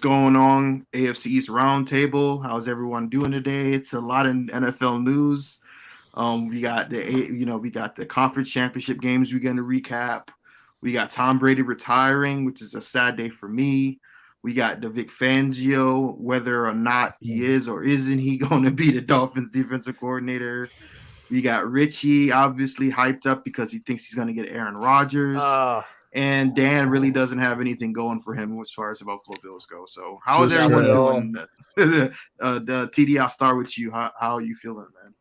going on, AFC East Roundtable? How's everyone doing today? It's a lot of NFL news. We got the conference championship games we're going to recap. We got Tom Brady retiring, which is a sad day for me. We got the Vic Fangio, whether or not he is or isn't he going to be the Dolphins defensive coordinator. We got Richie, obviously hyped up because he thinks he's going to get Aaron Rodgers. And Dan really doesn't have anything going for him as far as the Buffalo Bills go. So how is everyone doing? The TD, I'll start with you. How are you feeling, man?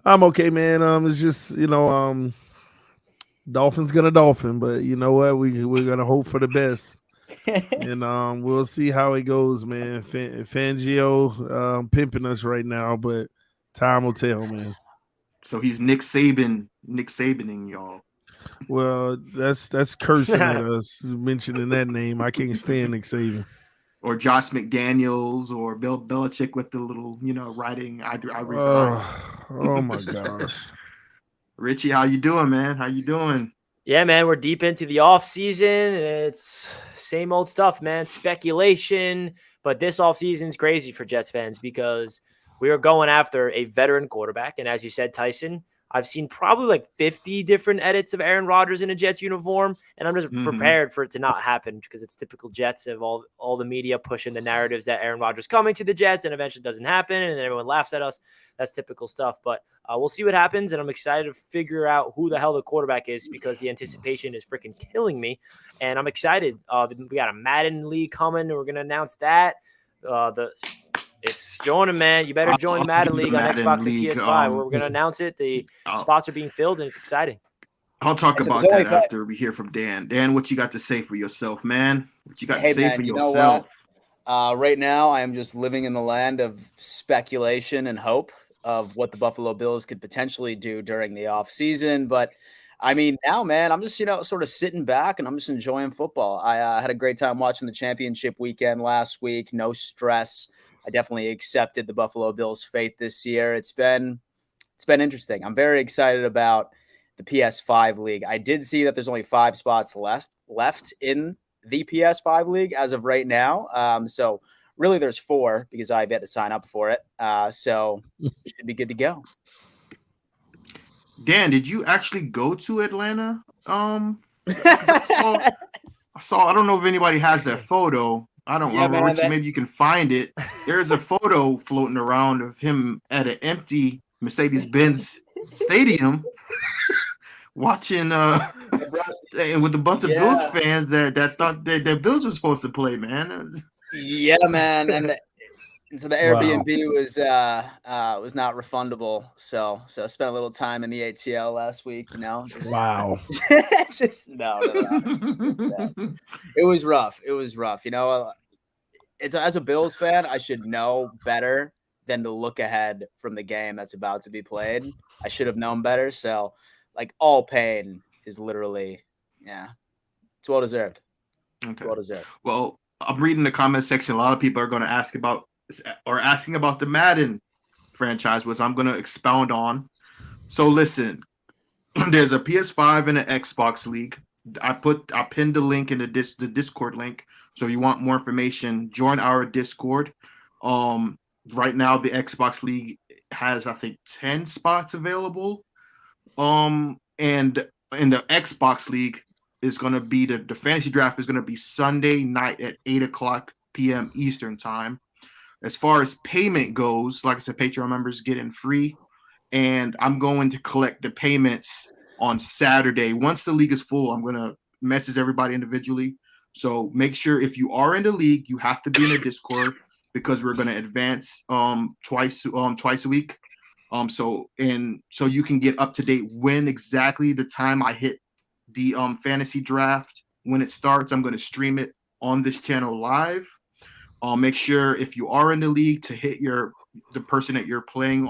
I'm okay, man. It's just, Dolphins gonna Dolphin, but you know what? We're gonna hope for the best. And we'll see how it goes, man. Fangio pimping us right now, but time will tell, man. So he's Nick Sabaning y'all. Well, that's cursing at us mentioning that name. I can't stand Nick Saban. Or Josh McDaniels or Bill Belichick with the little, writing. Oh my gosh. Richie, how you doing, man? How you doing? Yeah, man, we're deep into the offseason. It's same old stuff, man. Speculation. But this offseason is crazy for Jets fans because we are going after a veteran quarterback. And as you said, Tyson, I've seen probably like 50 different edits of Aaron Rodgers in a Jets uniform, and I'm just prepared for it to not happen because it's typical Jets of all the media pushing the narratives that Aaron Rodgers coming to the Jets and eventually doesn't happen, and then everyone laughs at us. That's typical stuff, but we'll see what happens, and I'm excited to figure out who the hell the quarterback is because the anticipation is freaking killing me, and I'm excited. We got a Madden league coming, and we're going to announce that. It's joining, man. You better join the Madden League on Xbox and PS5. We're going to announce it. The spots are being filled, and it's exciting. I'll talk about that after we hear from Dan. Dan, what you got to say for yourself, man? What you got to say for yourself? Right now, I am just living in the land of speculation and hope of what the Buffalo Bills could potentially do during the offseason. But, I mean, now, man, I'm just, sort of sitting back, and I'm just enjoying football. I had a great time watching the championship weekend last week. No stress. I definitely accepted the Buffalo Bills' fate this year. It's been interesting. I'm very excited about the PS5 league. I did see that there's only 5 spots left in the PS5 league as of right now. So really there's 4 because I've had to sign up for it. So should be good to go. Dan, did you actually go to Atlanta? I don't know if anybody has that photo. I don't know, Richie, maybe you can find it. There's a photo floating around of him at an empty Mercedes-Benz stadium watching and with a bunch of Bills fans that thought that Bills were supposed to play, man. Yeah, man. And so the Airbnb was not refundable. So I spent a little time in the ATL last week, Wow. Just no. It was rough. It's as a Bills fan, I should know better than to look ahead from the game that's about to be played. I should have known better. So, all pain is literally, it's well deserved. Okay. Well deserved. Well, I'm reading the comment section. A lot of people are going to asking about the Madden franchise, which I'm going to expound on. So listen, there's a PS5 and an Xbox league. I pinned the link in the Discord link. So if you want more information, join our Discord. Right now the Xbox league has, I think, 10 spots available. And in the Xbox league is going to be the fantasy draft is going to be Sunday night at 8:00 p.m. Eastern time. As far as payment goes, like I said, Patreon members get in free, and I'm going to collect the payments on Saturday. Once the league is full, I'm going to message everybody individually. So make sure if you are in the league, you have to be in the Discord because we're going to advance twice a week. So you can get up to date when exactly the time I hit the fantasy draft when it starts. I'm going to stream it on this channel live. Make sure if you are in the league to hit the person that you're playing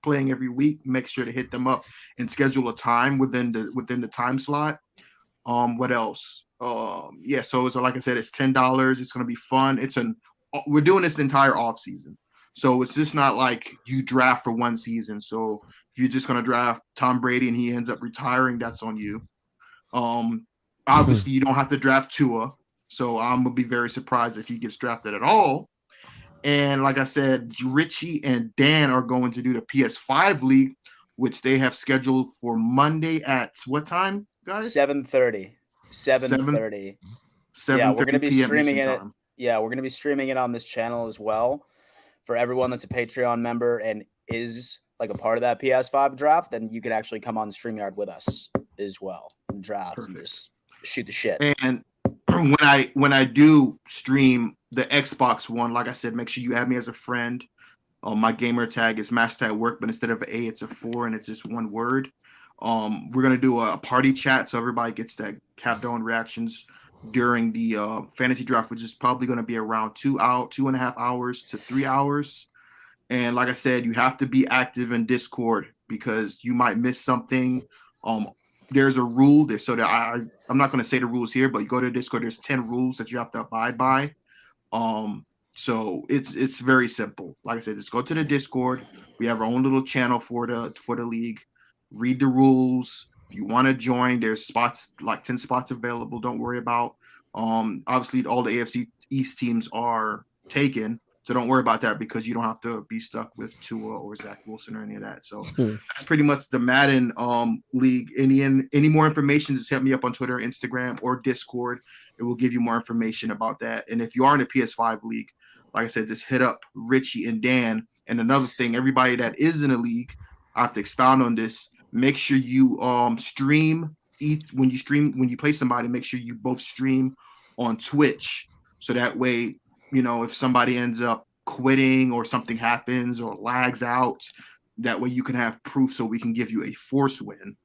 every week. Make sure to hit them up and schedule a time within the time slot. What else? So like I said, it's $10. It's going to be fun. We're doing this the entire off season. So it's just not like you draft for one season. So if you're just going to draft Tom Brady and he ends up retiring, that's on you. Obviously you don't have to draft Tua. So I'm gonna be very surprised if he gets drafted at all. And like I said, Richie and Dan are going to do the PS5 league, which they have scheduled for Monday at what time, guys? 7:30. 7:30. Yeah, we're gonna be streaming it. Yeah, we're gonna be streaming it on this channel as well. For everyone that's a Patreon member and is like a part of that PS5 draft, then you can actually come on StreamYard with us as well and draft and just shoot the shit. And when I do stream the Xbox one, like I said, make sure you add me as a friend. My gamer tag is #work, but instead of an A, it's a 4, and it's just one word. We're gonna do a party chat, so everybody gets to have their own reactions during the fantasy draft, which is probably going to be around 2.5 hours to 3 hours. And like I said, you have to be active in Discord because you might miss something. There's a rule there, so that I'm not going to say the rules here, but you go to Discord. There's 10 rules that you have to abide by. So it's very simple. Like I said, just go to the Discord. We have our own little channel for the league. Read the rules. If you want to join, there's spots, like 10 spots available. Don't worry about. Obviously, all the AFC East teams are taken, so don't worry about that because you don't have to be stuck with Tua or Zach Wilson or any of that. So that's pretty much the Madden league. Any more information, just hit me up on Twitter, Instagram, or Discord. It will give you more information about that. And if you are in a PS5 league, like I said, just hit up Richie and Dan. And another thing, everybody that is in a league, I have to expound on this. Make sure you stream when you play somebody. Make sure you both stream on Twitch, so that way, if somebody ends up quitting or something happens or lags out, that way you can have proof, so we can give you a force win.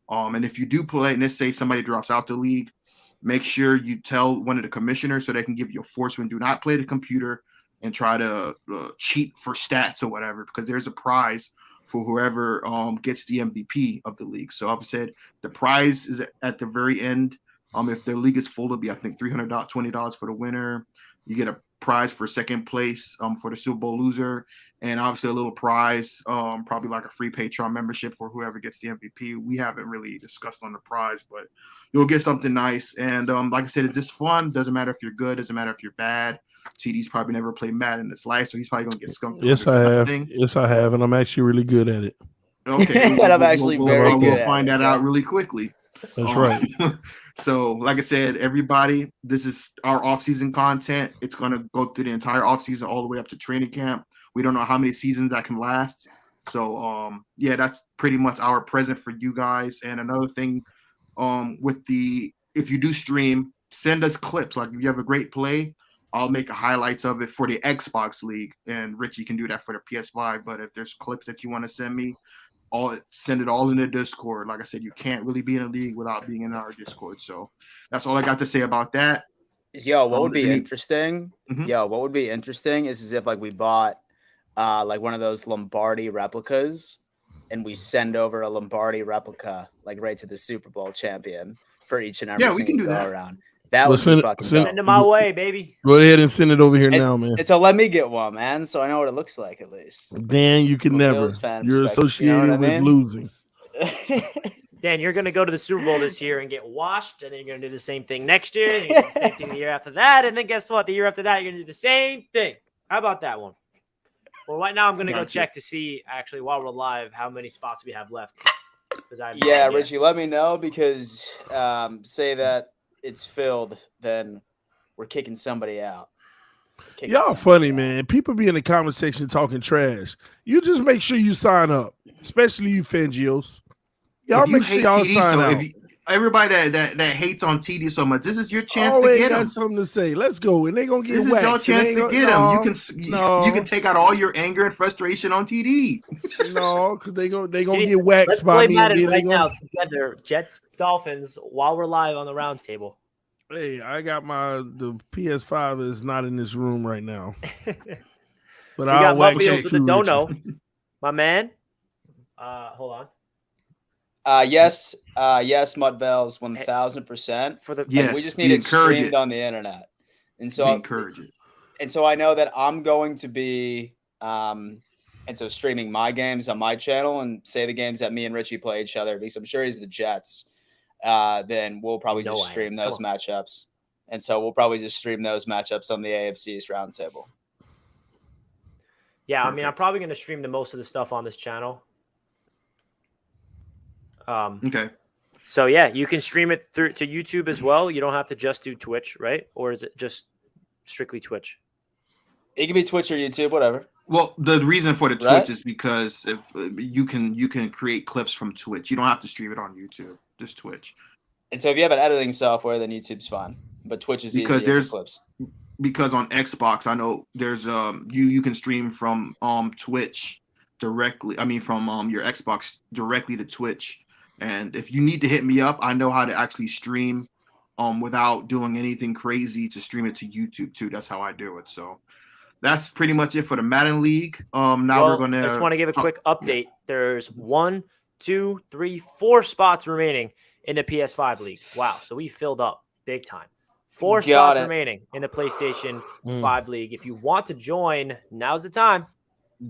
And if you do play, and let's say somebody drops out the league, make sure you tell one of the commissioners so they can give you a force win. Do not play the computer and try to cheat for stats or whatever, because there's a prize for whoever gets the MVP of the league. So I've said the prize is at the very end. If the league is full, it'll be, I think, $320 for the winner. You get a prize for second place for the Super Bowl loser, and obviously a little prize, probably like a free Patreon membership for whoever gets the MVP. We haven't really discussed on the prize, but you'll get something nice. And like I said, it's just fun. Doesn't matter if you're good. Doesn't matter if you're bad. TD's probably never played Madden in his life, so he's probably gonna get skunked. Yes, I have. Yes, I have, and I'm actually really good at it. Okay, and I'm actually very good. We'll find that out really quickly. That's right. So, like I said, everybody, this is our off-season content. It's gonna go through the entire off-season all the way up to training camp. We don't know how many seasons that can last. So, yeah, that's pretty much our present for you guys. And another thing, if you do stream, send us clips. Like if you have a great play, I'll make highlights of it for the Xbox League, and Richie can do that for the PS5. But if there's clips that you want to send me, send it all in the Discord. Like I said, you can't really be in a league without being in our Discord. So that's all I got to say about that. What would be interesting? Mm-hmm. What would be interesting is if like we bought like one of those Lombardi replicas, and we send over a Lombardi replica like right to the Super Bowl champion for each and every single go around. That would be fucking dope. Send it my way, baby. Go ahead and send it over here now, man. And so let me get one, man, so I know what it looks like at least. Dan, you can never. You're associated with losing. Dan, you're going to go to the Super Bowl this year and get washed, and then you're going to do the same thing next year, and you're going to do the same thing the year after that, and then guess what? The year after that, you're going to do the same thing. How about that one? Well, right now I'm going to go check to see, actually, while we're live, how many spots we have left. Richie, let me know, because say that it's filled, then we're kicking somebody out. Y'all funny, man. People be in the comment section talking trash. You just make sure you sign up, especially you Fangios. Y'all make sure y'all sign up. Everybody that hates on TD so much, this is your chance to get them. Got something to say. Let's go, and they gonna get. This is your chance to get them. You can take out all your anger and frustration on TD. No, because they gonna get waxed by me. Let's play Madden right now together. Jets Dolphins while we're live on the Roundtable. Hey, I got the PS5 is not in this room right now. But I'll wax you with the dono, my man. Hold on. Yes, Mudbells, 1,000%. For the we just need it streamed on the internet, and so encourage it. And so I know that I'm going to be, and so streaming my games on my channel, and say the games that me and Richie play each other, because I'm sure he's the Jets. Then we'll probably just stream those matchups, And so we'll probably just stream those matchups on the AFC's Roundtable. Yeah, I mean, I'm Perfect. probably going to stream the most of the stuff on this channel. Okay. So yeah, you can stream it through to YouTube as well. You don't have to just do Twitch, right? Or is it just strictly Twitch? It can be Twitch or YouTube, whatever. Well, the reason for the Twitch Right? is because if you can create clips from Twitch. You don't have to stream it on YouTube. Just Twitch. And so if you have an editing software, then YouTube's fine. But Twitch is Because easier there's- for clips. Because on Xbox, I know there's you can stream from Twitch directly. I mean from your Xbox directly to Twitch. And if you need to hit me up, I know how to actually stream without doing anything crazy to stream it to YouTube too. That's how I do it. So that's pretty much it for the Madden League. Now we're gonna I just want to give a quick update. There's 1, 2, 3, 4 spots remaining in the PS5 league. Wow, so we filled up big time. 4 Got spots it. remaining in the PlayStation 5 league. If you want to join, now's the time.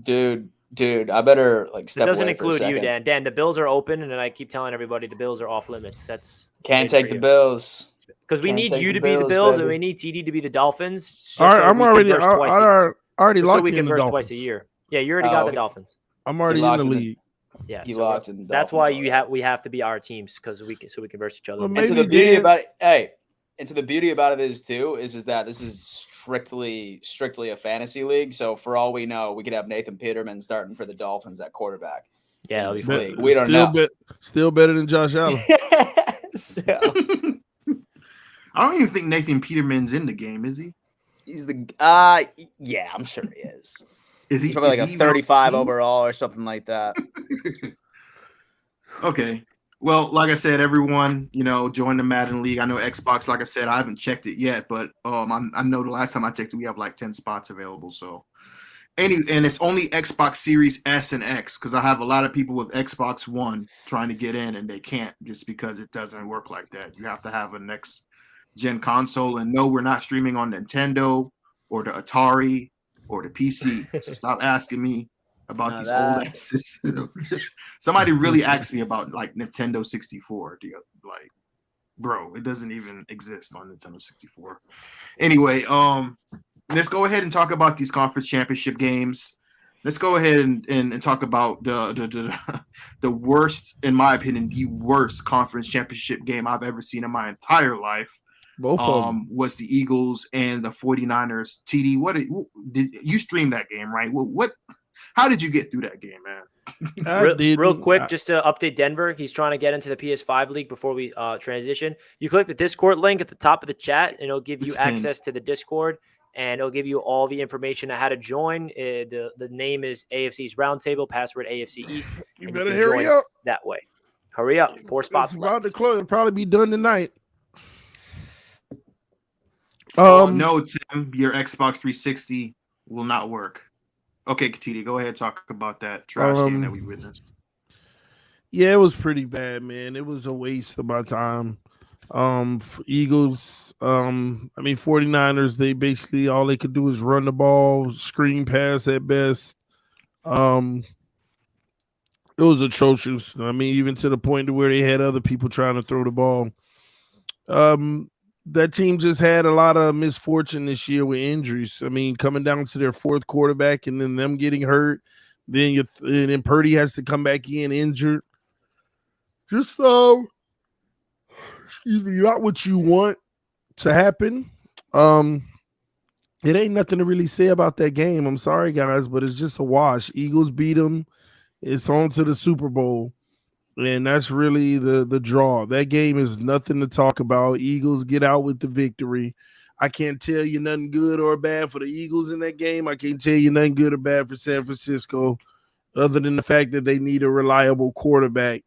Dude, I better like It step doesn't away for a include you, second. Dan. Dan, the bills are open, and then I keep telling everybody the bills are off limits. That's Can't great take for the you. bills. Because we Can't need take you the to be the Bills, Bills, and baby. we need TD to be the Dolphins. Just All right, so I'm we already converse twice a year. already Just so locked we in the converse Dolphins. twice a year. Yeah, you already Oh, got the okay. Dolphins. I'm already in locked the in the- league. Yeah, He so locked in the that's Dolphins why already. we have to be our teams because so we converse each other. Well, And so Maybe the beauty Dan- about it, and so the beauty about it is too, is that this is strictly a fantasy league. So for all we know, we could have Nathan Peterman starting for the Dolphins at quarterback. Yeah, that'll be This fun. league. We don't still know. Still better than Josh Allen. So I don't even think Nathan Peterman's in the game, is he? he's the yeah, I'm sure he is. Is he He's probably is like he a even on 35 the team? overall or something like that. Okay. Well, like I said, everyone, join the Madden League. I know Xbox, like I said, I haven't checked it yet, but I know the last time I checked it, we have like 10 spots available. So, and it's only Xbox Series S and X because I have a lot of people with Xbox One trying to get in and they can't just because it doesn't work like that. You have to have a next gen console. And no, we're not streaming on Nintendo or the Atari or the PC. So stop asking me about Now these that- old asses. Somebody really asked me about like Nintendo 64. Like, bro, it doesn't even exist on Nintendo 64. Anyway, let's go ahead and talk about these conference championship games. Let's go ahead and talk about the worst, in my opinion, the worst conference championship game I've ever seen in my entire life. Both of them. Was the Eagles and the 49ers. TD, what did you stream that game, right? What how did you get through that game, man? Real quick, just to update Denver, he's trying to get into the PS5 league before we transition. You click the Discord link at the top of the chat, and it'll give you It's pinned. access to the Discord, and it'll give you all the information on how to join. The name is AFC's Roundtable, password AFC East. You and better can hurry join up. that way. Hurry up, 4 spots It's left. about to close. It'll probably be done tonight. No, Tim, your Xbox 360 will not work. Okay, TD, go ahead, talk about that trash game that we witnessed. Yeah, it was pretty bad, man. It was a waste of my time. Eagles, 49ers, they basically all they could do is run the ball, screen pass at best. It was atrocious. I mean, even to the point to where they had other people trying to throw the ball. That team just had a lot of misfortune this year with injuries. I mean, coming down to their fourth quarterback and then them getting hurt. Then then Purdy has to come back in injured. Just excuse me, not what you want to happen. It ain't nothing to really say about that game. I'm sorry, guys, but it's just a wash. Eagles beat them. It's on to the Super Bowl. And that's really the draw. That game is nothing to talk about. Eagles get out with the victory. I can't tell you nothing good or bad for the Eagles in that game. I can't tell you nothing good or bad for San Francisco, other than the fact that they need a reliable quarterback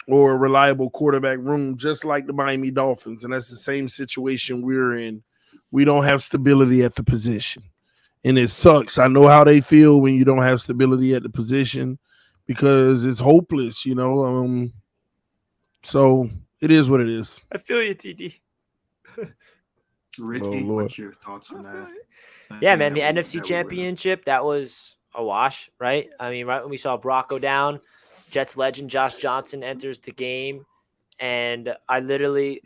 or a reliable quarterback room, just like the Miami Dolphins. And that's the same situation we're in. We don't have stability at the position. And it sucks. I know how they feel when you don't have stability at the position, because it's hopeless, so it is what it is. I feel you, TD. Richie, Oh, Lord. what's your thoughts on that? Yeah, man, the That we- NFC that we Championship, that was a wash, right? I mean, right when we saw Brock go down, Jets legend Josh Johnson enters the game. And I literally,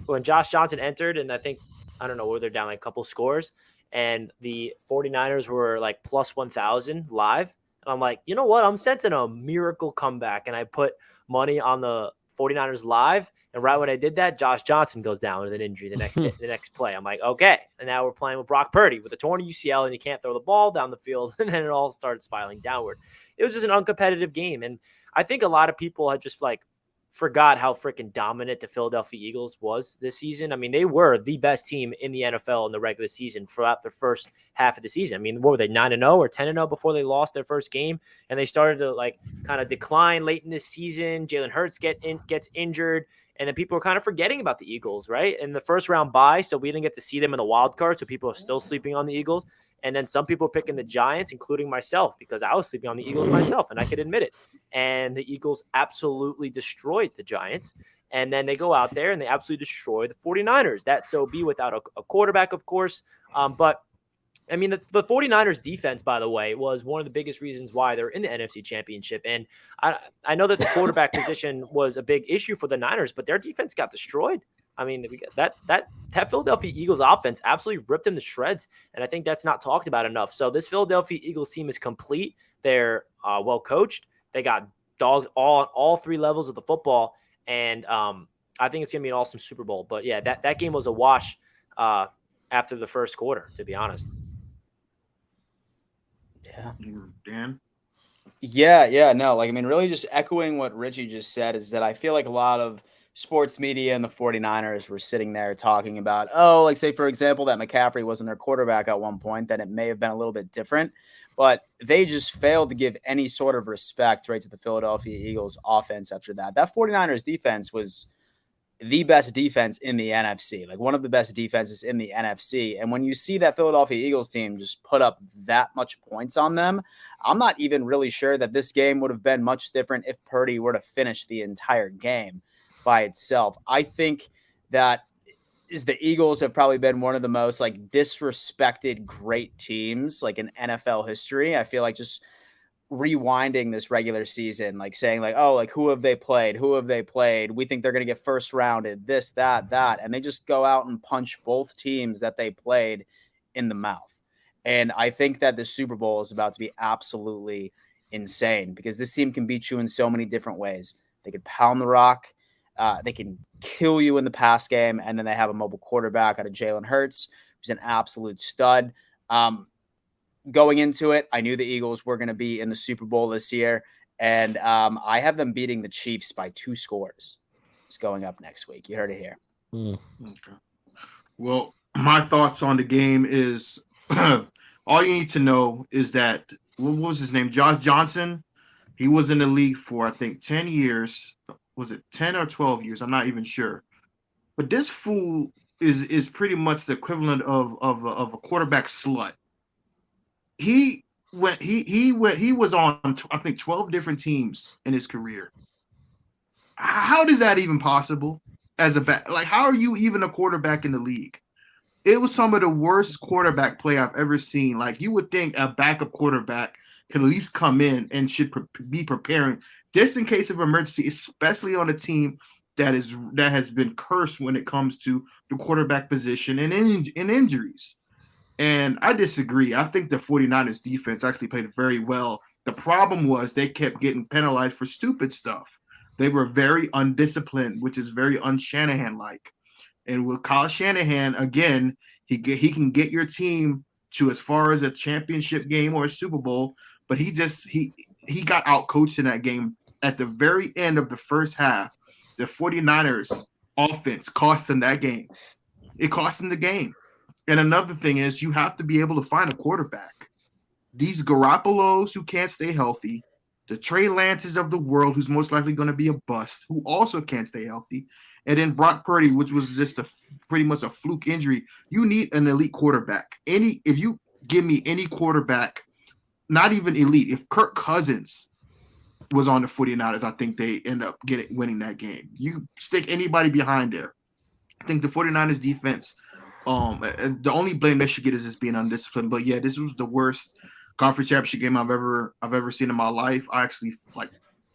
when Josh Johnson entered, and I think I don't know, where they're down like a couple scores, and the 49ers were like plus 1,000 live. And I'm like, you know what? I'm sensing a miracle comeback. And I put money on the 49ers live. And right when I did that, Josh Johnson goes down with an injury the next play. I'm like, okay. And now we're playing with Brock Purdy with a torn UCL, and you can't throw the ball down the field. And then it all started spiraling downward. It was just an uncompetitive game. And I think a lot of people had just like forgot how freaking dominant the Philadelphia Eagles was this season. I mean, they were the best team in the NFL in the regular season throughout the first half of the season. I mean, what were they, 9-0 or 10-0 before they lost their first game? And they started to like kind of decline late in this season. Jalen Hurts gets injured. And then people are kind of forgetting about the Eagles, right? And the first round bye, so we didn't get to see them in the wild card. So people are still sleeping on the Eagles. And then some people picking the Giants, including myself, because I was sleeping on the Eagles myself, and I could admit it. And the Eagles absolutely destroyed the Giants. And then they go out there and they absolutely destroy the 49ers. That so be without a quarterback, of course. But I mean, the 49ers defense, by the way, was one of the biggest reasons why they're in the NFC Championship. And I know that the quarterback position was a big issue for the Niners, but their defense got destroyed. I mean, that Philadelphia Eagles offense absolutely ripped them to shreds, and I think that's not talked about enough. So this Philadelphia Eagles team is complete. They're well coached. They got dogs on all three levels of the football, and I think it's going to be an awesome Super Bowl. But, yeah, that game was a wash after the first quarter, to be honest. Yeah. Dan? Yeah, no. Like, I mean, really just echoing what Richie just said is that I feel like a lot of sports media and the 49ers were sitting there talking about, like say, for example, that McCaffrey wasn't their quarterback at one point, then it may have been a little bit different. But they just failed to give any sort of respect, right, to the Philadelphia Eagles offense after that. That 49ers defense was the best defense in the NFC, like one of the best defenses in the NFC. And when you see that Philadelphia Eagles team just put up that much points on them, I'm not even really sure that this game would have been much different if Purdy were to finish the entire game by itself. I think that the Eagles have probably been one of the most like disrespected great teams like in NFL history. I feel like just rewinding this regular season, like saying like, oh, like who have they played? We think they're going to get first rounded, this, that. And they just go out and punch both teams that they played in the mouth. And I think that the Super Bowl is about to be absolutely insane because this team can beat you in so many different ways. They could pound the rock. They can kill you in the pass game. And then they have a mobile quarterback out of Jalen Hurts, who's an absolute stud. Going into it, I knew the Eagles were going to be in the Super Bowl this year, and I have them beating the Chiefs by 2 scores. It's going up next week. You heard it here. Okay. Well, my thoughts on the game is all you need to know is that, what was his name? Josh Johnson. He was in the league for, I think, 10 years. Was it 10 or 12 years? I'm not even sure. But this fool is pretty much the equivalent of a quarterback slut. He was on, I think, 12 different teams in his career. How is that even possible as a back? Like, how are you even a quarterback in the league? It was some of the worst quarterback play I've ever seen. Like, you would think a backup quarterback could at least come in and should be preparing just in case of emergency, especially on a team that has been cursed when it comes to the quarterback position and in injuries. And I disagree. I think the 49ers defense actually played very well. The problem was they kept getting penalized for stupid stuff. They were very undisciplined, which is very un-Shanahan-like. And with Kyle Shanahan, again, he can get your team to as far as a championship game or a Super Bowl, but he got outcoached in that game. At the very end of the first half, the 49ers offense cost them that game. It cost them the game. And another thing is you have to be able to find a quarterback. These Garoppolos who can't stay healthy, the Trey Lances of the world who's most likely going to be a bust, who also can't stay healthy, and then Brock Purdy, which was just pretty much a fluke injury. You need an elite quarterback. If you give me any quarterback, not even elite, if Kirk Cousins was on the 49ers, I think they end up winning that game. You stick anybody behind there. I think the 49ers defense, the only blame they should get is just being undisciplined. But yeah, this was the worst conference championship game I've ever seen in my life. I actually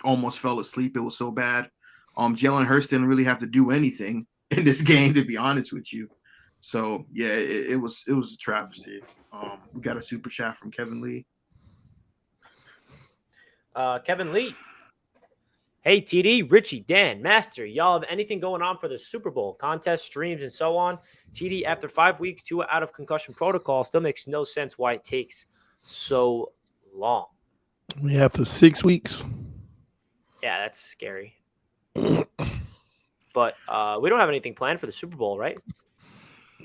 almost fell asleep. It was so bad. Jalen Hurts didn't really have to do anything in this game, to be honest with you. So yeah, it was a travesty. We got a super chat from Kevin Lee. Kevin Lee. Hey, TD, Richie, Dan, Master, y'all have anything going on for the Super Bowl? Contest, streams, and so on? TD, after 5 weeks, 2 out of concussion protocol, still makes no sense why it takes so long. We have for 6 weeks. Yeah, that's scary. But we don't have anything planned for the Super Bowl, right?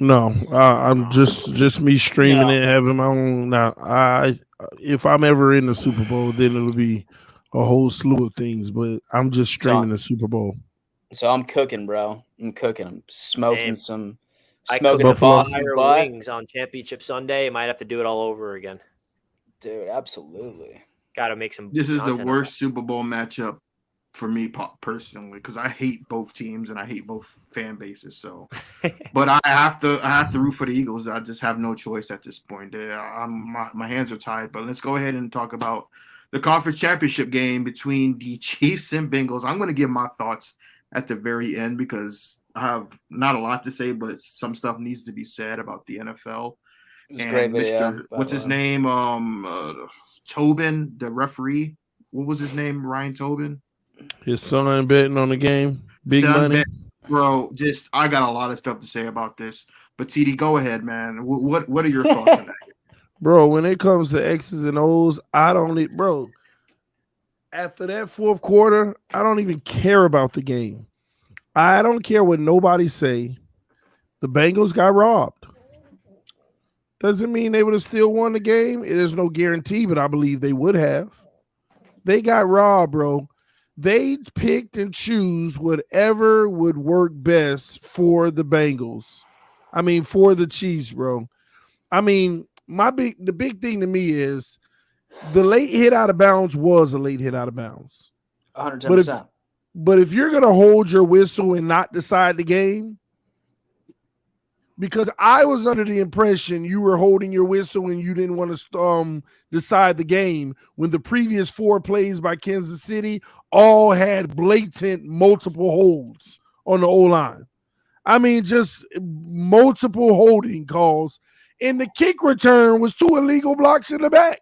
No, I'm just me streaming it, having my own. Now, if I'm ever in the Super Bowl, then it'll be a whole slew of things. But I'm just streaming the Super Bowl. So I'm cooking, bro. I'm cooking. I'm smoking Damn. smoking the Boston wings on Championship Sunday. I might have to do it all over again. Dude, absolutely. Got to make some. This is the worst Super Bowl matchup for me personally, because I hate both teams and I hate both fan bases. So, but I have to root for the Eagles. I just have no choice at this point. My hands are tied. But let's go ahead and talk about the conference championship game between the Chiefs and Bengals. I'm going to give my thoughts at the very end because I have not a lot to say, but some stuff needs to be said about the NFL. It was a great video. What's his name? Tobin, the referee. What was his name? Ryan Tobin. His son betting on the game. Big money. Bro, I got a lot of stuff to say about this. But TD, go ahead, man. What are your thoughts on that? Bro, when it comes to X's and O's, I don't need, bro. After that fourth quarter, I don't even care about the game. I don't care what nobody say. The Bengals got robbed. Doesn't mean they would have still won the game. It is no guarantee, but I believe they would have. They got robbed, bro. They picked and choose whatever would work best for the Bengals. I mean, for the Chiefs, bro. I mean, the big thing to me is the late hit out of bounds was a late hit out of bounds. 110%. But if you're going to hold your whistle and not decide the game, because I was under the impression you were holding your whistle and you didn't want to decide the game when the previous 4 plays by Kansas City all had blatant multiple holds on the O-line. I mean, just multiple holding calls. And the kick return was 2 illegal blocks in the back.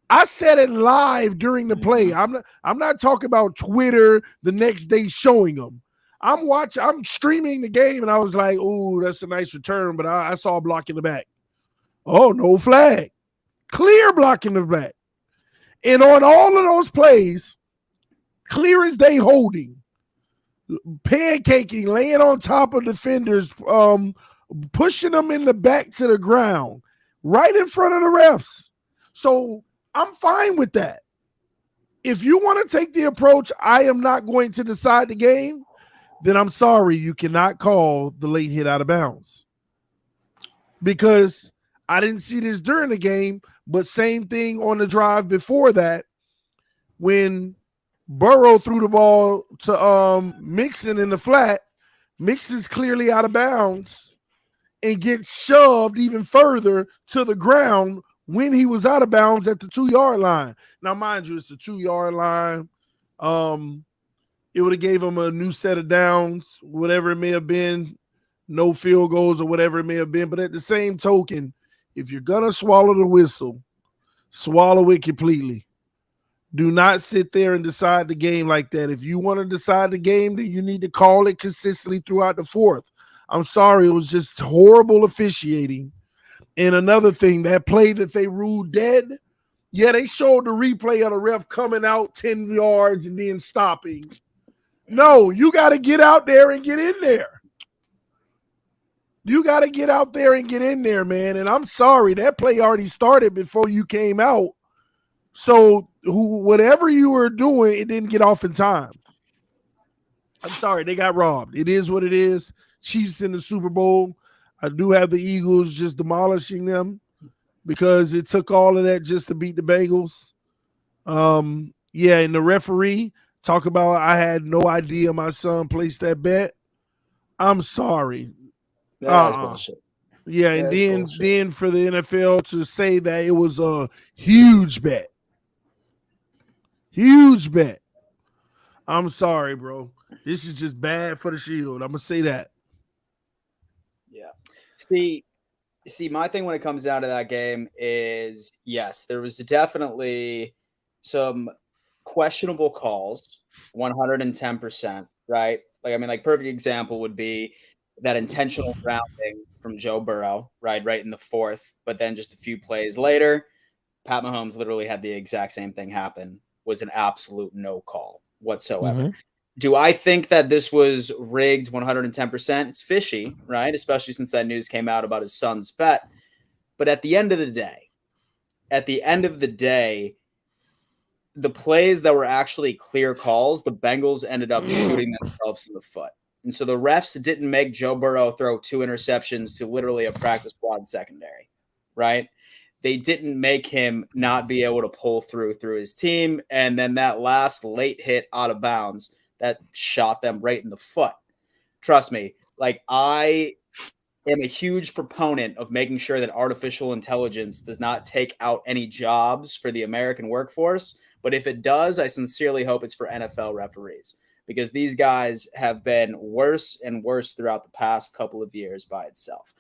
I said it live during the play. I'm not talking about Twitter the next day showing them. I'm streaming the game, and I was like, "Oh, that's a nice return," but I saw a block in the back. Oh, no flag. Clear block in the back. And on all of those plays, clear as day holding, pancaking, laying on top of defenders, pushing them in the back to the ground, right in front of the refs. So I'm fine with that. If you want to take the approach, I am not going to decide the game, then I'm sorry, you cannot call the late hit out of bounds. Because I didn't see this during the game, but same thing on the drive before that when Burrow threw the ball to Mixon in the flat. Mixon's clearly out of bounds and gets shoved even further to the ground when he was out of bounds at the 2-yard line. Now, mind you, it's the 2-yard line. It would have gave him a new set of downs, whatever it may have been, no field goals or whatever it may have been. But at the same token, if you're going to swallow the whistle, swallow it completely. Do not sit there and decide the game like that. If you want to decide the game, then you need to call it consistently throughout the fourth. I'm sorry, it was just horrible officiating. And another thing, that play that they ruled dead, yeah, they showed the replay of the ref coming out 10 yards and then stopping. No, you got to get out there and get in there. You got to get out there and get in there, man. And I'm sorry, that play already started before you came out. So whatever you were doing, it didn't get off in time. I'm sorry, they got robbed. It is what it is. Chiefs in the Super Bowl. I do have the Eagles just demolishing them because it took all of that just to beat the Bengals. Yeah, and the referee, talk about I had no idea my son placed that bet. I'm sorry. Yeah, and then for the NFL to say that it was a huge bet. Huge bet. I'm sorry, bro. This is just bad for the Shield. I'm going to say that. Yeah. See, my thing when it comes down to that game is, yes, there was definitely some questionable calls, 110%, right? Like, I mean, like, perfect example would be that intentional grounding from Joe Burrow, right in the fourth, but then just a few plays later, Pat Mahomes literally had the exact same thing happen, was an absolute no call whatsoever. Mhm. Do I think that this was rigged 110%? It's fishy, right? Especially since that news came out about his son's bet. But at the end of the day, the plays that were actually clear calls, the Bengals ended up shooting themselves in the foot. And so the refs didn't make Joe Burrow throw 2 interceptions to literally a practice squad secondary, right? They didn't make him not be able to pull through his team. And then that last late hit out of bounds, that shot them right in the foot. Trust me, like, I am a huge proponent of making sure that artificial intelligence does not take out any jobs for the American workforce. But if it does, I sincerely hope it's for NFL referees, because these guys have been worse and worse throughout the past couple of years by itself.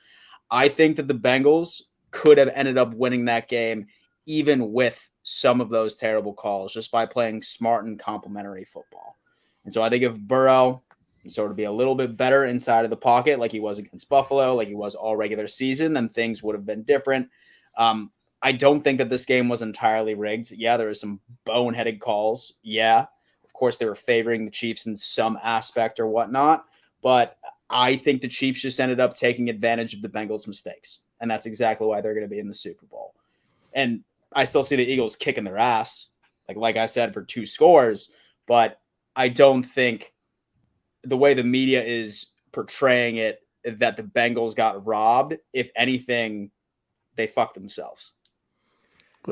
I think that the Bengals could have ended up winning that game even with some of those terrible calls, just by playing smart and complimentary football. And so I think if Burrow sort of be a little bit better inside of the pocket, like he was against Buffalo, like he was all regular season, then things would have been different. I don't think that this game was entirely rigged. Yeah, there were some boneheaded calls. Yeah, of course they were favoring the Chiefs in some aspect or whatnot, but I think the Chiefs just ended up taking advantage of the Bengals' mistakes, and that's exactly why they're going to be in the Super Bowl. And I still see the Eagles kicking their ass, like I said, for 2 scores, but I don't think the way the media is portraying it, that the Bengals got robbed. If anything, they fucked themselves.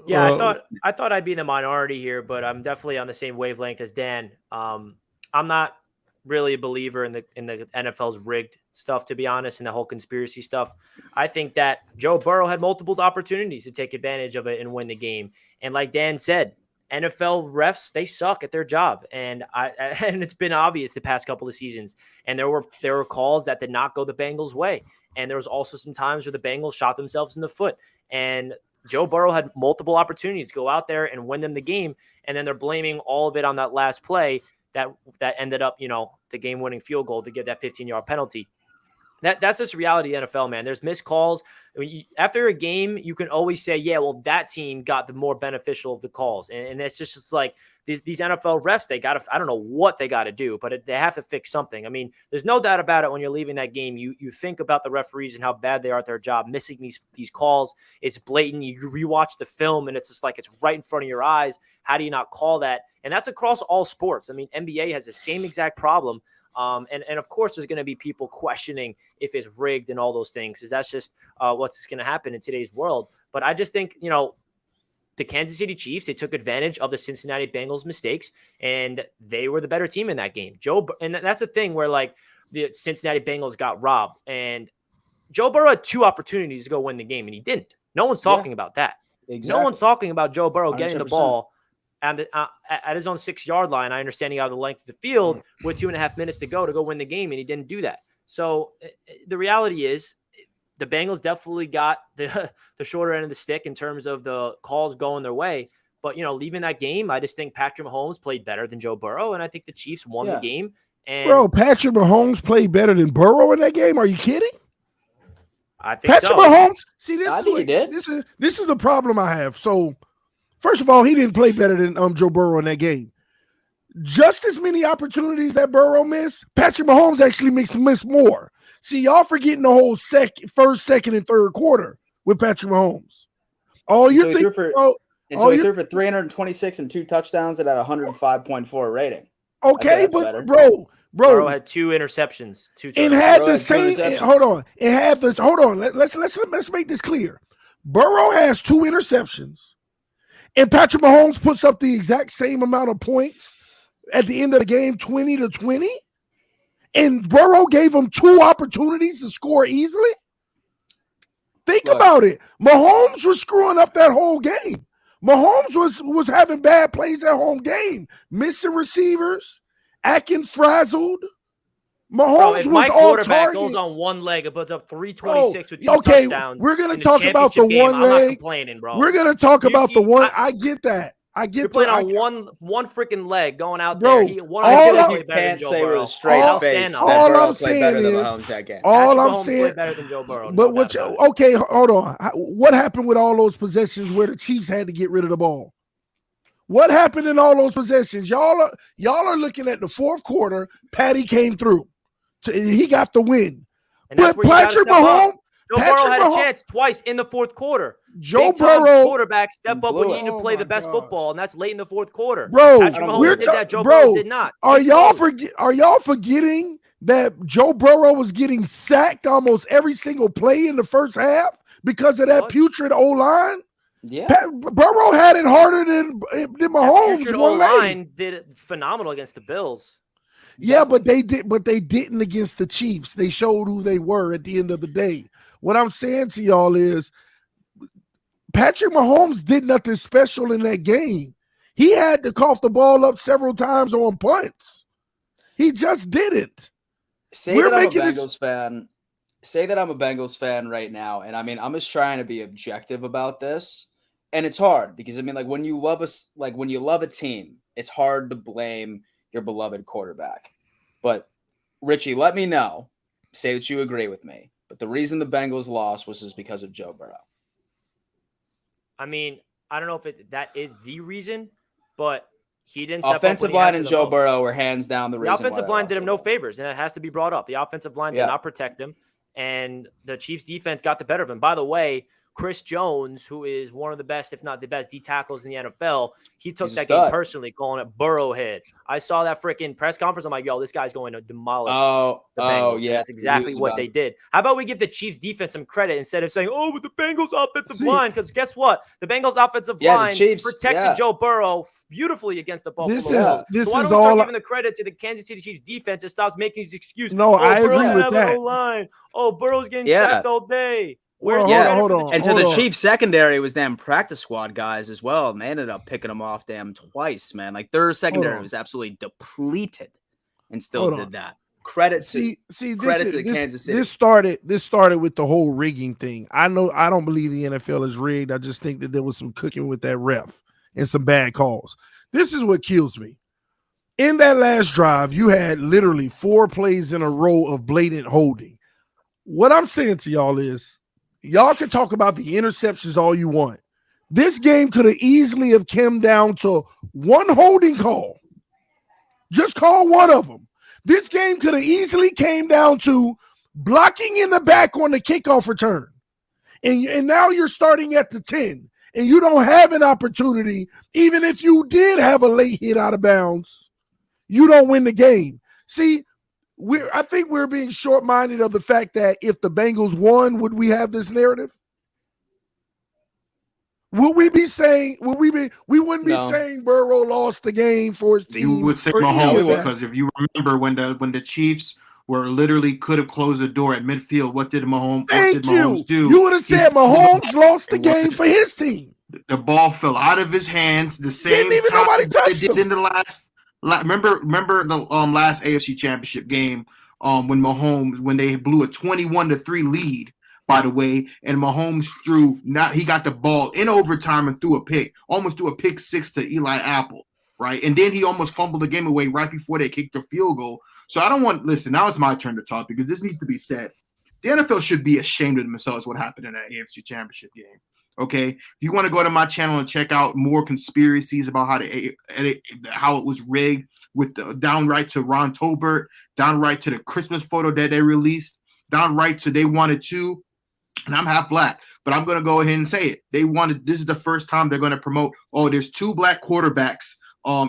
Yeah, I thought I'd be in the minority here, but I'm definitely on the same wavelength as Dan. I'm not really a believer in the NFL's rigged stuff, to be honest, and the whole conspiracy stuff. I think that Joe Burrow had multiple opportunities to take advantage of it and win the game. And like Dan said, NFL refs, they suck at their job. And and it's been obvious the past couple of seasons. And there were calls that did not go the Bengals' way. And there was also some times where the Bengals shot themselves in the foot. And Joe Burrow had multiple opportunities to go out there and win them the game. And then they're blaming all of it on that last play that ended up, the game-winning field goal to get that 15-yard penalty. That's just reality of the NFL, man. There's missed calls. I mean, after a game, you can always say, yeah, well, that team got the more beneficial of the calls. And it's just like these NFL refs, they got to, I don't know what they got to do, but they have to fix something. I mean, there's no doubt about it when you're leaving that game. You think about the referees and how bad they are at their job, missing these calls. It's blatant. You rewatch the film, and it's just like it's right in front of your eyes. How do you not call that? And that's across all sports. I mean, NBA has the same exact problem. And of course, there's going to be people questioning if it's rigged and all those things, because that's just what's going to happen in today's world. But I just think, the Kansas City Chiefs, they took advantage of the Cincinnati Bengals mistakes, and they were the better team in that game. And that's the thing where, like, the Cincinnati Bengals got robbed, and Joe Burrow had 2 opportunities to go win the game, and he didn't. No one's talking about that. Exactly. No one's talking about Joe Burrow getting 100%. The ball at his own 6-yard line. I understand he got the length of the field with 2.5 minutes to go win the game, and he didn't do that. So the reality is the Bengals definitely got the shorter end of the stick in terms of the calls going their way. But, leaving that game, I just think Patrick Mahomes played better than Joe Burrow, and I think the Chiefs won the game. And bro, Patrick Mahomes played better than Burrow in that game? Are you kidding? I think Patrick Mahomes. See, this is the problem I have. So, first of all, he didn't play better than Joe Burrow in that game. Just as many opportunities that Burrow missed, Patrick Mahomes actually missed more. See, y'all forgetting the whole first, second, and third quarter with Patrick Mahomes. He threw for 326 and 2 touchdowns at a 105.4 rating. Okay, but bro, Burrow had 2 interceptions. 2 and had the same. Hold on. It had this. Hold on. Let's make this clear. Burrow has 2 interceptions, and Patrick Mahomes puts up the exact same amount of points at the end of the game, 20-20. And Burrow gave him 2 opportunities to score easily. Think about it. Mahomes was screwing up that whole game. Mahomes was having bad plays that whole game, missing receivers, acting frazzled. Mahomes if was my on quarterback target. goes on one leg and puts up 326 with 2 okay, touchdowns, we're gonna in the talk about the championship game, one I'm not leg. complaining, bro. We're gonna talk about the one. I get that. You're playing on one freaking leg going out Bro, there. I feel like you can't say with a straight All- face all that Burrow I'm played better than saying Mahomes that game. all Patrick I'm Mahomes saying, played better than Joe Burrow. but No doubt about it. okay, hold on. What happened with all those possessions where the Chiefs had to get rid of the ball? What happened in all those possessions? Y'all are looking at the fourth quarter. Patty came through. He got the win. And that's But where you Patrick gotta step up. Mahomes, Joe Burrow had a chance twice in the fourth quarter. Joe Big-time Burrow, quarterback step up when you blew need it. to play Oh the my best gosh. football, and that's late in the fourth quarter. bro. Patrick Mahomes did that. Joe bro, Burrow did not. Are It's y'all close. forgetting that Joe Burrow was getting sacked almost every single play in the first half because of that What? putrid O-line? Yeah. Burrow had it harder than Mahomes. Putrid one leg. O-line did it phenomenal against the Bills. Yeah, but they didn't against the Chiefs. They showed who they were at the end of the day. What I'm saying to y'all is Patrick Mahomes did nothing special in that game. He had to cough the ball up several times on punts. He just didn't. Say that I'm a Bengals fan right now, and I mean, I'm just trying to be objective about this, and it's hard because I mean, like when you love a team, it's hard to blame your beloved quarterback. But Richie, let me know. Say that you agree with me. But the reason the Bengals lost was just because of Joe Burrow. I mean, I don't know if that is the reason, but he didn't step Offensive up when he line had and to Joe the most. Burrow were hands down the The reason. offensive why line they did him lost no favors, and it has to be brought up. The offensive line did not protect him, and the Chiefs defense got the better of him. By the way, Chris Jones, who is one of the best, if not the best, D tackles in the NFL, he took He's a that stud. game personally, calling it Burrow head. I saw that freaking press conference. I'm like, yo, this guy's going to demolish the Bengals. Yeah, That's exactly what they did. How about we give the Chiefs defense some credit instead of saying, oh, but the Bengals offensive line? Because guess what? The Bengals offensive line protected Joe Burrow beautifully against the Buffalo Bills. So why don't we start giving the credit to the Kansas City Chiefs defense and stop making these excuses? No, I agree Burrow with that. O-line. Oh, Burrow's getting sacked all day. Hold on. And so the Chiefs secondary was damn practice squad guys as well. And they ended up picking them off damn twice, man. Like their secondary was absolutely depleted and still did that. Credit to Kansas City. This started with the whole rigging thing. I don't believe the NFL is rigged. I just think that there was some cooking with that ref and some bad calls. This is what kills me. In that last drive, you had literally 4 plays in a row of blatant holding. What I'm saying to y'all is, y'all can talk about the interceptions all you want. This game could have easily have come down to one holding call. Just call one of them. This game could have easily came down to blocking in the back on the kickoff return. And now you're starting at the 10, and you don't have an opportunity. Even if you did have a late hit out of bounds, you don't win the game. See, I think we're being short-minded of the fact that if the Bengals won, would we have this narrative? Would we be saying? We wouldn't be saying Burrow lost the game for his team. You would say Mahomes because if you remember when the Chiefs were literally could have closed the door at midfield, what did Mahomes do? You would have said Mahomes lost the game for his team. The ball fell out of his hands. The same Didn't even nobody touched him. In the last. Remember the last AFC Championship game when they blew a 21-3 lead, by the way, and Mahomes he got the ball in overtime and almost threw a pick 6 to Eli Apple, right? And then he almost fumbled the game away right before they kicked the field goal. So listen, now it's my turn to talk because this needs to be said. The NFL should be ashamed of themselves what happened in that AFC Championship game. Okay, if you want to go to my channel and check out more conspiracies about how it was rigged, with the downright to Ron Tolbert, downright to the Christmas photo that they released, downright to they wanted to, and I'm half black, but I'm going to go ahead and say it. This is the first time they're going to promote, there's 2 black quarterbacks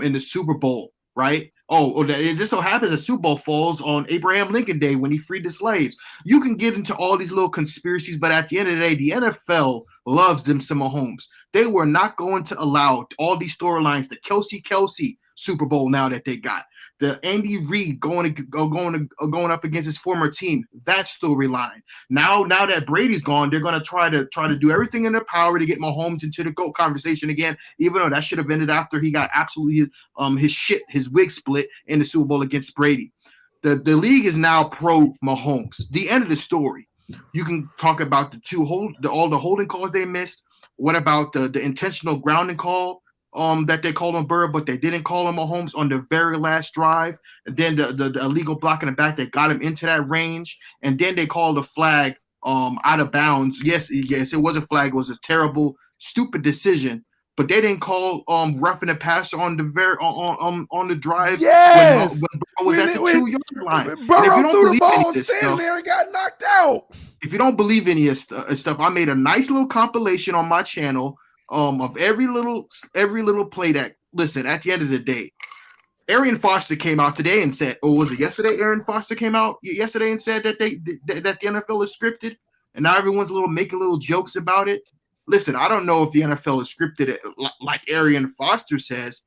in the Super Bowl, right? It just so happens the Super Bowl falls on Abraham Lincoln Day when he freed the slaves. You can get into all these little conspiracies, but at the end of the day, the NFL loves them some Mahomes. They were not going to allow all these storylines, the Kelsey Super Bowl now that they got, the Andy Reid going up against his former team, that storyline. Now that Brady's gone, they're going to try to do everything in their power to get Mahomes into the GOAT conversation again, even though that should have ended after he got absolutely his wig split in the Super Bowl against Brady. The league is now pro Mahomes. The end of the story. You can talk about all the holding calls they missed. What about the intentional grounding call that they called on Burrow, but they didn't call on Mahomes on the very last drive? And then the illegal block in the back that got him into that range, and then they called a flag out of bounds. Yes, it was a flag. It was a terrible, stupid decision. But they didn't call roughing the passer on the on the drive. Yes, when Burrow was at the 2-yard line. Burrow threw the ball, standing there and got knocked out. If you don't believe any of stuff, I made a nice little compilation on my channel of every little play that. Listen, at the end of the day, Arian Foster came out today and said, "Oh, was it yesterday?" Arian Foster came out yesterday and said that that the NFL is scripted, and now everyone's making little jokes about it. Listen, I don't know if the NFL is scripted like Arian Foster says,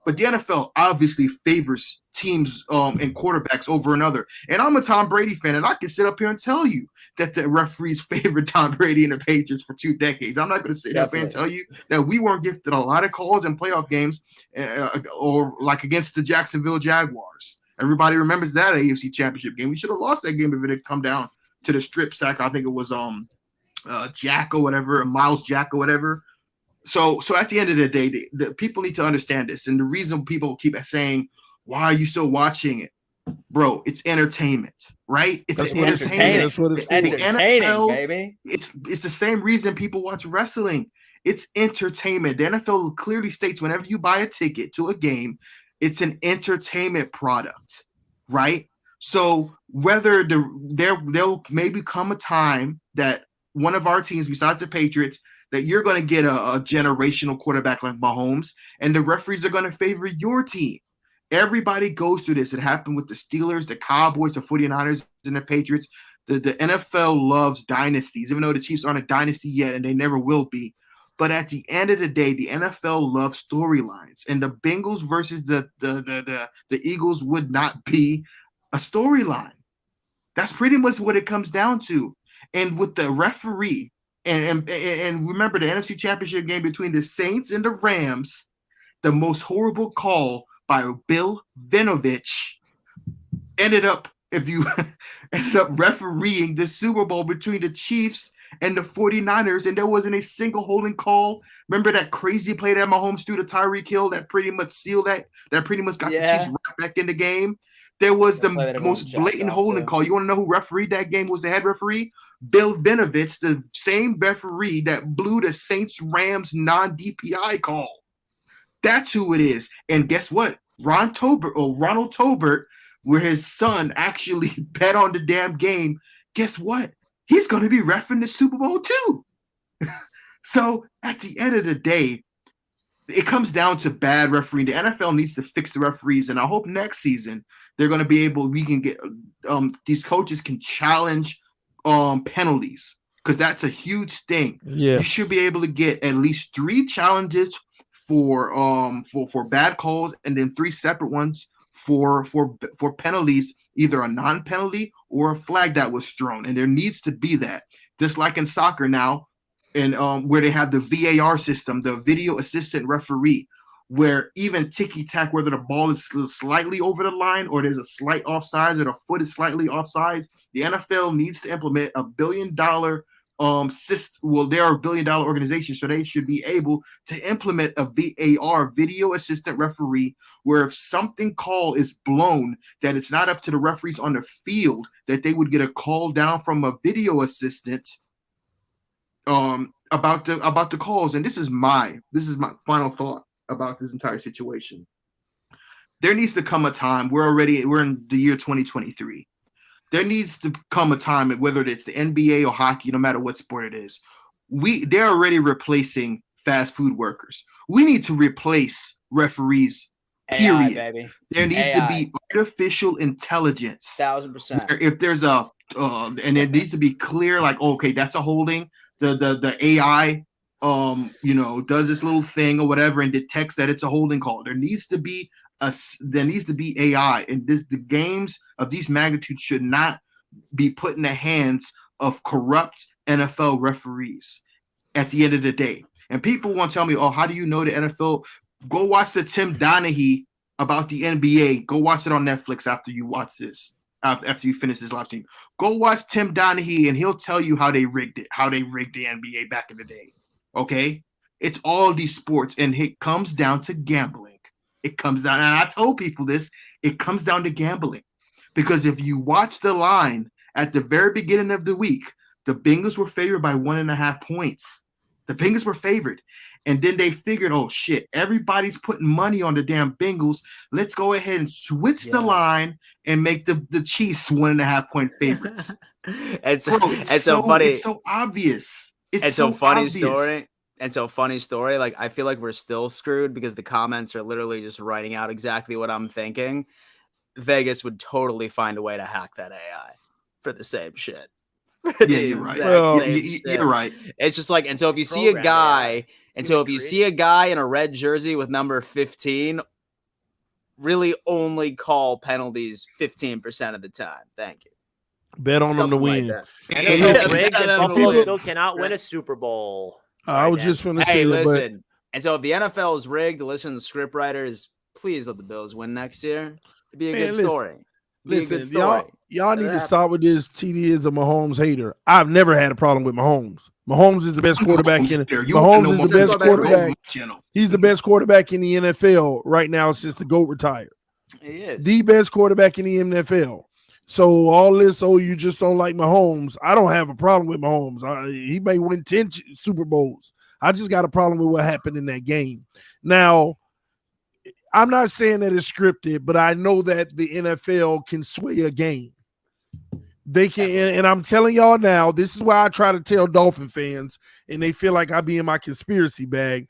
but the NFL obviously favors teams and quarterbacks over another. And I'm a Tom Brady fan, and I can sit up here and tell you that the referees favored Tom Brady and the Patriots for 2 decades. I'm not going to sit up here and tell you that we weren't gifted a lot of calls in playoff games or like against the Jacksonville Jaguars. Everybody remembers that AFC Championship game. We should have lost that game if it had come down to the strip sack. I think it was Jack or whatever, Miles Jack or whatever. So at the end of the day, the people need to understand this. And the reason people keep saying, why are you still watching it? Bro, it's entertainment, right? It's entertainment. That's what it's for. Entertaining, NFL, baby. It's the same reason people watch wrestling. It's entertainment. The NFL clearly states whenever you buy a ticket to a game, it's an entertainment product, right? So whether there'll maybe come a time that one of our teams, besides the Patriots, that you're going to get a generational quarterback like Mahomes, and the referees are going to favor your team. Everybody goes through this. It happened with the Steelers, the Cowboys, the 49ers, and the Patriots. The NFL loves dynasties, even though the Chiefs aren't a dynasty yet, and they never will be. But at the end of the day, the NFL loves storylines, and the Bengals versus the Eagles would not be a storyline. That's pretty much what it comes down to. And with the referee, and remember the NFC Championship game between the Saints and the Rams, the most horrible call by Bill Vinovich ended up refereeing the Super Bowl between the Chiefs and the 49ers, and there wasn't a single holding call. Remember that crazy play that Mahomes threw to Tyreek Hill that pretty much sealed that pretty much got the Chiefs right back in the game? There was the most blatant holding call. You want to know who refereed that game? Was the head referee? Bill Vinovich, the same referee that blew the Saints-Rams non-DPI call. That's who it is. And guess what? Ronald Tolbert, where his son actually bet on the damn game, guess what? He's going to be reffing the Super Bowl too. So at the end of the day, it comes down to bad refereeing. The NFL needs to fix the referees, and I hope next season they're going to be able. We can get these coaches can challenge penalties, because that's a huge thing. Yes. You should be able to get at least 3 challenges for bad calls, and then 3 separate ones for penalties, either a non-penalty or a flag that was thrown. And there needs to be that, just like in soccer now, and where they have the VAR system, the video assistant referee, where even ticky-tack, whether the ball is slightly over the line or there's a slight offside or the foot is slightly offside, the NFL needs to implement a $1 billion system. Well, they are a $1 billion organization, so they should be able to implement a VAR, video assistant referee, where if something call is blown that it's not up to the referees on the field, that they would get a call down from a video assistant about the calls. And this is my final thought about this entire situation. There needs to come a time, we're in the year 2023. There needs to come a time, whether it's the NBA or hockey, no matter what sport it is, they're already replacing fast food workers. We need to replace referees, period. AI, baby. There needs to be artificial intelligence. 1000%. If there's and it needs to be clear, like, okay, that's a holding. The AI, does this little thing or whatever and detects that it's a holding call. There needs to be AI, and the games of these magnitudes should not be put in the hands of corrupt NFL referees at the end of the day. And people want to tell me, oh, how do you know the NFL? Go watch the Tim Donaghy about the NBA. Go watch it on Netflix after you watch this. after you finish this live stream. Go watch Tim Donaghy, and he'll tell you how they rigged it, how they rigged the NBA back in the day. Okay? It's all these sports, and it comes down to gambling. It comes down, and I told people this, it comes down to gambling. Because if you watch the line at the very beginning of the week, the Bengals were favored by 1.5 points. The Bengals were favored. And then they figured, oh, shit, everybody's putting money on the damn Bengals. Let's go ahead and switch the line and make the Chiefs 1.5 point favorites. It's so funny. It's so obvious. It's so funny story. And so funny story. Like, I feel like we're still screwed because the comments are literally just writing out exactly what I'm thinking. Vegas would totally find a way to hack that AI for the same shit. Yeah, you're right. Well, you're right. It's just like, and so if you see a guy, see a guy in a red jersey with number 15, really only call penalties 15% of the time. Thank you. Bet on them to win. Like and Buffalo still cannot win a Super Bowl. Sorry, I was just going to say, hey, listen. And so if the NFL is rigged, listen, script writers, please let the Bills win next year. It'd be a good story. Listen, y'all need to stop with this. TD is a Mahomes hater. I've never had a problem with Mahomes. Mahomes is the best quarterback in Mahomes is the best quarterback. He's the best quarterback in the NFL right now since the GOAT retired. He is the best quarterback in the NFL. So all this, you just don't like Mahomes. I don't have a problem with Mahomes. He may win 10 Super Bowls. I just got a problem with what happened in that game. Now, I'm not saying that it's scripted, but I know that the NFL can sway a game. They can, and I'm telling y'all now, this is why I try to tell Dolphin fans, and they feel like I be in my conspiracy bag.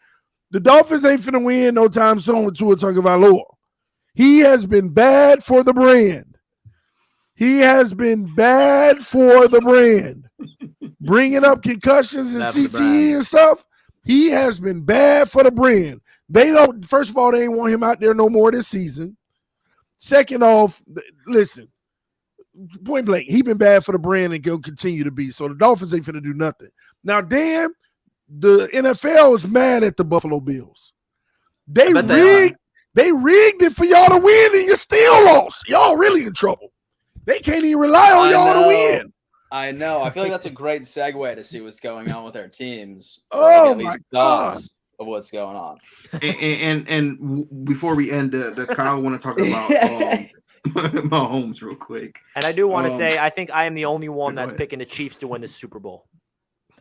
The Dolphins ain't finna win no time soon with Tua Tagovailoa. He has been bad for the brand. Bringing up concussions and CTE and stuff. He has been bad for the brand. They don't. First of all, they ain't want him out there no more this season. Second off, listen, point blank, he been bad for the brand and he'll continue to be. So the Dolphins ain't finna do nothing. Now, Dan, the NFL is mad at the Buffalo Bills. They rigged it for y'all to win, and you still lost. Y'all really in trouble. They can't even rely on y'all to win. I know. I feel like that's a great segue to see what's going on with our teams. Oh, my God. Of what's going on. And before we end, the Kyle want to talk about Mahomes real quick. And I do want to say, I think I am the only one that's picking the Chiefs to win the Super Bowl.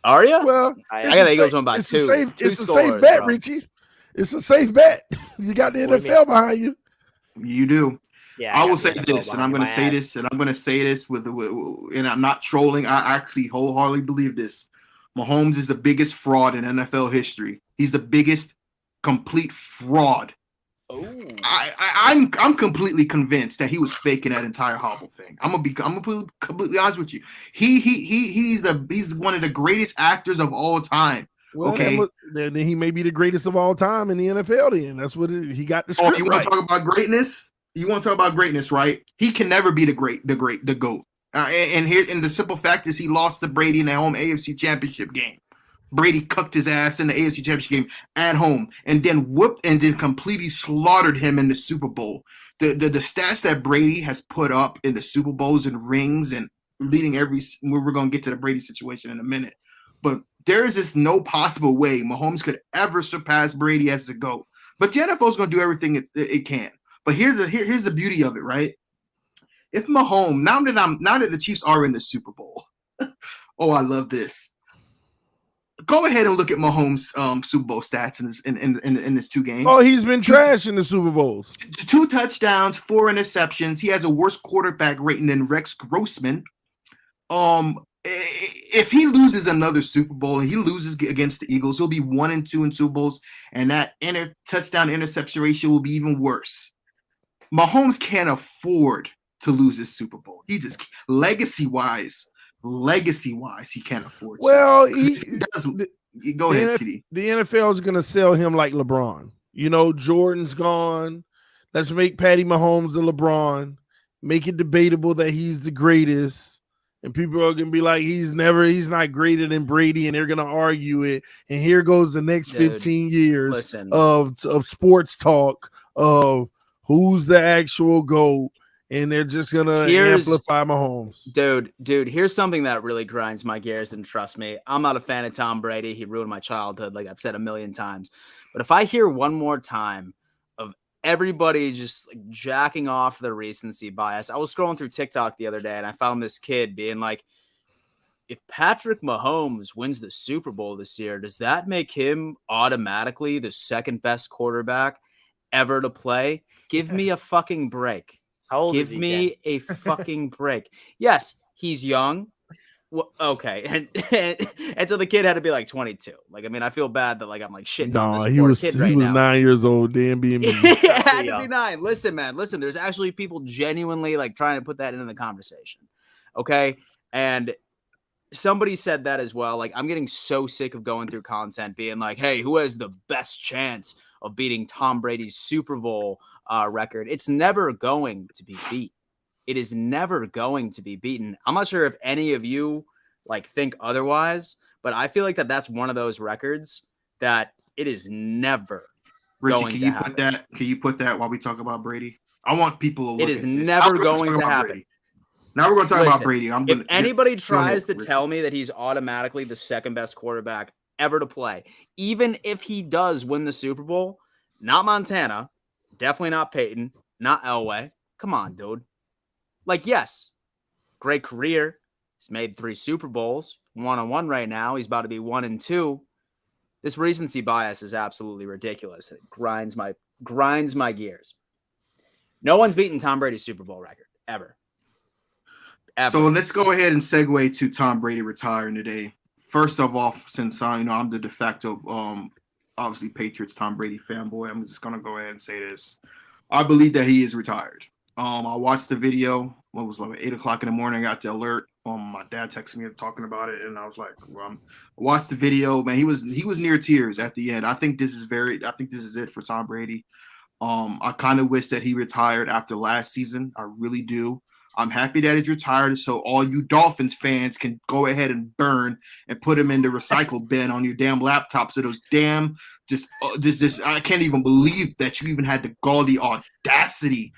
Are you? Well, I got the Eagles win by two. It's a safe bet, bro. Richie. It's a safe bet. You got the NFL behind you. You do. Yeah, I will say this, and I'm going to say this, and I'm going to say this and I'm not trolling. I actually wholeheartedly believe this. Mahomes is the biggest fraud in NFL history. He's the biggest complete fraud. Oh. I'm completely convinced that he was faking that entire Hobble thing. I'm gonna be completely honest with you. He's one of the greatest actors of all time. Well, okay, then he may be the greatest of all time in the NFL. Then that's what he got the script. You want to talk about greatness? You want to talk about greatness, right? He can never be the GOAT. And the simple fact is he lost to Brady in the home AFC Championship game. Brady cucked his ass in the AFC Championship game at home and then completely slaughtered him in the Super Bowl. The stats that Brady has put up in the Super Bowls and rings and leading we're going to get to the Brady situation in a minute. But there is just no possible way Mahomes could ever surpass Brady as the GOAT. But the NFL is going to do everything it can. But here's the beauty of it, right? If Mahomes, now that the Chiefs are in the Super Bowl, oh, I love this. Go ahead and look at Mahomes' Super Bowl stats in his two games. Oh, he's been trash in the Super Bowls. 2 touchdowns, 4 interceptions. He has a worse quarterback rating than Rex Grossman. If he loses another Super Bowl and he loses against the Eagles, he'll be 1-2 in Super Bowls, and that touchdown interception ratio will be even worse. Mahomes can't afford to lose his Super Bowl. He just legacy-wise, he can't afford to. Well, go ahead, Kitty. The NFL is going to sell him like LeBron. You know, Jordan's gone. Let's make Patty Mahomes the LeBron. Make it debatable that he's the greatest. And people are going to be like, he's not greater than Brady, and they're going to argue it. And here goes the next 15 years of sports talk of who's the actual GOAT. and they're just gonna Here's- amplify Mahomes. Dude, here's something that really grinds my gears, and trust me, I'm not a fan of Tom Brady. He ruined my childhood, like I've said a million times. But if I hear one more time of everybody just like jacking off the recency bias, I was scrolling through TikTok the other day and I found this kid being like, if Patrick Mahomes wins the Super Bowl this year, does that make him automatically the second best quarterback ever to play? Give me a fucking break. How old Give is he? me a fucking break. Yes, he's young. Well, okay. And so the kid had to be like 22. Like, I mean, I feel bad that like I'm like shitting on No, this he poor was kid right now. 9 years old. Damn, being It had to young. be 9. Listen, man. Listen, there's actually people genuinely like trying to put that into the conversation. Okay. And somebody said that as well. Like, I'm getting so sick of going through content being like, hey, who has the best chance of beating Tom Brady's Super Bowl record? It's never going to be beat. It is never going to be beaten. I'm not sure if any of you like think otherwise, but I feel like that's one of those records that it is never Richie, going can to you happen. put that? Can you put that while we talk about Brady? I want people to look It is at this. never Now we're gonna going talk to about happen. Brady. Now we're going to talk about Listen, Brady. If anybody tries to Richie. tell me that he's automatically the second best quarterback ever to play, even if he does win the Super Bowl, not Montana, definitely not Peyton, not Elway. Come on, dude. Like, yes, great career. He's made 3 Super Bowls, 1-1 right now. He's about to be 1-2. This recency bias is absolutely ridiculous. It grinds my gears. No one's beaten Tom Brady's Super Bowl record ever. So let's go ahead and segue to Tom Brady retiring today. First of all, since I'm the de facto, obviously Patriots Tom Brady fanboy, I'm just gonna go ahead and say this. I believe that he is retired. I watched the video. What was it, like 8:00 in the morning? I got the alert. My dad texted me talking about it, and I was like, I watched the video. Man, he was near tears at the end. I think this is it for Tom Brady. I kind of wish that he retired after last season. I really do. I'm happy that he's retired, so all you Dolphins fans can go ahead and burn and put him in the recycle bin on your damn laptops. So those damn I can't even believe that you even had the gaudy audacity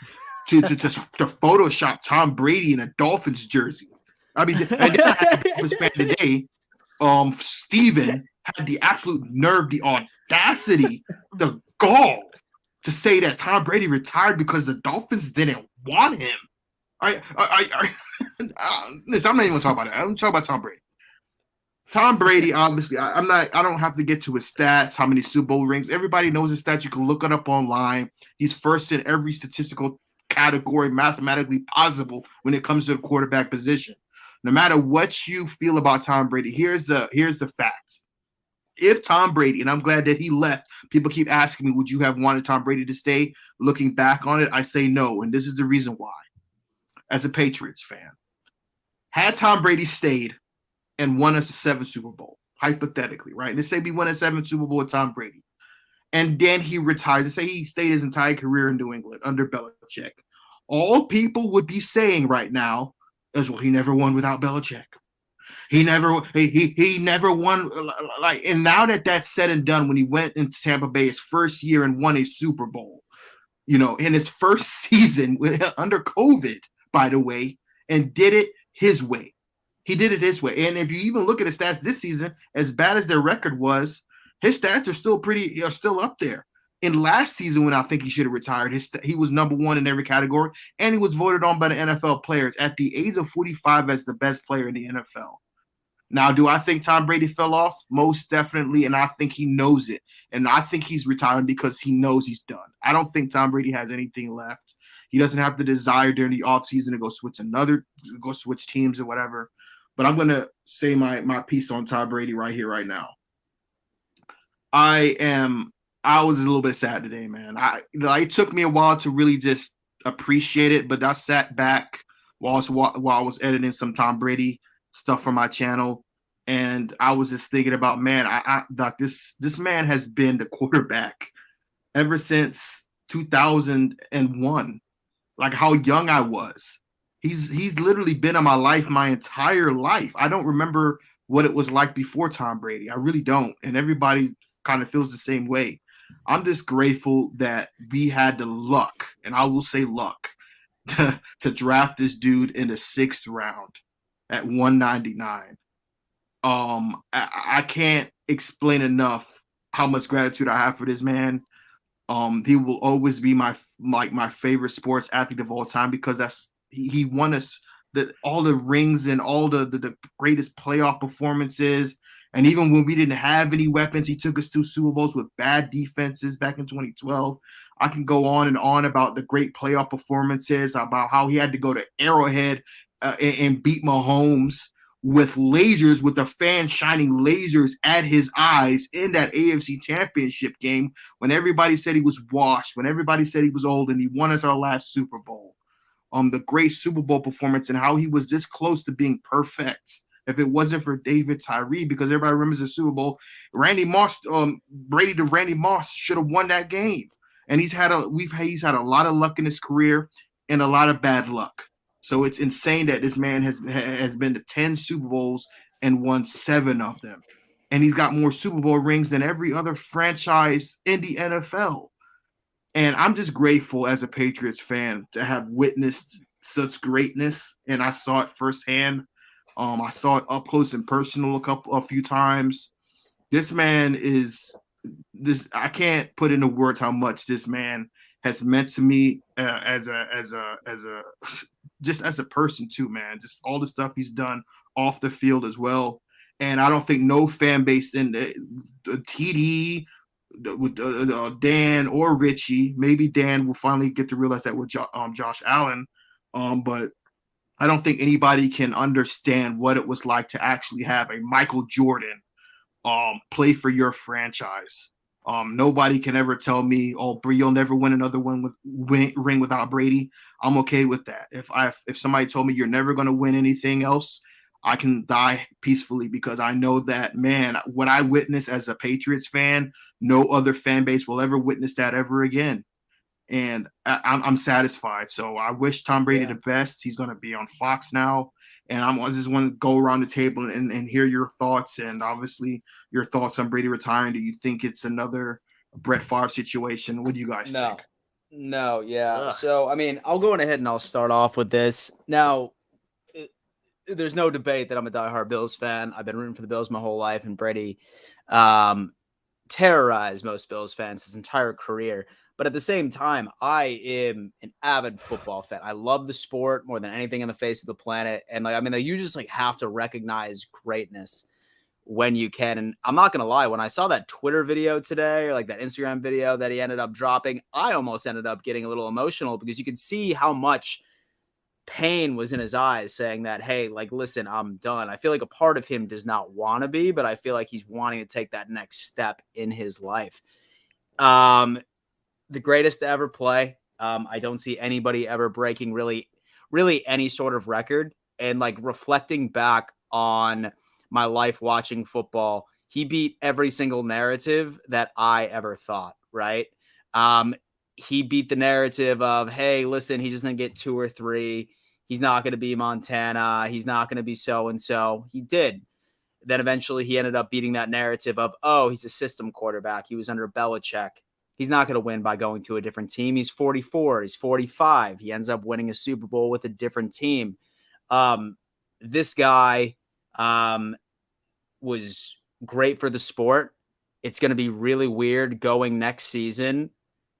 to Photoshop Tom Brady in a Dolphins jersey. I mean, and then I had a Dolphins fan today. Steven had the absolute nerve, the audacity, the gall to say that Tom Brady retired because the Dolphins didn't want him. Listen, I'm not even gonna talk about that. I'm gonna talk about Tom Brady. Tom Brady, obviously, I don't have to get to his stats, how many Super Bowl rings. Everybody knows his stats. You can look it up online. He's first in every statistical category mathematically possible when it comes to the quarterback position. No matter what you feel about Tom Brady, here's the fact. If Tom Brady, and I'm glad that he left, people keep asking me, would you have wanted Tom Brady to stay? Looking back on it, I say no, and this is the reason why. As a Patriots fan, had Tom Brady stayed and won us a 7th Super Bowl, hypothetically, right? And let's say we won a 7th Super Bowl with Tom Brady, and then he retired, and say he stayed his entire career in New England under Belichick. All people would be saying right now is, well, he never won without Belichick. He never won. Like, and now that that's said and done, when he went into Tampa Bay his first year and won a Super Bowl, in his first season under COVID, by the way, and did it his way. He did it his way. And if you even look at his stats this season, as bad as their record was, his stats are still up there. In last season, when I think he should have retired, he was number 1 in every category, and he was voted on by the NFL players at the age of 45 as the best player in the NFL. Now, do I think Tom Brady fell off? Most definitely, and I think he knows it. And I think he's retiring because he knows he's done. I don't think Tom Brady has anything left. He doesn't have the desire during the offseason to go switch teams or whatever. But I'm going to say my piece on Tom Brady right here, right now. I was a little bit sad today, man. It took me a while to really just appreciate it, but I sat back while I was editing some Tom Brady stuff for my channel, and I was just thinking about, man, this man has been the quarterback ever since 2001. Like how young I was. He's literally been in my life my entire life. I don't remember what it was like before Tom Brady. I really don't. And everybody kind of feels the same way. I'm just grateful that we had the luck, and I will say luck, to draft this dude in the 6th round at 199. I can't explain enough how much gratitude I have for this man. He will always be my favorite sports athlete of all time because he won us all the rings and all the greatest playoff performances. And even when we didn't have any weapons, he took us to Super Bowls with bad defenses back in 2012. I can go on and on about the great playoff performances, about how he had to go to Arrowhead and beat Mahomes with lasers, with the fan shining lasers at his eyes in that AFC Championship game when everybody said he was washed, when everybody said he was old, and he won us our last Super Bowl. The great Super Bowl performance and how he was this close to being perfect. If it wasn't for David Tyree, because everybody remembers the Super Bowl, Brady to Randy Moss should have won that game. And he's had a lot of luck in his career and a lot of bad luck. So it's insane that this man has been to 10 Super Bowls and won 7 of them. And he's got more Super Bowl rings than every other franchise in the NFL. And I'm just grateful as a Patriots fan to have witnessed such greatness. And I saw it firsthand. I saw it up close and personal a few times. This man I can't put into words how much this man has meant to me as a person too, man. Just all the stuff he's done off the field as well. And I don't think no fan base in the TD with Dan or Richie, maybe Dan will finally get to realize that with Josh Allen, but I don't think anybody can understand what it was like to actually have a Michael Jordan play for your franchise. Nobody can ever tell me, "Oh, you'll never win another ring without Brady." I'm okay with that. If somebody told me you're never going to win anything else, I can die peacefully because I know that, man, what I witnessed as a Patriots fan, no other fan base will ever witness that ever again. And I'm satisfied. So I wish Tom Brady the best. He's going to be on Fox now. And I just want to go around the table and hear your thoughts, and obviously your thoughts on Brady retiring. Do you think it's another Brett Favre situation? What do you guys think? No, yeah. Ugh. So, I mean, I'll go ahead and I'll start off with this. Now, there's no debate that I'm a diehard Bills fan. I've been rooting for the Bills my whole life, and Brady terrorized most Bills fans his entire career. But at the same time, I am an avid football fan. I love the sport more than anything on the face of the planet. And you just have to recognize greatness when you can. And I'm not going to lie, when I saw that Twitter video today, or that Instagram video that he ended up dropping, I almost ended up getting a little emotional because you could see how much pain was in his eyes, saying that, hey, listen, I'm done. I feel like a part of him does not want to be, but I feel like he's wanting to take that next step in his life. The greatest to ever play. I don't see anybody ever breaking really any sort of record. And reflecting back on my life watching football, he beat every single narrative that I ever thought, right? He beat the narrative of, hey, listen, he's just going to get 2 or 3. He's not going to be Montana. He's not going to be so-and-so. He did. Then eventually he ended up beating that narrative of, oh, he's a system quarterback. He was under Belichick. He's not going to win by going to a different team. He's 44. He's 45. He ends up winning a Super Bowl with a different team. This guy was great for the sport. It's going to be really weird going next season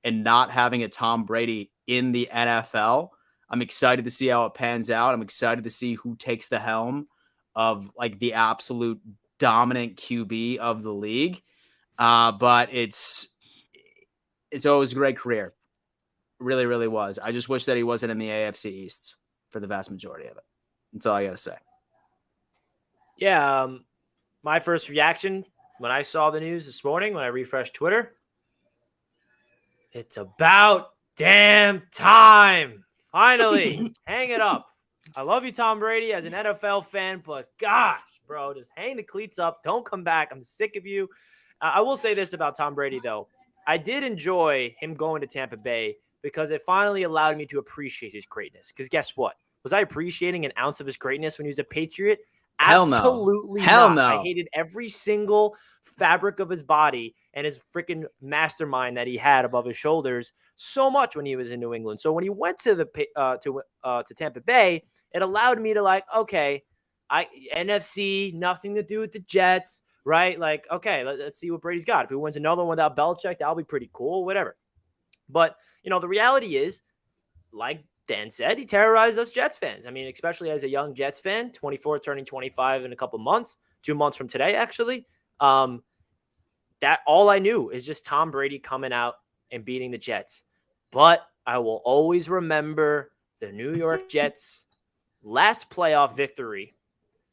and not having a Tom Brady in the NFL. I'm excited to see how it pans out. I'm excited to see who takes the helm of the absolute dominant QB of the league. But it's always a great career. Really, really was. I just wish that he wasn't in the AFC East for the vast majority of it. That's all I got to say. Yeah. My first reaction when I saw the news this morning, when I refreshed Twitter, it's about damn time. Finally, hang it up. I love you, Tom Brady, as an NFL fan, but gosh, bro, just hang the cleats up. Don't come back. I'm sick of you. I will say this about Tom Brady, though. I did enjoy him going to Tampa Bay because it finally allowed me to appreciate his greatness. Because guess what? Was I appreciating an ounce of his greatness when he was a Patriot? Hell no. Absolutely Hell not. no. I hated every single fabric of his body and his freaking mastermind that he had above his shoulders so much when he was in New England. So when he went to the to Tampa Bay, it allowed me to like, okay, NFC, nothing to do with the Jets, right? Like, okay, let's see what Brady's got. If he wins another one without Belichick, that'll be pretty cool, whatever. But, the reality is, like Dan said, he terrorized us Jets fans. I mean, especially as a young Jets fan, 24, turning 25 in a couple months, 2 months from today, actually. That all I knew is just Tom Brady coming out and beating the Jets. But I will always remember the New York Jets' last playoff victory,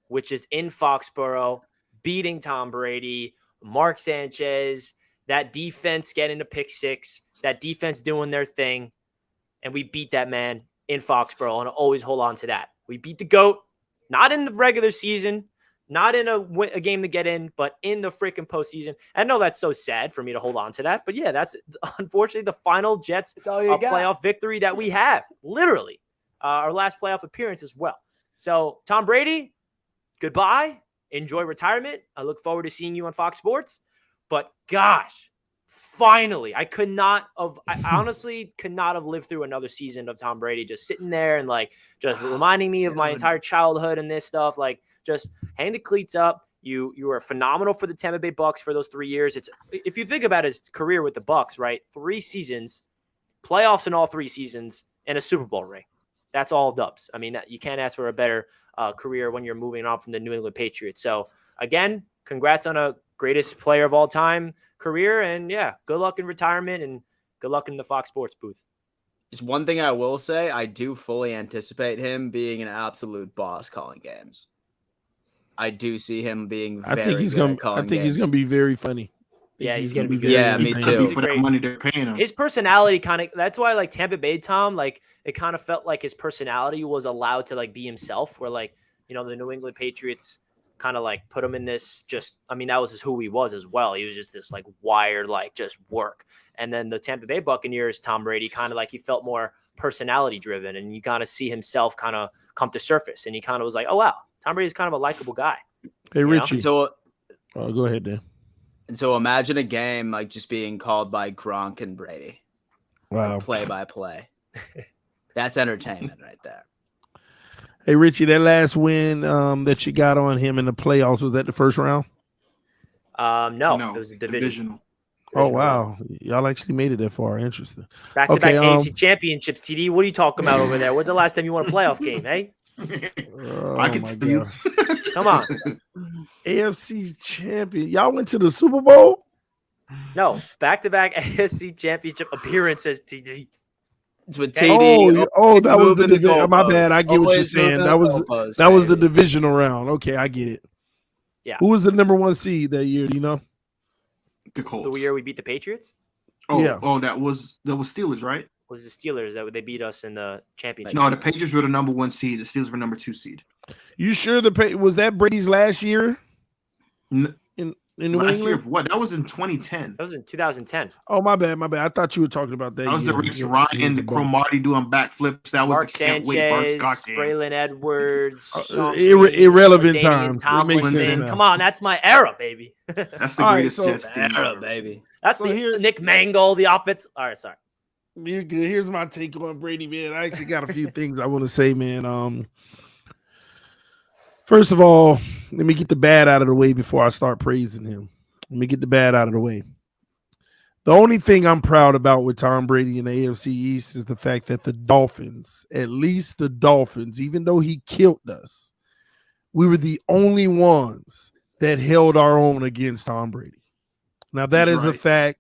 which is in Foxborough, beating Tom Brady, Mark Sanchez, that defense getting a pick six, that defense doing their thing. And we beat that man in Foxborough, and I'll always hold on to that. We beat the GOAT, not in the regular season, not in a game to get in, but in the freaking postseason. I know that's so sad for me to hold on to that, but yeah, that's unfortunately the final Jets playoff victory that we have, literally. Our last playoff appearance as well. So, Tom Brady, goodbye. Enjoy retirement. I look forward to seeing you on Fox Sports. But gosh, finally, I honestly could not have lived through another season of Tom Brady just sitting there and like just reminding me of my entire childhood and this stuff. Like, just hang the cleats up. You were phenomenal for the Tampa Bay Bucks for those 3 years. If you think about his career with the Bucks, right? 3 seasons, playoffs in all 3 seasons, and a Super Bowl ring. That's all dubs. I mean, you can't ask for a better career when you're moving on from the New England Patriots. So again, congrats on a greatest player of all time career. And yeah, good luck in retirement and good luck in the Fox Sports booth. Just one thing I will say, I do fully anticipate him being an absolute boss calling games. I do see him being very good at calling games. He's going to be very funny. Yeah, he's going to be good. Yeah, me too. For that money they're paying him. His personality kind of, that's why like Tampa Bay Tom, like it kind of felt like his personality was allowed to like be himself, where like, the New England Patriots kind of like put him in this that was just who he was as well. He was just this like wired, like just work. And then the Tampa Bay Buccaneers, Tom Brady, kind of like he felt more personality driven, and you kind of see himself kind of come to surface, and he kind of was like, oh wow, Tom Brady's kind of a likable guy. Hey, Richie. So go ahead, Dan. And so imagine a game like just being called by Gronk and Brady. Wow. Like play by play. That's entertainment right there. Hey, Richie, that last win that you got on him in the playoffs, was that the first round? No, it was a divisional. Oh, wow. Y'all actually made it that far. Interesting. Back-to-back AFC Championships, TD. What are you talking about over there? When's the last time you won a playoff game, hey? I can tell you. Come on. AFC champion. Y'all went to the Super Bowl? No, back-to-back AFC Championship appearances, TD. It's with TD. Oh, that was the division. My bad. I get what you're saying. That was the divisional round. Okay, I get it. Yeah. Who was the number 1 seed that year? Do you know? The Colts. The year we beat the Patriots? Oh, yeah. Oh, that was Steelers, right? It was the Steelers that they beat us in the championship. No, the Patriots were the number 1 seed. The Steelers were number 2 seed. You sure was that Brady's last year? In New last England? year of what? That was in 2010. That was in 2010. Oh, my bad. I thought you were talking about that. That was the Rex Ryan, the Cromartie doing backflips. That was Mark the can't wait Sanchez, Bart Scott game. Braylon Edwards, irrelevant times. It makes sense now. Come on, that's my era, baby. That's the greatest Jets team era, baby. That's Nick Mangold, the offense. All right, sorry. You're good. Here's my take on Brady, man. I actually got a few things I want to say, man. First of all, let me get the bad out of the way before I start praising him. Let me get the bad out of the way. The only thing I'm proud about with Tom Brady in the AFC East is the fact that the Dolphins, at least the Dolphins, even though he killed us, we were the only ones that held our own against Tom Brady. Now, that is a fact.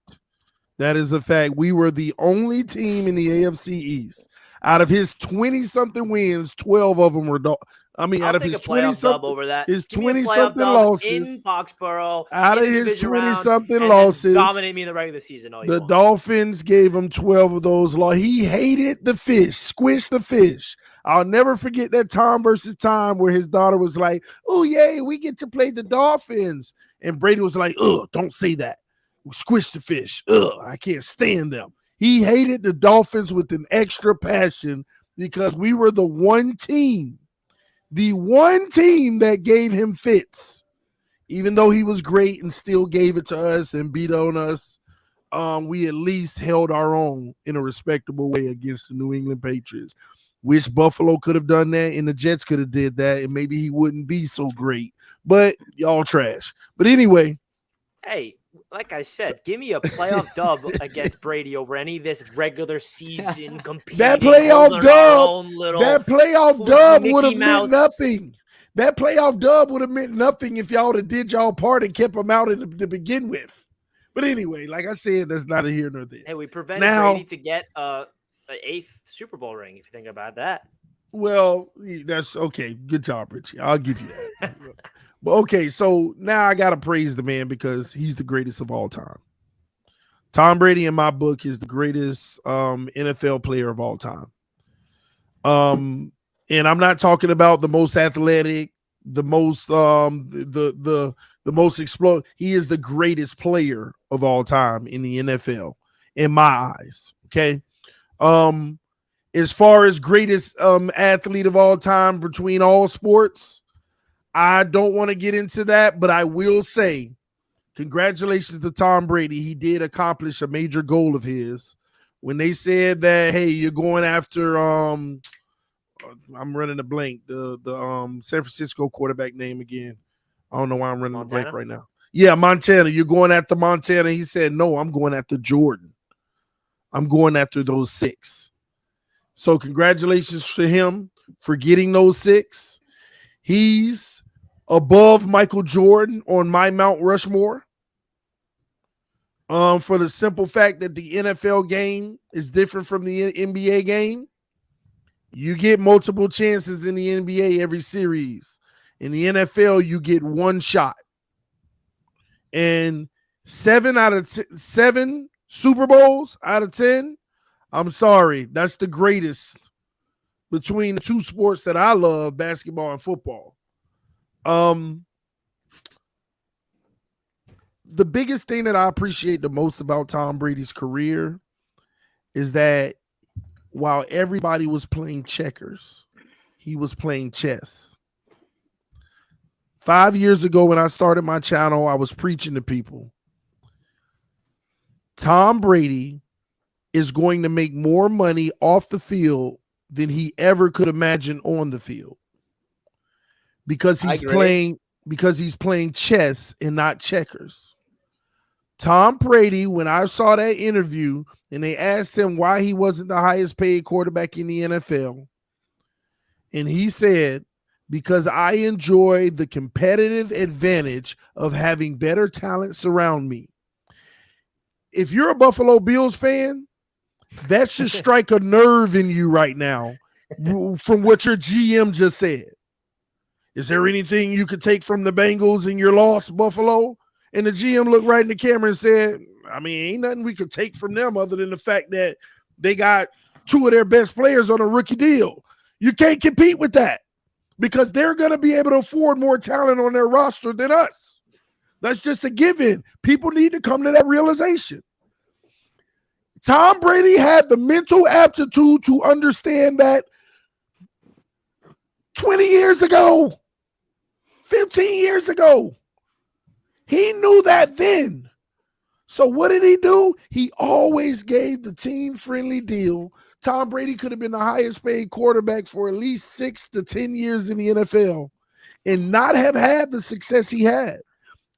That is a fact. We were the only team in the AFC East. Out of his 20-something wins, 12 of them were out of his 20-something over that. His 20-something losses in Foxborough. Out of his 20-something losses, dominate me in the regular season. The Dolphins gave him 12 of those losses. He hated the fish, squished the fish. I'll never forget that Tom versus Tom where his daughter was like, "Oh yay, we get to play the Dolphins," and Brady was like, "Ugh, don't say that. Squish the fish. Ugh, I can't stand them." He hated the Dolphins with an extra passion because we were the one team The one team that gave him fits, even though he was great and still gave it to us and beat on us, we at least held our own in a respectable way against the New England Patriots. Wish Buffalo could have done that and the Jets could have did that, and maybe he wouldn't be so great. But y'all trash. But anyway. Hey, like I said, give me a playoff dub against Brady over any of this regular season competing. That playoff dub would have meant nothing. That playoff dub would have meant nothing if y'all would have did y'all part and kept them out to begin with. But anyway, like I said, that's neither here nor there. Hey, we prevented Brady to get an 8th Super Bowl ring, if you think about that. Well, that's okay. Good job, Richie. I'll give you that. But okay, so now I got to praise the man because he's the greatest of all time. Tom Brady, in my book, is the greatest NFL player of all time. And I'm not talking about the most athletic, the most the most explode. He is the greatest player of all time in the NFL, in my eyes. Okay. As far as greatest athlete of all time between all sports, I don't want to get into that, but I will say congratulations to Tom Brady. He did accomplish a major goal of his when they said that, hey, you're going after I'm running a blank, the San Francisco quarterback name again. I don't know why I'm running a blank right now. Yeah, Montana. You're going after Montana. He said, no, I'm going after Jordan. I'm going after those 6. So congratulations to him for getting those 6. He's above Michael Jordan on my Mount Rushmore. For the simple fact that the NFL game is different from the NBA game. You get multiple chances in the NBA every series. In the NFL, you get one shot. And 7 Super Bowls out of 10, I'm sorry, that's the greatest between the two sports that I love, basketball and football. The biggest thing that I appreciate the most about Tom Brady's career is that while everybody was playing checkers, he was playing chess. 5 years ago when I started my channel, I was preaching to people. Tom Brady is going to make more money off the field than he ever could imagine on the field. Because he's playing chess and not checkers. Tom Brady, when I saw that interview and they asked him why he wasn't the highest paid quarterback in the NFL, and he said, because I enjoy the competitive advantage of having better talent surround me. If you're a Buffalo Bills fan, that should strike a nerve in you right now from what your GM just said. Is there anything you could take from the Bengals in your loss, Buffalo? And the GM looked right in the camera and said, I mean, ain't nothing we could take from them other than the fact that they got 2 of their best players on a rookie deal. You can't compete with that because they're going to be able to afford more talent on their roster than us. That's just a given. People need to come to that realization. Tom Brady had the mental aptitude to understand that 20 years ago, 15 years ago, he knew that then. So what did he do? He always gave the team-friendly deal. Tom Brady could have been the highest paid quarterback for at least 6 to 10 years in the NFL and not have had the success he had.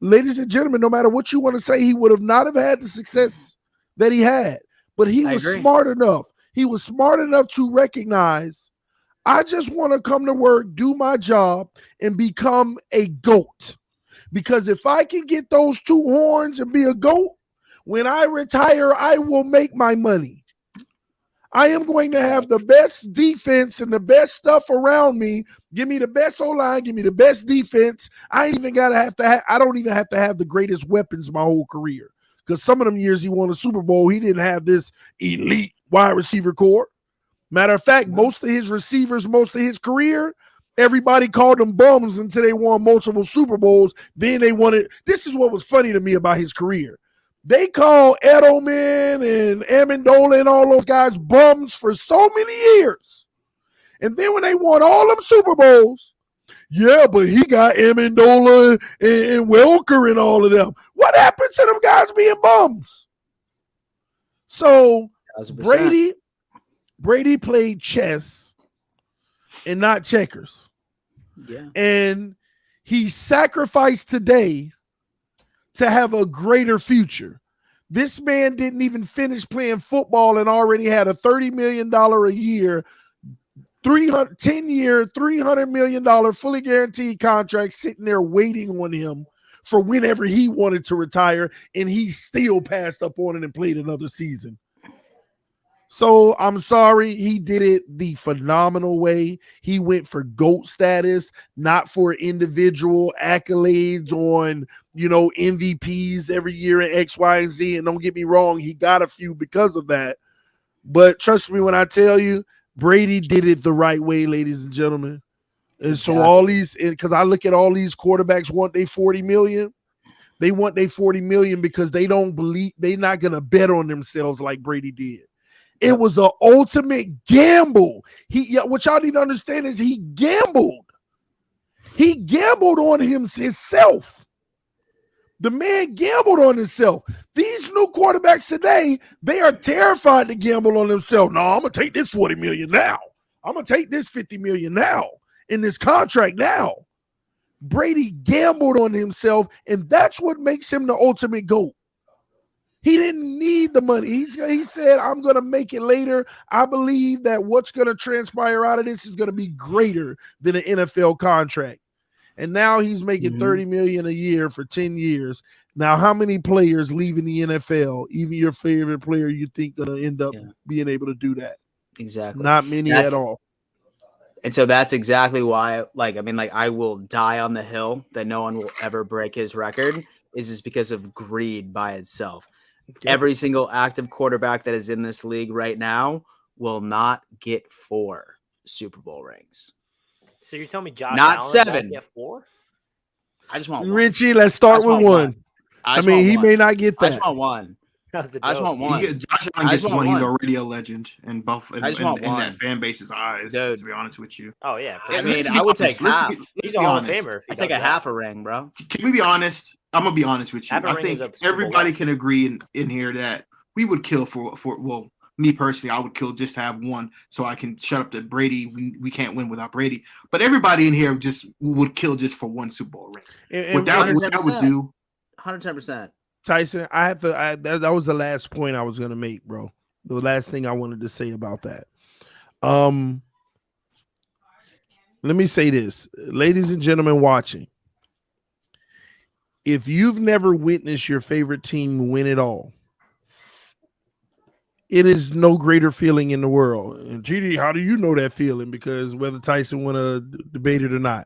Ladies and gentlemen, no matter what you want to say, he would have not have had the success that he had. But he was smart enough. He was smart enough to recognize, I just want to come to work, do my job, and become a GOAT. Because if I can get those 2 horns and be a GOAT, when I retire, I will make my money. I am going to have the best defense and the best stuff around me. Give me the best O-line, give me the best defense. I don't even have to have the greatest weapons my whole career. Because some of them years he won a Super Bowl, he didn't have this elite wide receiver core. Matter of fact, most of his receivers, most of his career, everybody called them bums until they won multiple Super Bowls. Then they won it. This is what was funny to me about his career. They called Edelman and Amendola and all those guys bums for so many years. And then when they won all them Super Bowls, Yeah, but he got Amendola and Welker and all of them. What happened to them guys being bums? So 1,000%. Brady played chess and not checkers. Yeah. And he sacrificed today to have a greater future. This man didn't even finish playing football and already had a $30 million a year, 10-year, $300 million fully guaranteed contract sitting there waiting on him for whenever he wanted to retire, and he still passed up on it and played another season. So I'm sorry, he did it the phenomenal way. He went for GOAT status, not for individual accolades on, MVPs every year in X, Y, and Z. And don't get me wrong, he got a few because of that. But trust me when I tell you, Brady did it the right way, ladies and gentlemen. And so all these, because I look at all these quarterbacks want they $40 million. They want they $40 million because they don't believe they're not going to bet on themselves like Brady did. It was an ultimate gamble. What y'all need to understand is he gambled. He gambled on himself. The man gambled on himself. These new quarterbacks today, they are terrified to gamble on themselves. No, I'm going to take this $40 million now. I'm going to take this $50 million now in this contract now. Brady gambled on himself, and that's what makes him the ultimate GOAT. He didn't need the money. He said, I'm going to make it later. I believe that what's going to transpire out of this is going to be greater than an NFL contract. And now he's making $30 million a year for 10 years. Now, how many players leaving the NFL, even your favorite player, you think going to end up being able to do that? Exactly. Not many at all. And so that's exactly why, I will die on the hill that no one will ever break his record is just because of greed by itself. Every single active quarterback that is in this league right now will not get 4 Super Bowl rings. So you're telling me Josh not Allen 7. Get 4? I just want 1. Richie, let's start with 1. I mean, he may not get that. I just want 1. That's the joke. I just want 1. Josh Allen gets 1. He's already a legend in both in that fan base's eyes. Dude. To be honest with you. Oh yeah. I mean, I would take half. He's a Hall of Famer. I'd take a half a ring, bro. Can we be honest? I'm gonna be honest with you. Half a I ring is think a everybody can agree in here that we would kill for me personally, I would kill just to have 1 so I can shut up that Brady. We can't win without Brady. But everybody in here just would kill just for 1 Super Bowl ring. And what that would do. 110%. Tyson, that was the last point I was going to make, bro. The last thing I wanted to say about that. Let me say this, ladies and gentlemen watching. If you've never witnessed your favorite team win it all, it is no greater feeling in the world. And GD, how do you know that feeling? Because whether Tyson won a debate it or not,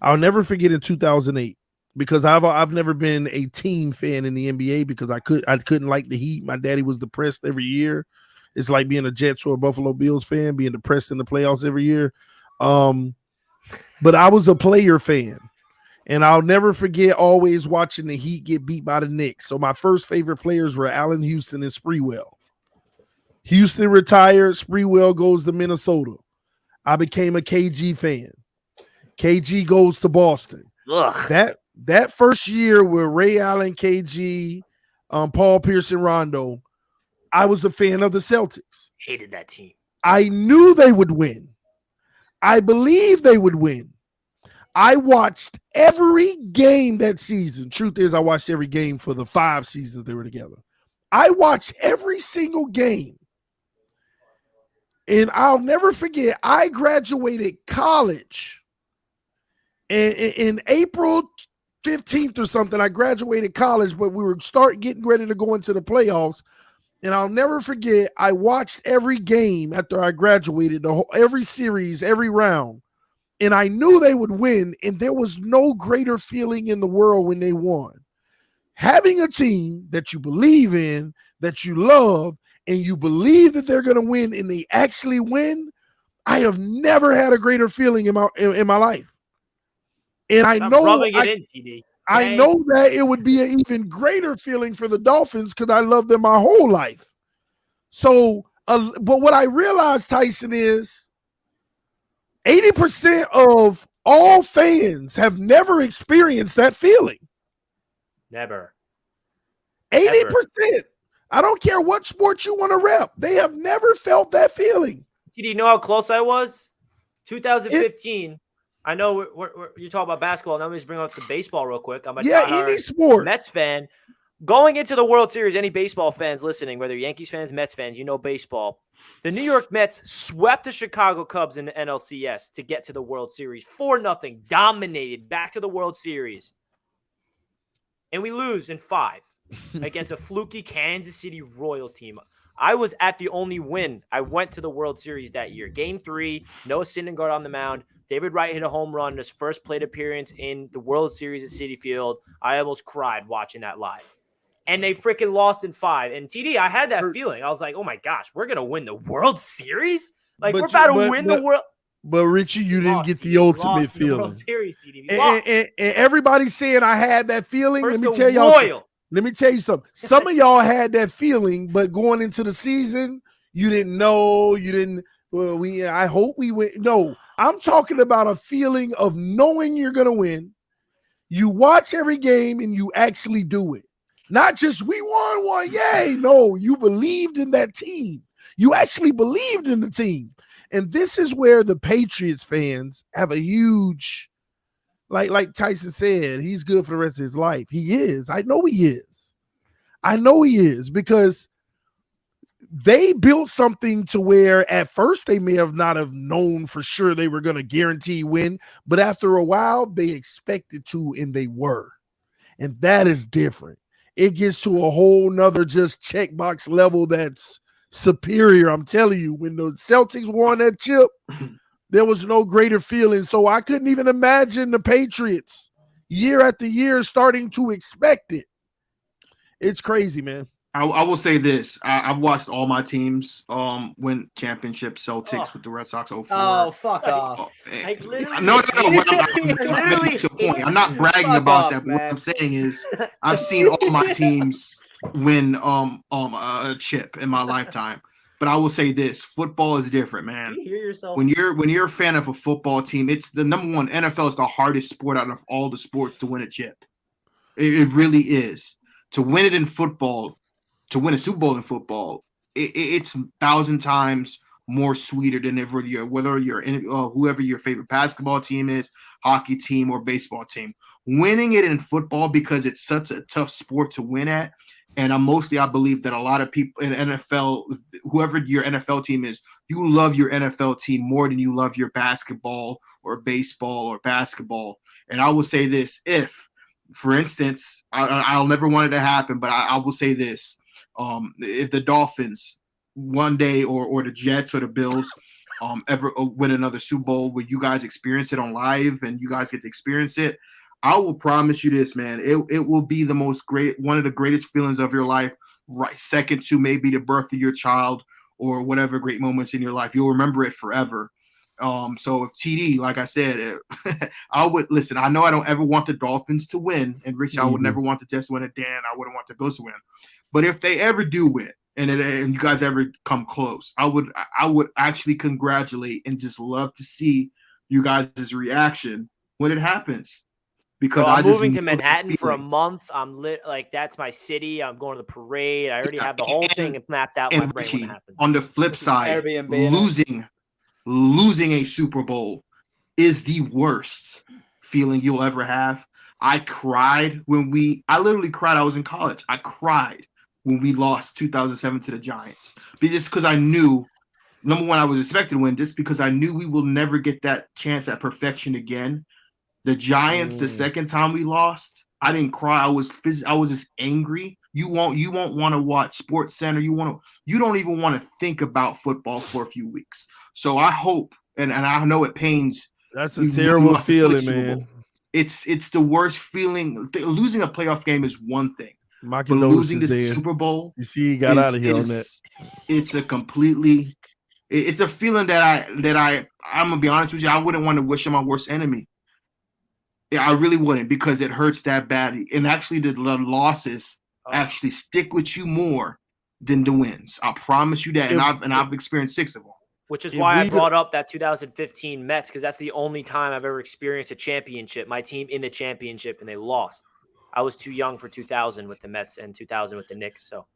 I'll never forget in 2008. Because I've never been a team fan in the NBA because I couldn't like the Heat. My daddy was depressed every year. It's like being a Jets or a Buffalo Bills fan, being depressed in the playoffs every year. But I was a player fan. And I'll never forget always watching the Heat get beat by the Knicks. So my first favorite players were Allen Houston and Sprewell. Houston retired. Sprewell goes to Minnesota. I became a KG fan. KG goes to Boston. Ugh. That first year with Ray Allen, KG, Paul Pierce, and Rondo, I was a fan of the Celtics. Hated that team. I knew they would win. I believed they would win. I watched every game that season. Truth is, I watched every game for the 5 seasons they were together. I watched every single game. And I'll never forget, I graduated college. And in April 15th or something, I graduated college, but we were getting ready to go into the playoffs. And I'll never forget, I watched every game after I graduated, every series, every round. And I knew they would win, and there was no greater feeling in the world when they won. Having a team that you believe in, that you love, and you believe that they're going to win, and they actually win, I have never had a greater feeling in my life. And I know I know that it would be an even greater feeling for the Dolphins because I love them my whole life. So, but what I realized, Tyson, is 80% of all fans have never experienced that feeling. Never. 80%. I don't care what sport you want to rep. They have never felt that feeling. Do you know how close I was? 2015. I know you're talking about basketball. Now let me just bring up the baseball real quick. I'm a any sport. Mets fan. Going into the World Series, any baseball fans listening, whether Yankees fans, Mets fans, you know baseball. The New York Mets swept the Chicago Cubs in the NLCS to get to the World Series. 4-0, dominated, back to the World Series. And we lose in 5 against a fluky Kansas City Royals team. I was at the only win. I went to the World Series that year. Game 3, Noah Syndergaard on the mound. David Wright hit a home run in his first plate appearance in the World Series at Citi Field. I almost cried watching that live. And they freaking lost in 5. And TD, I had that feeling. I was like, oh my gosh, we're going to win the World Series? Like, we're about to win the World. But Richie, you didn't get the ultimate feeling. World Series, TD. And everybody's saying I had that feeling. First, Let me tell y'all. Let me tell you something. Some of y'all had that feeling, but going into the season, you didn't know. You didn't. Well, I hope we win. No, I'm talking about a feeling of knowing you're gonna win. You watch every game and you actually do it. Not just we won one, yay. No, you believed in that team. You actually believed in the team. And this is where the Patriots fans have a huge, like Tyson said, he's good for the rest of his life. He is. I know he is. I know he is, because they built something to where at first they may have not have known for sure they were going to guarantee win, but after a while they expected to, and they were. And that is different. It gets to a whole nother just checkbox level that's superior. I'm telling you, when the Celtics won that chip, there was no greater feeling. So I couldn't even imagine the Patriots year after year starting to expect it. It's crazy, man. I will say this. I've watched all my teams win championship. Celtics with the Red Sox 04. Oh, fuck off. Like, literally, No. I'm not bragging about that. But what I'm saying is I've seen all my teams win a chip in my lifetime. But I will say this: football is different, man. You hear yourself? When you're a fan of a football team, it's the number one. NFL is the hardest sport out of all the sports to win a chip. It really is. To win it in football, to win a Super Bowl in football, it's 1,000 times more sweeter than whether you're in whoever your favorite basketball team is, hockey team, or baseball team. Winning it in football, because it's such a tough sport to win at. And I believe that a lot of people in NFL, whoever your NFL team is, you love your NFL team more than you love your basketball or baseball or basketball. And I will say this: if, for instance, I'll never want it to happen, but I will say this: if the Dolphins one day or the Jets or the Bills ever win another Super Bowl where you guys experience it on live and you guys get to experience it, I will promise you this, man. It will be one of the greatest feelings of your life, right? Second to maybe the birth of your child or whatever great moments in your life. You'll remember it forever. So if TD, like I said, I would listen. I know I don't ever want the Dolphins to win, and Rich, I would never want the Jets to win, and Dan, I wouldn't want the Bills to win. But if they ever do win, and you guys ever come close, I would actually congratulate and just love to see you guys' reaction when it happens. Because I'm moving to Manhattan for a month. I'm like, that's my city. I'm going to the parade. I already have the whole thing mapped out in my brain when it happens. On the flip side, losing a Super Bowl is the worst feeling you'll ever have. I literally cried. I was in college. I cried when we lost 2007 to the Giants. Just because I knew, number one, I was expected to win, just because I knew we will never get that chance at perfection again. The Giants, the second time we lost, I didn't cry. I was just angry. You won't want to watch Sports Center. You don't even want to think about football for a few weeks. So I hope, and I know it pains. That's a terrible feeling, man. It's the worst feeling. Losing a playoff game is one thing. But losing the Super Bowl, you see, he got out of here on that. It's a feeling that I'm gonna be honest with you. I wouldn't want to wish on my worst enemy. Yeah, I really wouldn't, because it hurts that badly. And actually, the losses actually stick with you more than the wins. I promise you that. And I've experienced 6 of them. Which is why I brought up that 2015 Mets, because that's the only time I've ever experienced a championship, my team in the championship, and they lost. I was too young for 2000 with the Mets and 2000 with the Knicks. So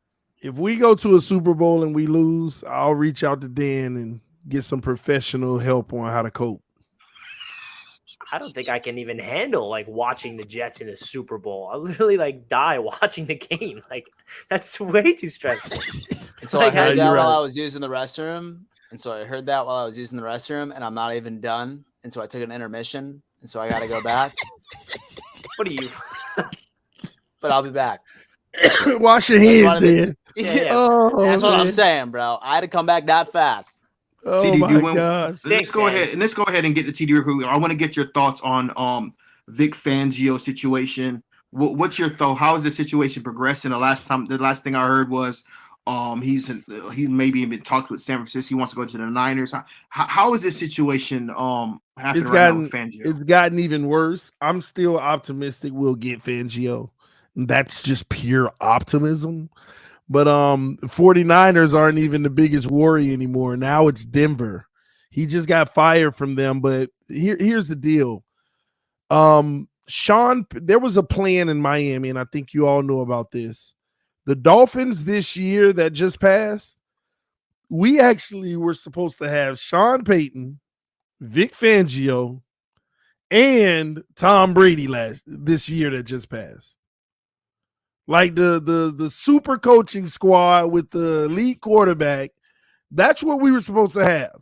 if we go to a Super Bowl and we lose, I'll reach out to Dan and get some professional help on how to cope. I don't think I can even handle like watching the Jets in a Super Bowl. I literally like die watching the game. Like that's way too stressful. And so I heard that while I was using the restroom. And I'm not even done. And so I took an intermission. And so I got to go back. What are you? But I'll be back. Wash your hands, Dan. Yeah. Oh, that's what I'm saying, bro. I had to come back that fast. Oh TD, my God! Let's go ahead and get the TD review. I want to get your thoughts on Vic Fangio situation. What's your thought? How is the situation progressing? The last thing I heard was he maybe even talked with San Francisco. He wants to go to the Niners. How is this situation happening right now with Fangio? It's gotten even worse. I'm still optimistic we'll get Fangio. That's just pure optimism. But 49ers aren't even the biggest worry anymore. Now it's Denver. He just got fired from them. But here's the deal. There was a plan in Miami, and I think you all know about this. The Dolphins this year that just passed, we actually were supposed to have Sean Payton, Vic Fangio, and Tom Brady this year that just passed. Like the super coaching squad with the elite quarterback, that's what we were supposed to have.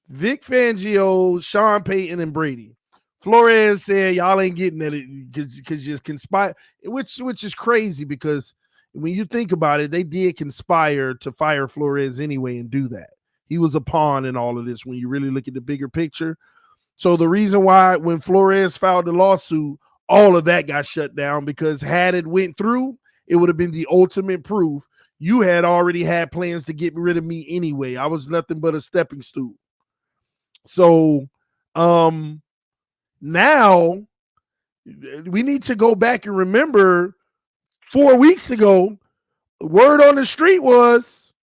Vic Fangio, Sean Payton, and Brady. Flores said y'all ain't getting that because you conspire, which is crazy because when you think about it, they did conspire to fire Flores anyway and do that. He was a pawn in all of this when you really look at the bigger picture. So the reason why when Flores filed the lawsuit, all of that got shut down because had it went through, it would have been the ultimate proof. You had already had plans to get rid of me anyway. I was nothing but a stepping stool. So now we need to go back and remember 4 weeks ago, word on the street was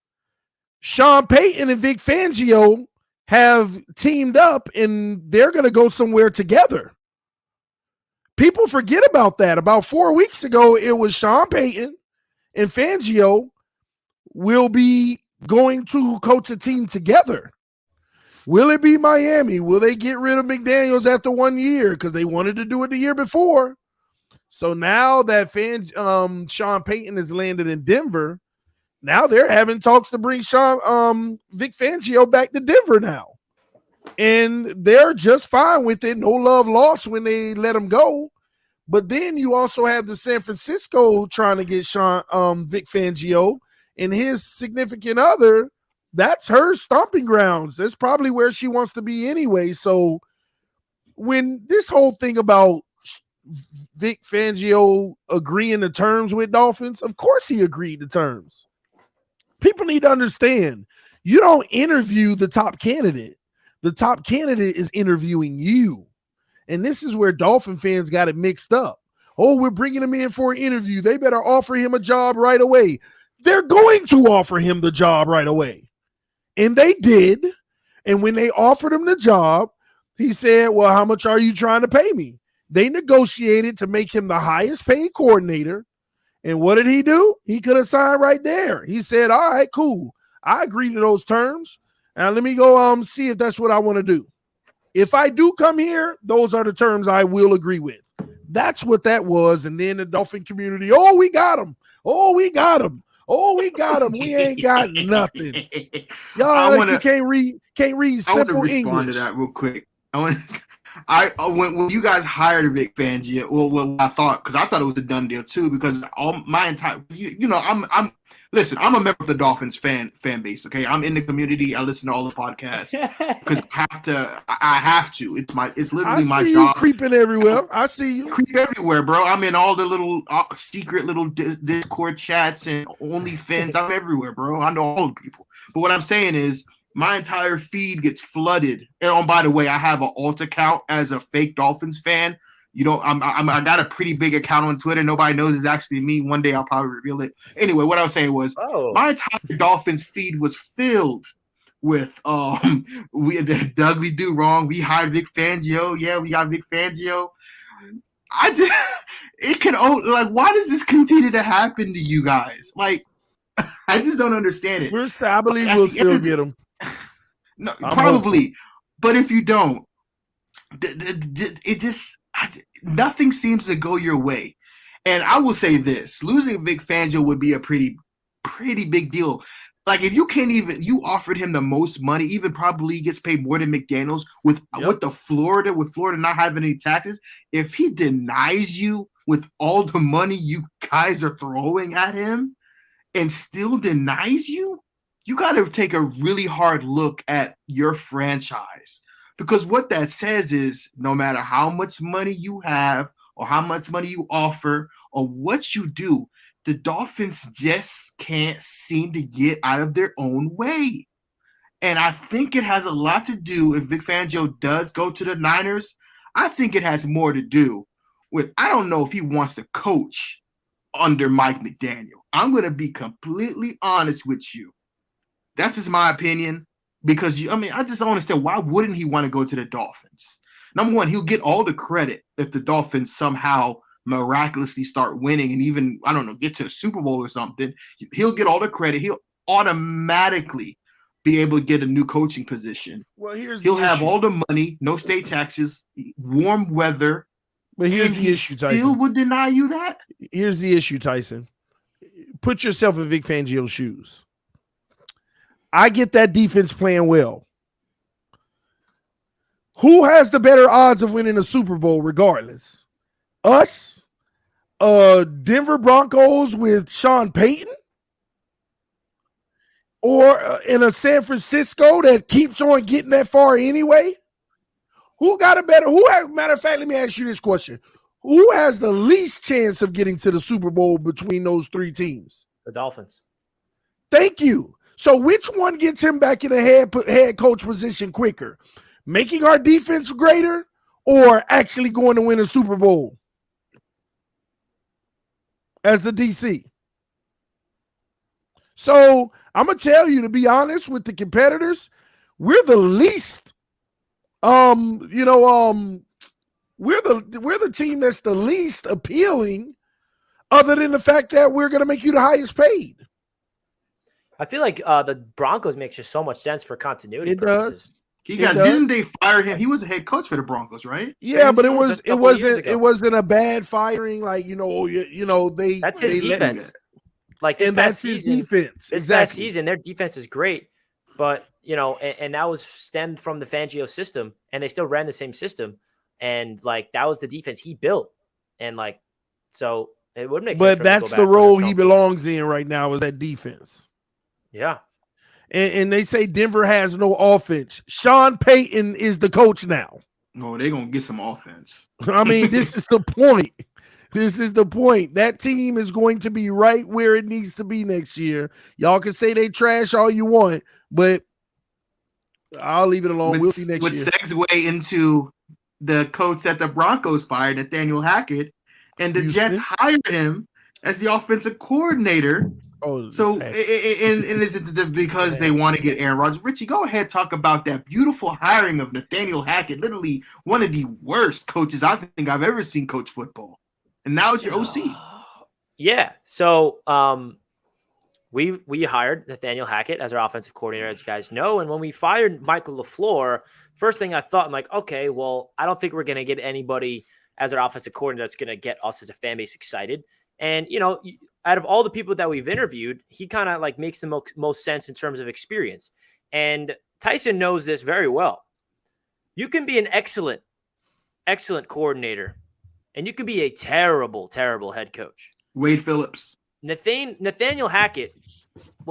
Sean Payton and Vic Fangio have teamed up and they're going to go somewhere together. People forget about that. About 4 weeks ago, it was Sean Payton and Fangio will be going to coach a team together. Will it be Miami? Will they get rid of McDaniels after 1 year because they wanted to do it the year before? So now that Sean Payton has landed in Denver, now they're having talks to bring Vic Fangio back to Denver now. And they're just fine with it. No love lost when they let him go. But then you also have the San Francisco trying to get Vic Fangio and his significant other. That's her stomping grounds. That's probably where she wants to be anyway. So when this whole thing about Vic Fangio agreeing to terms with Dolphins, of course he agreed to terms. People need to understand, you don't interview the top candidate. The top candidate is interviewing you. And this is where Dolphin fans got it mixed up. Oh, we're bringing him in for an interview. They better offer him a job right away. They're going to offer him the job right away. And they did. And when they offered him the job, he said, well, how much are you trying to pay me? They negotiated to make him the highest paid coordinator. And what did he do? He could have signed right there. He said, all right, cool. I agree to those terms. Now let me go see if that's what I want to do. If I do come here, those are the terms I will agree with. That's what that was. And then the Dolphin community, oh, we got him. Oh, we got him. Oh, we got him. We ain't got nothing. Y'all you can't read simple English. I want to respond to that real quick. When you guys hired Vic Fangio, well, I thought it was a done deal too, because all my entire, listen, I'm a member of the Dolphins fan base. Okay, I'm in the community. I listen to all the podcasts because I have to. It's literally my job. I see you creeping everywhere. I see you creep everywhere, bro. I'm in all the little secret little Discord chats and OnlyFans. I'm everywhere, bro. I know all the people. But what I'm saying is, my entire feed gets flooded. And by the way, I have an alt account as a fake Dolphins fan. I got a pretty big account on Twitter. Nobody knows it's actually me. One day I'll probably reveal it. Anyway, what I was saying was my entire Dolphins feed was filled with we Doug, we do wrong. We hired Vic Fangio. Yeah, we got Vic Fangio. It can like, why does this continue to happen to you guys? Like, I just don't understand it. I believe we'll still get him. No, I'm probably, hopeful. but if you don't, it just nothing seems to go your way. And I will say this: losing Vic Fangio would be a pretty big deal. Like, if you can't even, you offered him the most money, even probably gets paid more than McDaniels with Florida not having any taxes. If he denies you with all the money you guys are throwing at him and still denies you, you got to take a really hard look at your franchise, because what that says is no matter how much money you have or how much money you offer or what you do, the Dolphins just can't seem to get out of their own way. And I think it has a lot to do, if Vic Fangio does go to the Niners, I think it has more to do with, I don't know if he wants to coach under Mike McDaniel. I'm going to be completely honest with you. That's just my opinion, because I just don't understand, why wouldn't he want to go to the Dolphins? Number one, he'll get all the credit if the Dolphins somehow miraculously start winning and even, I don't know, get to a Super Bowl or something. He'll get all the credit. He'll automatically be able to get a new coaching position. Well, he'll have all the money, no state taxes, warm weather. But here's the issue, Tyson. Still would deny you that? Here's the issue, Tyson. Put yourself in Vic Fangio's shoes. I get that defense playing well. Who has the better odds of winning a Super Bowl regardless? Us? Denver Broncos with Sean Payton? Or in a San Francisco that keeps on getting that far anyway? Who got a better? Matter of fact, let me ask you this question. Who has the least chance of getting to the Super Bowl between those three teams? The Dolphins. Thank you. So which one gets him back in the head coach position quicker? Making our defense greater or actually going to win a Super Bowl as a DC? So I'm going to tell you, to be honest with the competitors, we're the least, we're the team that's the least appealing, other than the fact that we're going to make you the highest paid. I feel like the Broncos makes just so much sense for continuity purposes. Didn't they fire him? He was a head coach for the Broncos, right? Yeah, but it wasn't a bad firing. Like, that's his defense. Like this past season, past season, their defense is great, but and that was stemmed from the Fangio system, and they still ran the same system, and like that was the defense he built, and like so it would make sense. But that's the role he belongs in right now, is that defense. Yeah. And they say Denver has no offense. Sean Payton is the coach now. Oh, they're going to get some offense. I mean, this is the point. This is the point. That team is going to be right where it needs to be next year. Y'all can say they trash all you want, but I'll leave it alone. We'll see next year. Which segue into the coach that the Broncos fired, Nathaniel Hackett, and the Jets hired him as the offensive coordinator. Oh, so and is it because they want to get Aaron Rodgers? Richie, go ahead, talk about that beautiful hiring of Nathaniel Hackett, literally one of the worst coaches I think I've ever seen coach football. And now it's your OC. Yeah. So we hired Nathaniel Hackett as our offensive coordinator, as you guys know. And when we fired Michael LaFleur, first thing I thought, I'm like, okay, well, I don't think we're going to get anybody as our offensive coordinator that's going to get us as a fan base excited. And, out of all the people that we've interviewed, he kind of like makes the most sense in terms of experience. And Tyson knows this very well. You can be an excellent coordinator, and you can be a terrible, terrible head coach. Wade Phillips. Nathaniel Hackett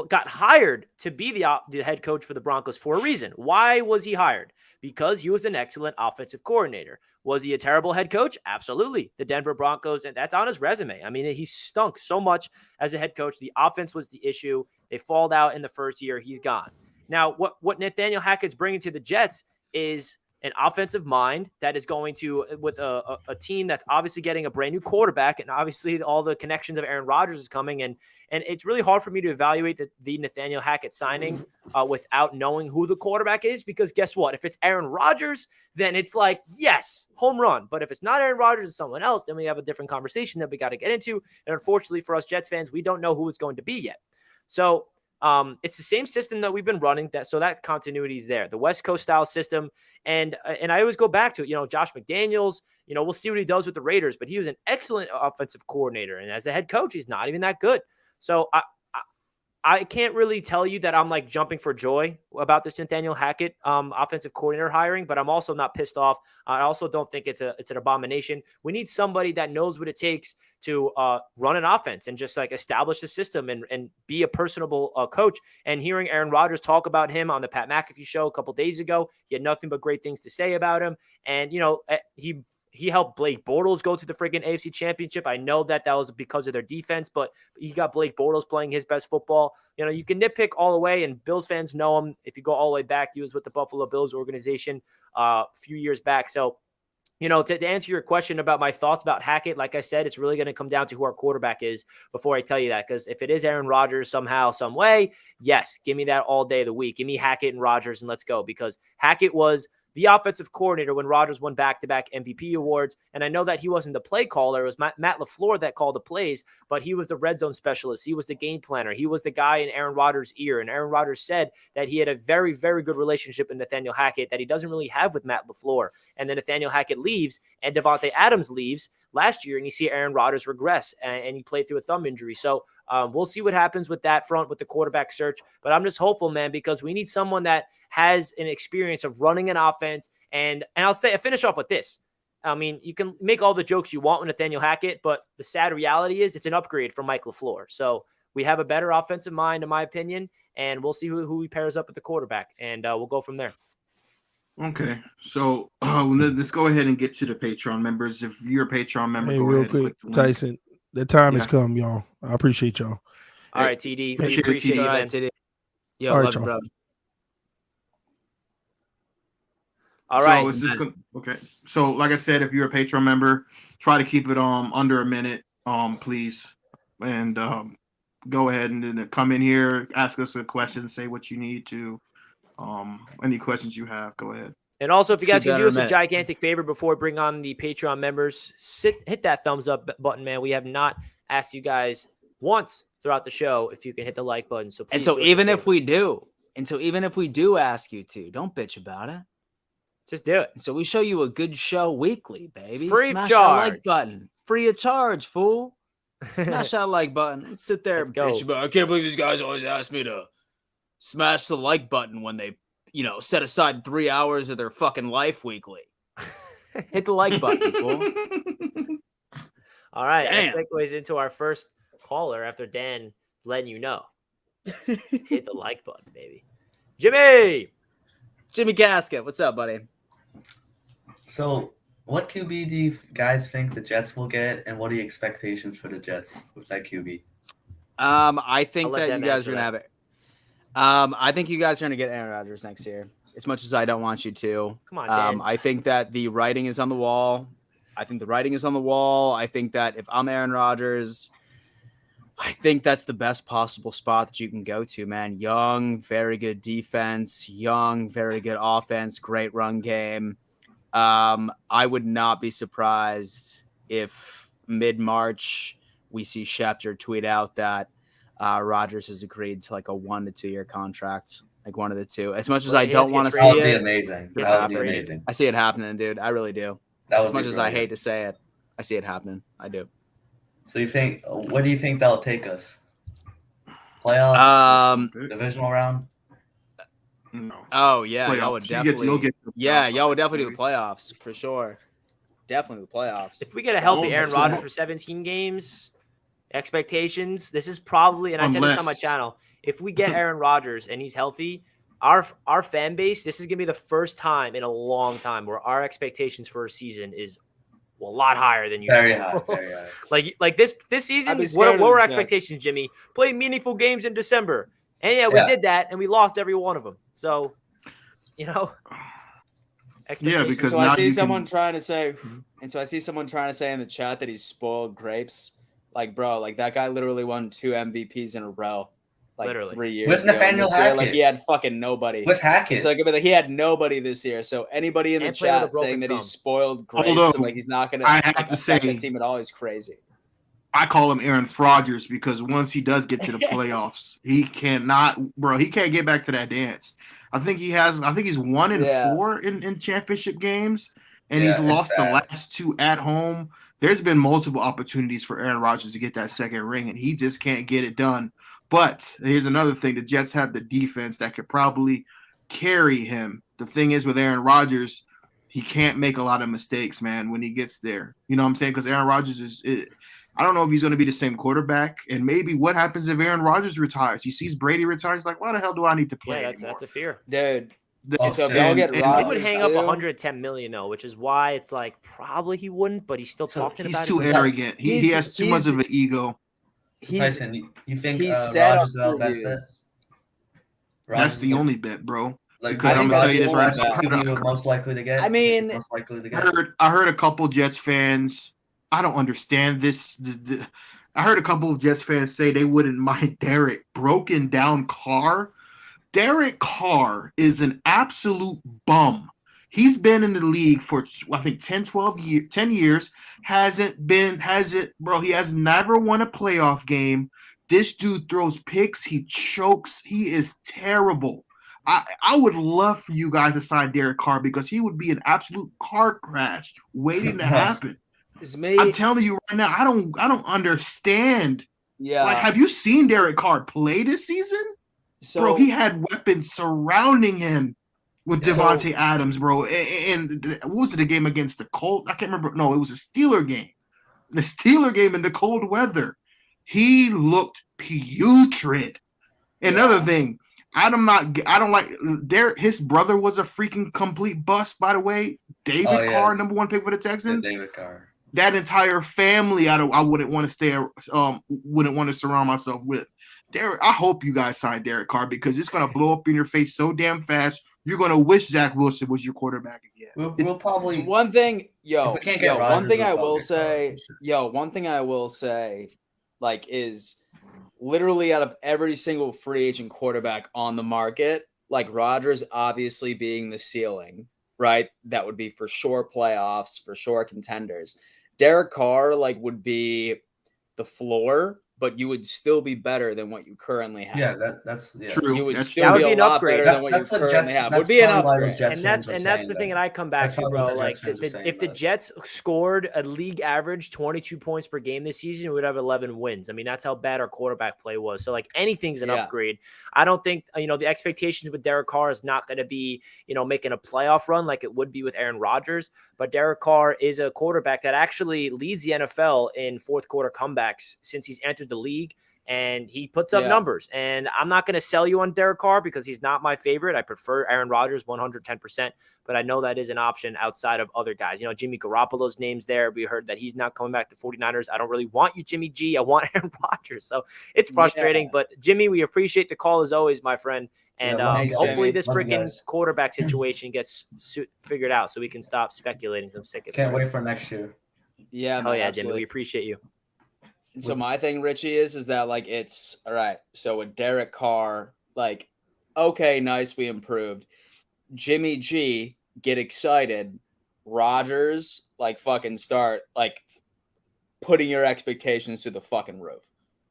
got hired to be the head coach for the Broncos for a reason. Why was he hired? Because he was an excellent offensive coordinator. Was he a terrible head coach? Absolutely. The Denver Broncos, and that's on his resume. I mean, he stunk so much as a head coach. The offense was the issue. They falled out in the first year. He's gone. Now, what Nathaniel Hackett's bringing to the Jets is an offensive mind that is going to, with a team that's obviously getting a brand new quarterback, and obviously all the connections of Aaron Rodgers is coming, and it's really hard for me to evaluate the Nathaniel Hackett signing without knowing who the quarterback is, because guess what? If it's Aaron Rodgers, then it's like, yes, home run. But if it's not Aaron Rodgers, it's someone else, then we have a different conversation that we got to get into. And unfortunately for us Jets fans, we don't know who it's going to be yet. So it's the same system that we've been running, so that continuity is there. The West Coast style system. And I always go back to, Josh McDaniels, we'll see what he does with the Raiders, but he was an excellent offensive coordinator. And as a head coach, he's not even that good. So I can't really tell you that I'm like jumping for joy about this Nathaniel Hackett offensive coordinator hiring, but I'm also not pissed off. I also don't think it's an abomination. We need somebody that knows what it takes to run an offense and just like establish the system and be a personable coach. And hearing Aaron Rodgers talk about him on the Pat McAfee show a couple days ago, he had nothing but great things to say about him. And, he helped Blake Bortles go to the friggin' AFC Championship. I know that was because of their defense, but he got Blake Bortles playing his best football. You can nitpick all the way, and Bills fans know him. If you go all the way back, he was with the Buffalo Bills organization a few years back. So, to answer your question about my thoughts about Hackett, like I said, it's really going to come down to who our quarterback is before I tell you that. Because if it is Aaron Rodgers somehow, some way, yes, give me that all day of the week. Give me Hackett and Rodgers and let's go. Because Hackett was the offensive coordinator when Rodgers won back-to-back MVP awards. And I know that he wasn't the play caller. It was Matt LaFleur that called the plays, but he was the red zone specialist. He was the game planner. He was the guy in Aaron Rodgers' ear. And Aaron Rodgers said that he had a very, very good relationship with Nathaniel Hackett that he doesn't really have with Matt LaFleur. And then Nathaniel Hackett leaves and Devontae Adams leaves last year, and you see Aaron Rodgers regress, and he played through a thumb injury. So we'll see what happens with that front, with the quarterback search. But I'm just hopeful, man, because we need someone that has an experience of running an offense. And I'll finish off with this. I mean, you can make all the jokes you want with Nathaniel Hackett, but the sad reality is it's an upgrade from Mike LaFleur. So we have a better offensive mind, in my opinion, and we'll see who he pairs up with the quarterback, and we'll go from there. Okay, so let's go ahead and get to the Patreon members. If you're a Patreon member, hey, go real ahead quick, Tyson, the time has come, y'all. I appreciate y'all. All right, TD. We appreciate you, man. TD. Yo, All right, love you, y'all. brother. All right. So it's just okay. So like I said, if you're a Patreon member, try to keep it under a minute, please, and go ahead and then come in here, ask us a question, say what you need to. Any questions you have, go ahead. And also, if you guys can do us a gigantic favor before we bring on the Patreon members, hit that thumbs up button, man. We have not asked you guys once throughout the show if you can hit the like button. So please, and so even if we do ask you to, don't bitch about it. Just do it. So we show you a good show weekly, baby. Free Smash charge. that like button. Free of charge, fool. Smash that like button. Let's sit there and bitch about. I can't believe these guys always ask me to smash the like button when they, set aside 3 hours of their fucking life weekly. Hit the like button, fool. All right. Damn. That segues into our first caller after Dan letting you know. Hit the like button, baby. Jimmy Casket, what's up, buddy? So, what QB do you guys think the Jets will get, and what are the expectations for the Jets with that QB? I think that you guys are gonna have it. I think you guys are gonna get Aaron Rodgers next year. As much as I don't want you to, come on, Dan. I think that the writing is on the wall. I think that if I'm Aaron Rodgers, I think that's the best possible spot that you can go to, man. Young, very good defense, young, very good offense, great run game. I would not be surprised if mid-March we see Schefter tweet out that Rodgers has agreed to like a 1 to 2 year contract, like one of the two. As much as I don't want to see it, that would be amazing. That would be amazing. I see it happening, dude. I really do. As much as I hate to say it, I see it happening. I do. So what do you think that'll take us? Playoffs? Divisional round? No. Oh yeah, Playoffs. y'all would definitely. Y'all would definitely do the playoffs for sure. Definitely the playoffs. If we get a healthy Aaron Rodgers for 17 games, expectations. This is probably, and I said this on my channel. If we get Aaron Rodgers and he's healthy, our fan base, this is gonna be the first time in a long time where our expectations for a season is a lot higher than usual. Very high. like this season, what were expectations, Jimmy? Play meaningful games in December. And we did that, and we lost every one of them. So, expectations. because So now I see you someone can- trying to say, and so I see someone trying to say in the chat that he's spoiled grapes. Like, bro, like that guy literally won 2 MVPs in a row, like Literally. 3 years With ago. Nathaniel This year, like Hackett. he had fucking nobody. With Hackett. It's like he had nobody this year. So anybody in the And playing with a chat saying broken that thumb. he's spoiled grapes Although, and like he's not gonna I have like, to affect say- the team at all is crazy. I call him Aaron Rodgers because once he does get to the playoffs, he can't get back to that dance. I think he's 1-4 in championship games, and he's Yeah, it's lost the bad. last 2 at home. There's been multiple opportunities for Aaron Rodgers to get that second ring, and he just can't get it done. But here's another thing: the Jets have the defense that could probably carry him. The thing is with Aaron Rodgers, he can't make a lot of mistakes, man, when he gets there. You know what I'm saying? Because Aaron Rodgers I don't know if he's going to be the same quarterback. And maybe what happens if Aaron Rodgers retires? He sees Brady retires, he's like, why the hell do I need to play Yeah, anymore? that's a fear. Dude. Oh, And so if shit. y'all get And- He Rodgers would hang up too, 110 million though, which is why it's like probably he wouldn't, but he's still So talking He's about too it. arrogant. He He's- has too much of an ego. So Tyson, you think he's said Rodgers is on our best bet? interviews. That's the only bet, bro. Like, because I'm gonna tell you this Rodgers right is now. who you're most likely to get. I mean, most likely to I get. heard a couple Jets fans. I don't understand this. I heard a couple of Jets fans say they wouldn't mind Derek broken down Carr. Derek Carr is an absolute bum. He's been in the league for, I think, 10 years. Bro, he has never won a playoff game. This dude throws picks. He chokes. He is terrible. I would love for you guys to sign Derek Carr because he would be an absolute car crash waiting to happen. It's me. I'm telling you right now, I don't understand. Yeah. Like, have you seen Derek Carr play this season? So Bro, he had weapons surrounding him with So- Devontae Adams, bro. And what was it, a game against the Colts? I can't remember. No, it was a Steeler game. The Steeler game in the cold weather. He looked putrid. Another thing, I don't like his brother was a freaking complete bust, by the way. David Carr, yes. #1 pick for the Texans. David Carr. That entire family, I wouldn't want to surround myself with. Derek, I hope you guys sign Derek Carr because it's gonna blow up in your face so damn fast. You're gonna wish Zach Wilson was your quarterback again. We'll probably. So one thing, If we can't get Rodgers, one thing we'll I probably will get Carr or say, some shit. one thing I will say, like, is literally out of every single free agent quarterback on the market, like Rodgers obviously being the ceiling, right? That would be for sure playoffs, for sure contenders. Derek Carr, like, would be the floor, but you would still be better than what you currently have. Yeah, that's True. You would That's still That would be be a an lot upgrade. better That's than what you what currently Jets. have. That's Would be an probably why those upgrade. Jets And fans that's are the saying thing that. that I come back That's to, probably bro. what the Like Jets fans are saying if the that. Jets scored a league average 22 points per game this season, we would have 11 wins. I mean, that's how bad our quarterback play was. So like anything's an Yeah. upgrade. I don't think the expectations with Derek Carr is not going to be making a playoff run like it would be with Aaron Rodgers. But Derek Carr is a quarterback that actually leads the NFL in fourth quarter comebacks since he's entered the league. And he puts up numbers. And I'm not going to sell you on Derek Carr because he's not my favorite. I prefer Aaron Rodgers 110%. But I know that is an option outside of other guys. Jimmy Garoppolo's name's there. We heard that he's not coming back to 49ers. I don't really want you, Jimmy G. I want Aaron Rodgers. So it's frustrating. But, Jimmy, we appreciate the call as always, my friend. And thanks, hopefully Jimmy. this Love you freaking guys. quarterback situation gets figured out so we can stop speculating. I'm sick of it. Can't wait for next year. Yeah, Oh, man, yeah, Jimmy. absolutely. We appreciate you. So my thing, Richie, is that like it's all right. So with Derek Carr, like, okay, nice, we improved. Jimmy G, get excited. Rodgers, like, fucking start like putting your expectations to the fucking roof.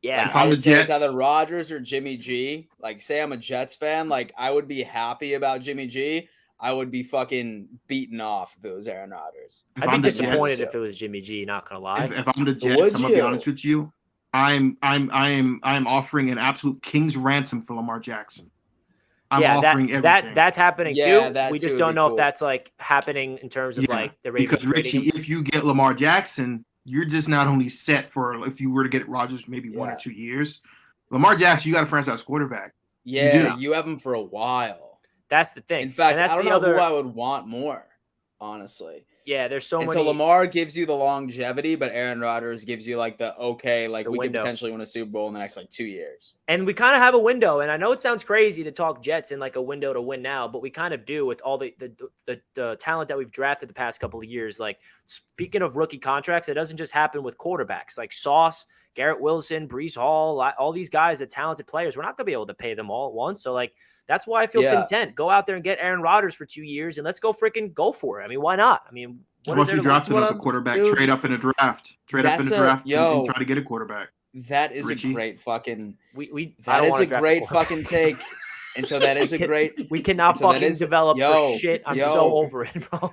Yeah. Like, If I I'm the would say it's Jets- either Rodgers or Jimmy G. Like, say I'm a Jets fan, like I would be happy about Jimmy G. I would be fucking beaten off if it was Aaron Rodgers. If I'd be I'm the disappointed Jets- if it was Jimmy G, not going to lie. If I'm the Jets, Would I'm gonna be you? honest with you. I'm offering an absolute king's ransom for Lamar Jackson. I'm offering everything. that's happening Yeah, too. that We too just would don't be know cool. if that's like happening in terms of like the Ravens because Richie, trading him. if you get Lamar Jackson, you're just not only set for if you were to get Rodgers maybe 1 or Yeah. 2 years. Lamar Jackson, you got a franchise quarterback. Yeah, do. you have him for a while. That's the thing. In fact, and that's I don't the know other. who I would want more, honestly. Yeah, there's so And many. so Lamar gives you the longevity, but Aaron Rodgers gives you like the okay, like The we could window. potentially win a Super Bowl in the next like 2 years. And we kind of have a window, and I know it sounds crazy to talk Jets in like a window to win now, but we kind of do with all the talent that we've drafted the past couple of years. Like, speaking of rookie contracts, it doesn't just happen with quarterbacks like Sauce, Garrett Wilson, Breece Hall, all these guys, the talented players. We're not going to be able to pay them all at once. So, like, that's why I feel content. Go out there and get Aaron Rodgers for 2 years, and let's go freaking go for it. I mean, why not? I mean, what if you drafted up a quarterback, trade up in a draft, and try to get a quarterback? That is Richie? a great fucking that is a great fucking take. And so that is a great we cannot fucking develop for shit. I'm so over it, bro.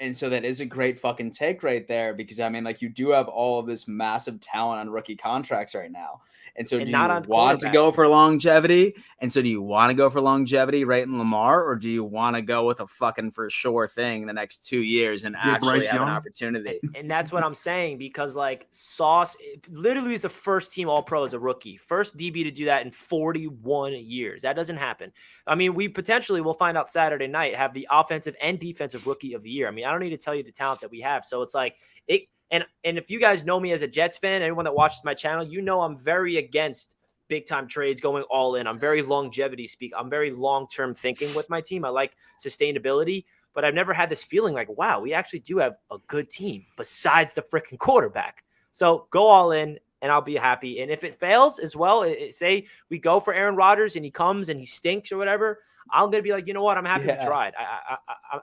And so that is a great fucking take right there, because I mean, like, you do have all of this massive talent on rookie contracts right now. And so do you want to go for longevity? And so do you want to go for longevity right in Lamar, or do you want to go with a fucking for sure thing in the next 2 years and actually have an opportunity? And that's what I'm saying, because like Sauce literally is the first team All-Pro as a rookie. First DB to do that in 41 years. That doesn't happen. I mean, we potentially will find out Saturday night, have the offensive and defensive rookie of the year. I mean, I don't need to tell you the talent that we have. So it's like it. And if you guys know me as a Jets fan, anyone that watches my channel, you know I'm very against big-time trades, going all in. I'm very longevity speak. I'm very long-term thinking with my team. I like sustainability, but I've never had this feeling like, wow, we actually do have a good team besides the freaking quarterback. So go all in, and I'll be happy. And if it fails as well, say we go for Aaron Rodgers and he comes and he stinks or whatever, I'm going to be like, you know what? I'm happy to try it.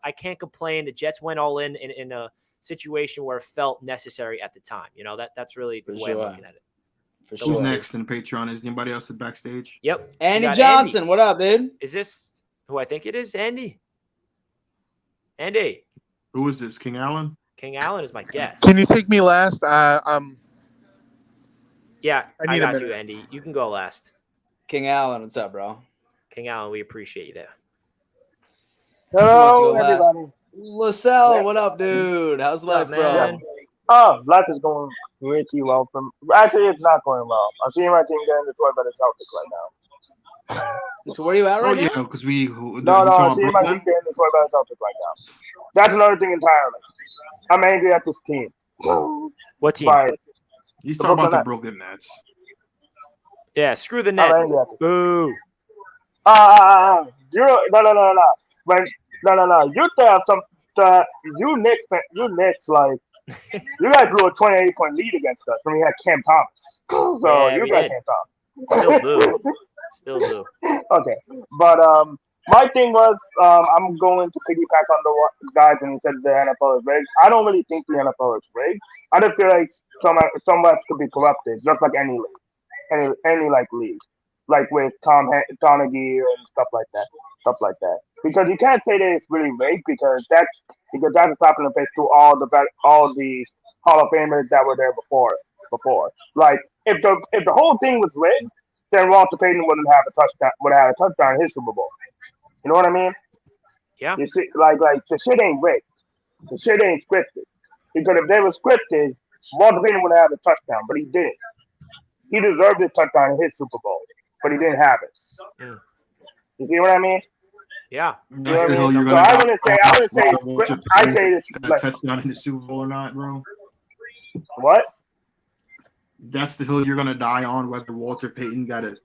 I can't complain. The Jets went all in a situation where it felt necessary at the time. You know, that's really the way I'm looking at it. For sure. Who's next in the Patreon? Is anybody else at backstage? Yep. Andy Johnson. Andy. What up, dude? Is this who I think it is? Andy? Andy. Who is this? King Allen? King Allen is my guess. Can you take me last? Yeah, I got you, Andy. You can go last. King Allen, what's up, bro? King Allen, we appreciate you there. Hello, everybody. LaSalle, what up, dude? How's life, bro? Oh, life is going pretty well. Actually, it's not going well. I'm seeing my team getting destroyed by the Celtics right now. So where are you at right now? Yeah, because I'm seeing my team getting destroyed by the Celtics right now. That's another thing entirely. I'm angry at this team. What team? He's talking about the Brooklyn Nets. Yeah, screw the Nets. Boo. No. You have some. You Knicks, like you guys blew a 28-point lead against us when we had Cam Thomas. So yeah, you got Cam Thomas. Still do. Okay, but my thing was I'm going to piggyback on the guys and he said the NFL is rigged. I don't really think the NFL is rigged. I just feel like some could be corrupted, just like any like league, like with Tom Donaghy and stuff like that. Because you can't say that it's really rigged because that's a slap in the face to all the Hall of Famers that were there before. Like if the whole thing was rigged, then Walter Payton wouldn't have a touchdown in his Super Bowl. You know what I mean? Yeah. You see, like the shit ain't rigged. The shit ain't scripted. Because if they were scripted, Walter Payton would have a touchdown, but he didn't. He deserved a touchdown in his Super Bowl, but he didn't have it. Mm. You see what I mean? Yeah. That's the hill you're so I wouldn't say it's like touchdown in the Super Bowl or not, bro. What? That's the hill you're gonna die on, whether Walter Payton got a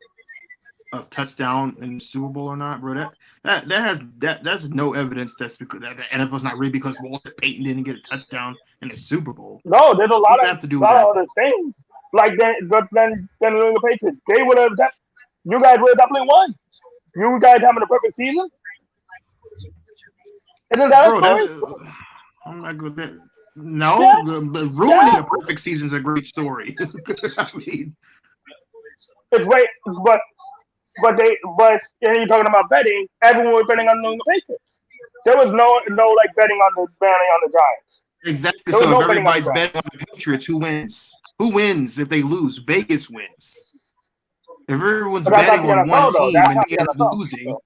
touchdown in the Super Bowl or not, bro. That's no evidence that's because the NFL's not rigged because Walter Payton didn't get a touchdown in the Super Bowl. No, there's a lot of other things. Like then the Patriots, they would have. You guys would have definitely won. You guys having a perfect season. Isn't that a story? I'm not good at that. No, but ruining a perfect season is a great story. I mean, it's great, but you're talking about betting. Everyone was betting on the Patriots. There was no like betting on the Giants. Exactly. So if everybody's betting on the Patriots, who wins? Who wins if they lose? Vegas wins. If everyone's betting on one team and they end up losing,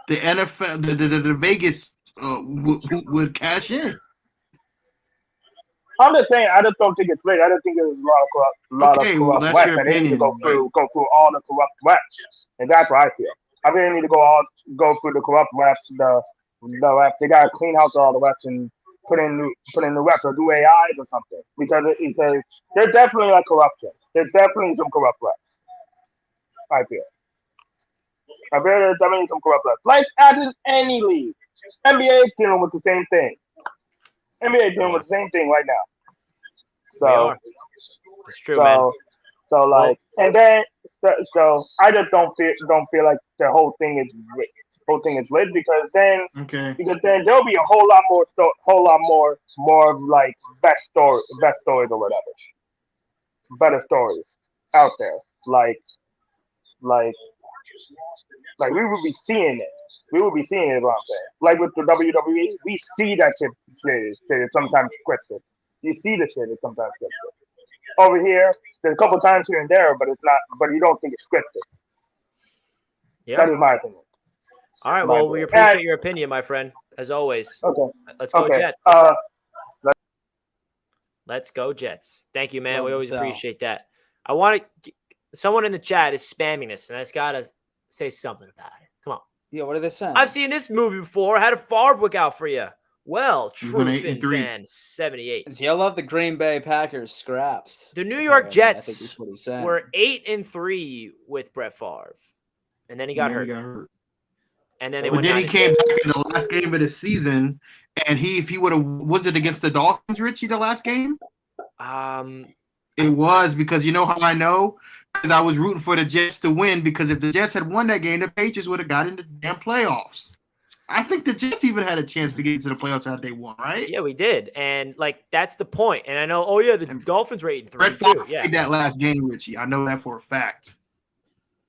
the NFL, the Vegas would cash in. I'm just saying, I just don't think it's rigged. I just think there's a lot of corrupt webs, and they need to go through all the corrupt webs, and that's what I feel. I think they need to go through the corrupt webs, the refs. They gotta clean out all the refs and put in the refs or do AIs or something because there's definitely like corruption. There's definitely some corrupt refs. I feel there's definitely some corrupt refs. Like as in any league, NBA is dealing with the same thing. NBA is dealing with the same thing right now. So it's true, man. So like, and then so I just don't feel like the whole thing is rigged. Because then there'll be a whole lot more of like best stories or whatever, better stories out there. Like we would be seeing it. We would be seeing it. Is what I'm saying. Like with the WWE, we see that shit is sometimes scripted. You see the shit is sometimes scripted. Over here, there's a couple times here and there, but it's not. But you don't think it's scripted. Yeah, that is my opinion. All right, well, we appreciate your opinion, my friend, as always. Okay. Let's go Jets. Let's go Jets. Thank you, man. We always appreciate that. I want to someone in the chat is spamming this, and I just got to say something about it. Come on. Yeah, what are they saying? I've seen this movie before. I had a Favre look out for you. Well, true Fin fan 78. He'll love the Green Bay Packers scraps. The New York Jets were 8-3 with Brett Favre, and then he got hurt. And then he came back in the last game of the season, and if he would have, was it against the Dolphins, Richie, the last game? It was, because you know how I know? Because I was rooting for the Jets to win, because if the Jets had won that game, the Patriots would have got into the damn playoffs. I think the Jets even had a chance to get into the playoffs had they won, right? Yeah, we did. And, like, that's the point. And I know, the Dolphins were 8-3. Brett Favre played that last game, Richie. I know that for a fact.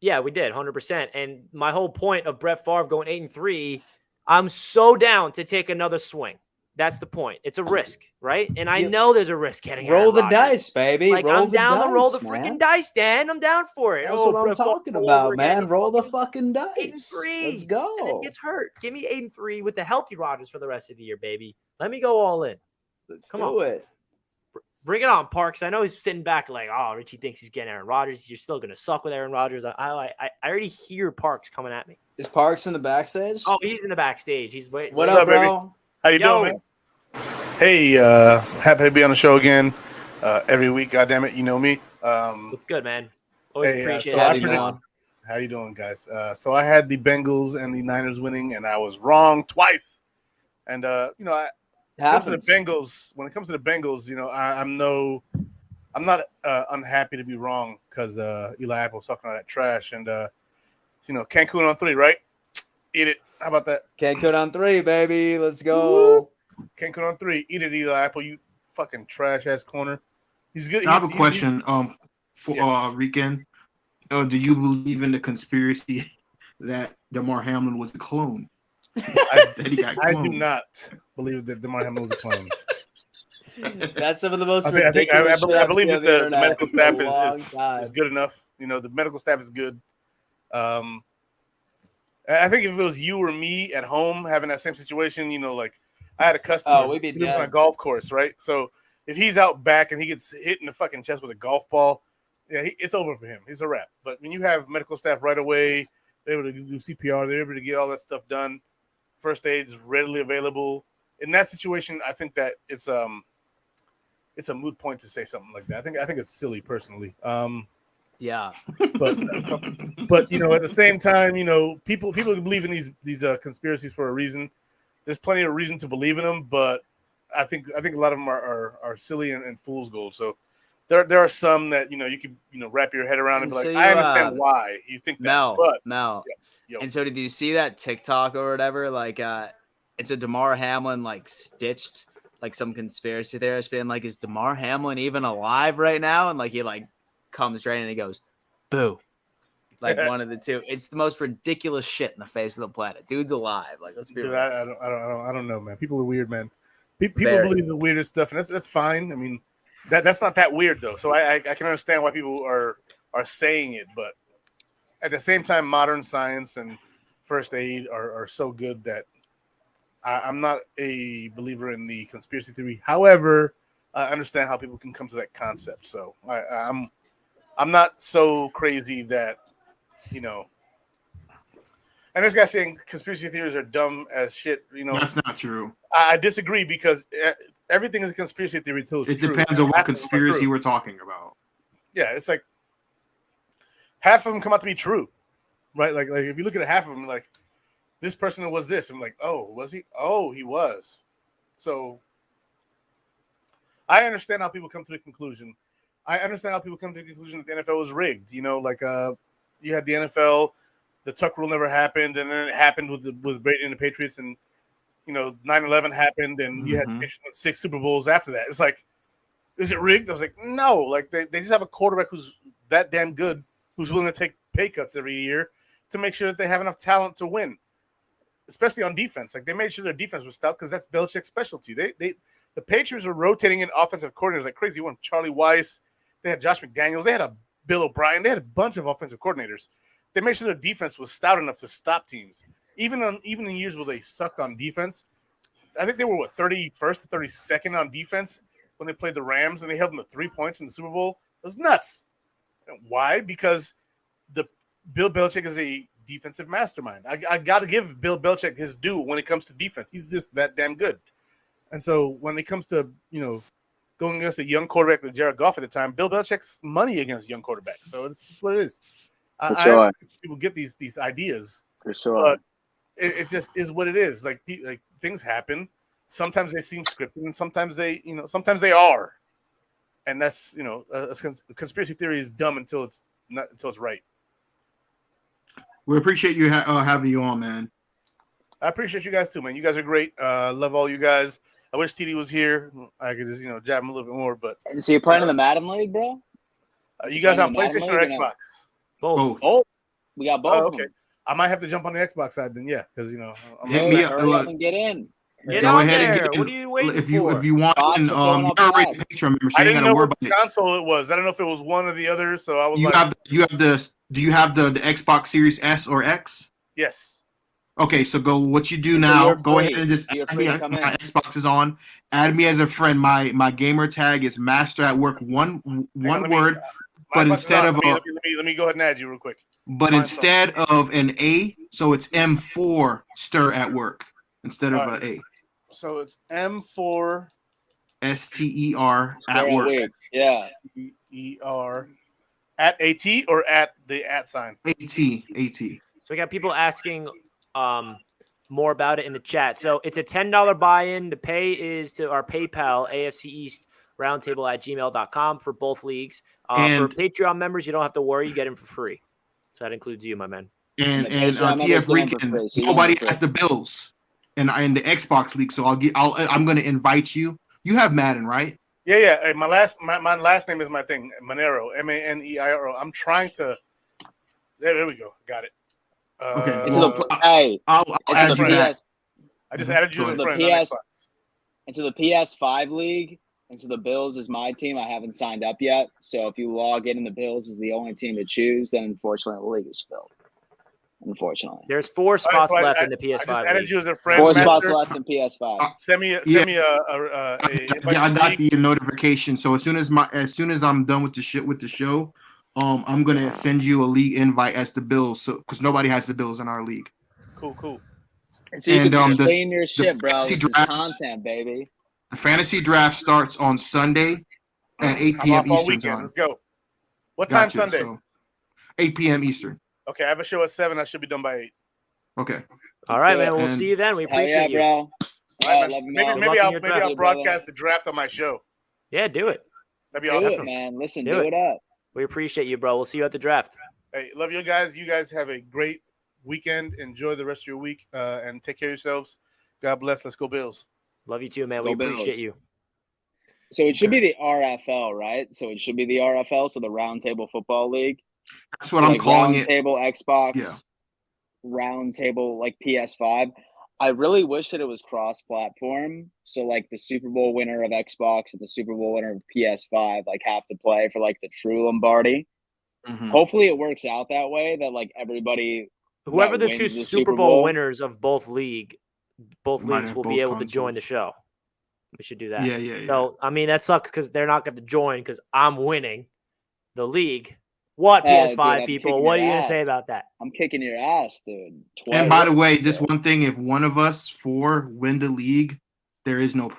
Yeah, we did, 100%. And my whole point of Brett Favre going 8-3, I'm so down to take another swing. That's the point. It's a risk, right? And I know there's a risk getting roll the dice, baby. Like, I'm down to roll the freaking dice, Dan. I'm down for it. That's what I'm talking about, man. Roll the fucking dice. 8-3. Let's go. And then gets hurt. Give me 8-3 with the healthy Rodgers for the rest of the year, baby. Let me go all in. Let's do it. Bring it on, Parks. I know he's sitting back like, oh, Richie thinks he's getting Aaron Rodgers. You're still going to suck with Aaron Rodgers. I already hear Parks coming at me. Is Parks in the backstage? Oh, he's in the backstage. He's waiting. What up, bro? Baby? How you doing, man? Hey, happy to be on the show again every week. God damn it, you know me. What's good, man? Always appreciate having you on. How you doing, guys? So I had the Bengals and the Niners winning, and I was wrong twice. And when it comes to the Bengals, I'm not unhappy to be wrong, because Eli Apple was talking all that trash, and Cancun on 3, right? Eat it. How about that? Cancun on 3, baby. Let's go. Woo! Cancun on 3. Eat it, Eli Apple. You fucking trash ass corner. He's good. I have a question. For Rican. Do you believe in the conspiracy that DeMar Hamlin was a clone? I do not believe that DeMar Hamlin was a clone. That's some of the most. I believe that the medical staff is good enough. The medical staff is good. I think if it was you or me at home having that same situation, like I had a customer he lives on a golf course, right? So if he's out back and he gets hit in the fucking chest with a golf ball, it's over for him. He's a wrap. But when you have medical staff right away, they're able to do CPR, they're able to get all that stuff done. First aid is readily available. In that situation, I think that it's a moot point to say something like that. I think it's silly personally. Yeah, but at the same time, people believe in these conspiracies for a reason. There's plenty of reason to believe in them, but I think a lot of them are silly and fool's gold. So there are some that you can wrap your head around and be like, I understand why you think that. Mel. Yeah. And so did you see that TikTok or whatever? Like, it's a DeMar Hamlin like stitched like some conspiracy theorist being like, is DeMar Hamlin even alive right now? And like he like comes right in and he goes, boo. Like one of the two. It's the most ridiculous shit in the face of the planet. Dude's alive. Like, let's be real. I don't know, man. People are weird, man. People believe the weirdest stuff, and that's fine. I mean, that's not that weird though. So I can understand why people are saying it, but at the same time, modern science and first aid are so good that I'm not a believer in the conspiracy theory. However, I understand how people can come to that concept. So I'm not so crazy that And this guy's saying conspiracy theories are dumb as shit. That's not true. I disagree because everything is a conspiracy theory until it's true. It depends on what conspiracy we're talking about. Yeah, it's like half of them come out to be true, right? Like if you look at half of them, like this person was this. I'm like, oh, was he? Oh, he was. So I understand how people come to the conclusion. I understand how people come to the conclusion that the NFL was rigged. You had the NFL. The Tuck rule never happened, and then it happened with Brady and the Patriots, and 9/11 happened, and you had 6 Super Bowls after that. It's like, is it rigged? I was like, no. Like they just have a quarterback who's that damn good, who's willing to take pay cuts every year to make sure that they have enough talent to win, especially on defense. Like they made sure their defense was stout because that's Belichick's specialty. The Patriots were rotating in offensive coordinators like crazy. One Charlie Weiss, they had Josh McDaniels, they had a Bill O'Brien, they had a bunch of offensive coordinators. They made sure their defense was stout enough to stop teams. Even in years where they sucked on defense, I think they were 31st to 32nd on defense when they played the Rams, and they held them to 3 points in the Super Bowl. It was nuts. Why? Because Bill Belichick is a defensive mastermind. I got to give Bill Belichick his due when it comes to defense. He's just that damn good. And so when it comes to going against a young quarterback with Jared Goff at the time, Bill Belichick's money against young quarterbacks. So it's just what it is. I people get these ideas, for sure, but it just is what it is. Like things happen. Sometimes they seem scripted, and sometimes they are. And that's a conspiracy theory is dumb until it's right. We appreciate you having you on, man. I appreciate you guys too, man. You guys are great. Love all you guys. I wish TD was here. I could just jab him a little bit more. But so you're playing in the Madden League, bro? You guys on PlayStation or Xbox? Both. Oh, we got both. Okay, I might have to jump on the Xbox side then. Yeah, because I'm hit me up and get in. Get on there. What are you waiting for? If you want, you're already a Patreon member, so I you didn't gotta know worry what about it. console it was. I don't know if it was one or the other. So I was do you have the Xbox Series S or X? Yes. Okay, so what you do now, go ahead and just add me. My Xbox is on. Add me as a friend. My gamer tag is Master at Work. One word, but instead of let me go ahead and add you real quick. But instead of an A, so it's M4 Stir at Work instead of an A. So it's M4 STER at work. Yeah. ER at AT or at the @sign? AT. So we got people asking more about it in the chat. So it's a $10 buy-in. The pay is to our PayPal, AFC East Roundtable at gmail.com for both leagues. For Patreon members, you don't have to worry. You get them for free. So that includes you, my man. And TF Weekend, nobody has the Bills in the Xbox League. So I'm going to invite you. You have Madden, right? Yeah. Hey, my last name is my thing, Manero, Maneiro. I'm trying to. There we go. Got it. Okay. I'll add you that. I just added you as a friend on Xbox. Into the PS5 league, into the Bills is my team. I haven't signed up yet. So if you log in and the Bills is the only team to choose, then unfortunately the league is filled. Unfortunately. There's 4 spots left in the PS5 I just added you as a friend. 4 spots left in PS5. Send me I got the notification. So as soon as I'm done with the show, I'm gonna send you a league invite as the Bills, so because nobody has the Bills in our league. Cool. And so you can stream your shit, bro. This is content, baby. The fantasy draft starts on Sunday at 8 p.m. Eastern time. Let's go. What time Sunday? So 8 p.m. Eastern. Okay, I have a show at 7. I should be done by 8. Okay. All right, man. We'll see you then. We appreciate you, bro. Right, maybe I'll broadcast the draft on my show. Yeah, do it. That'd be awesome. Do it, man. Listen, do it up. We appreciate you, bro. We'll see you at the draft. Hey, love you guys. You guys have a great weekend. Enjoy the rest of your week and take care of yourselves. God bless. Let's go Bills. Love you too, man. We appreciate you. So it should be the RFL, right? So it should be the RFL, so the Roundtable Football League. That's what I'm calling it. Roundtable Xbox, Roundtable like PS5. I really wish that it was cross-platform. So like the Super Bowl winner of Xbox and the Super Bowl winner of PS5 like have to play for like the true Lombardi. Mm-hmm. Hopefully it works out that way that like everybody, whoever the 2 Super Bowl winners of both leagues will be able to join the show. We should do that. Yeah. So I mean that sucks because they're not going to join because I'm winning the league. What Oh, dude, PS5 I'm people? kicking What are your you gonna say ass. about that? I'm kicking your ass, dude. Twice. And by the way, just one thing: if one of us four win the league, there is no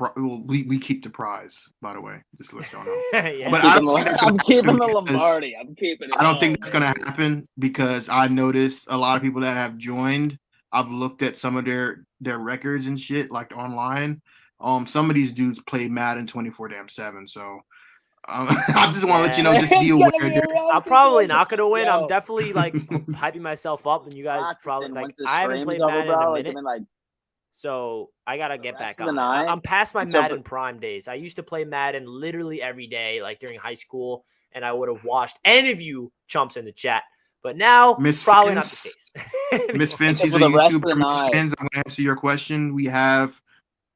we keep the prize. By the way, just to let y'all know. Yeah. But I don't think that's gonna I'm keeping happen the because- Lombardi. I'm keeping it. I don't think all, that's going to happen because I noticed a lot of people that have joined. I've looked at some of their records and shit like online. Some of these dudes play Madden 24/7. So I just want to let you know, just be It's aware. gonna be a rough I'm probably situation. not gonna win. Yo. I'm definitely like hyping myself up, and you guys probably like. Once the I haven't stream's played over, Madden in bro, a like, minute, I'm like, so I gotta get rest back of the on. night, I'm past my it's over. Madden Prime days. I used to play Madden literally every day, like during high school, and I would have watched any of you chumps in the chat. But now, Miss probably not the Fins- case. Miss Fins, Except she's for a the rest of YouTuber. the Miss night. Fins, I'm going to answer your question. We have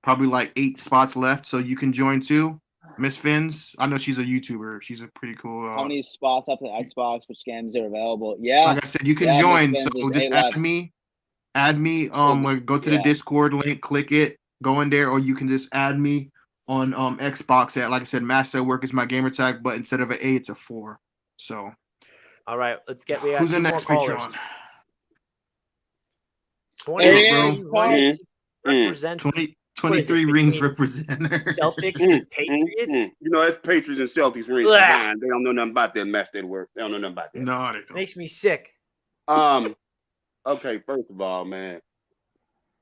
probably like 8 spots left, so you can join too. Miss Fins, I know she's a YouTuber. She's a pretty cool. how many spots up to Xbox? Which games are available? Yeah. Like I said, you can Yeah, join. Miss So Fins, there's just 8 add left. me. Go to the yeah. Discord link, click it, go in there, or you can just add me on Xbox at, like I said, Master at Work is my gamer tag, but instead of an 8, it's a 4. So All right, let's get. We got who's the 2 more next callers. Patreon? 23 bro. rings represent. 23 this, rings between representer. Celtics and Patriots. You know, that's Patriots and Celtics rings Ugh. combined. They don't know nothing about that Master at Work. They don't know nothing about that. No, they don't. Makes me sick. Okay, first of all, man,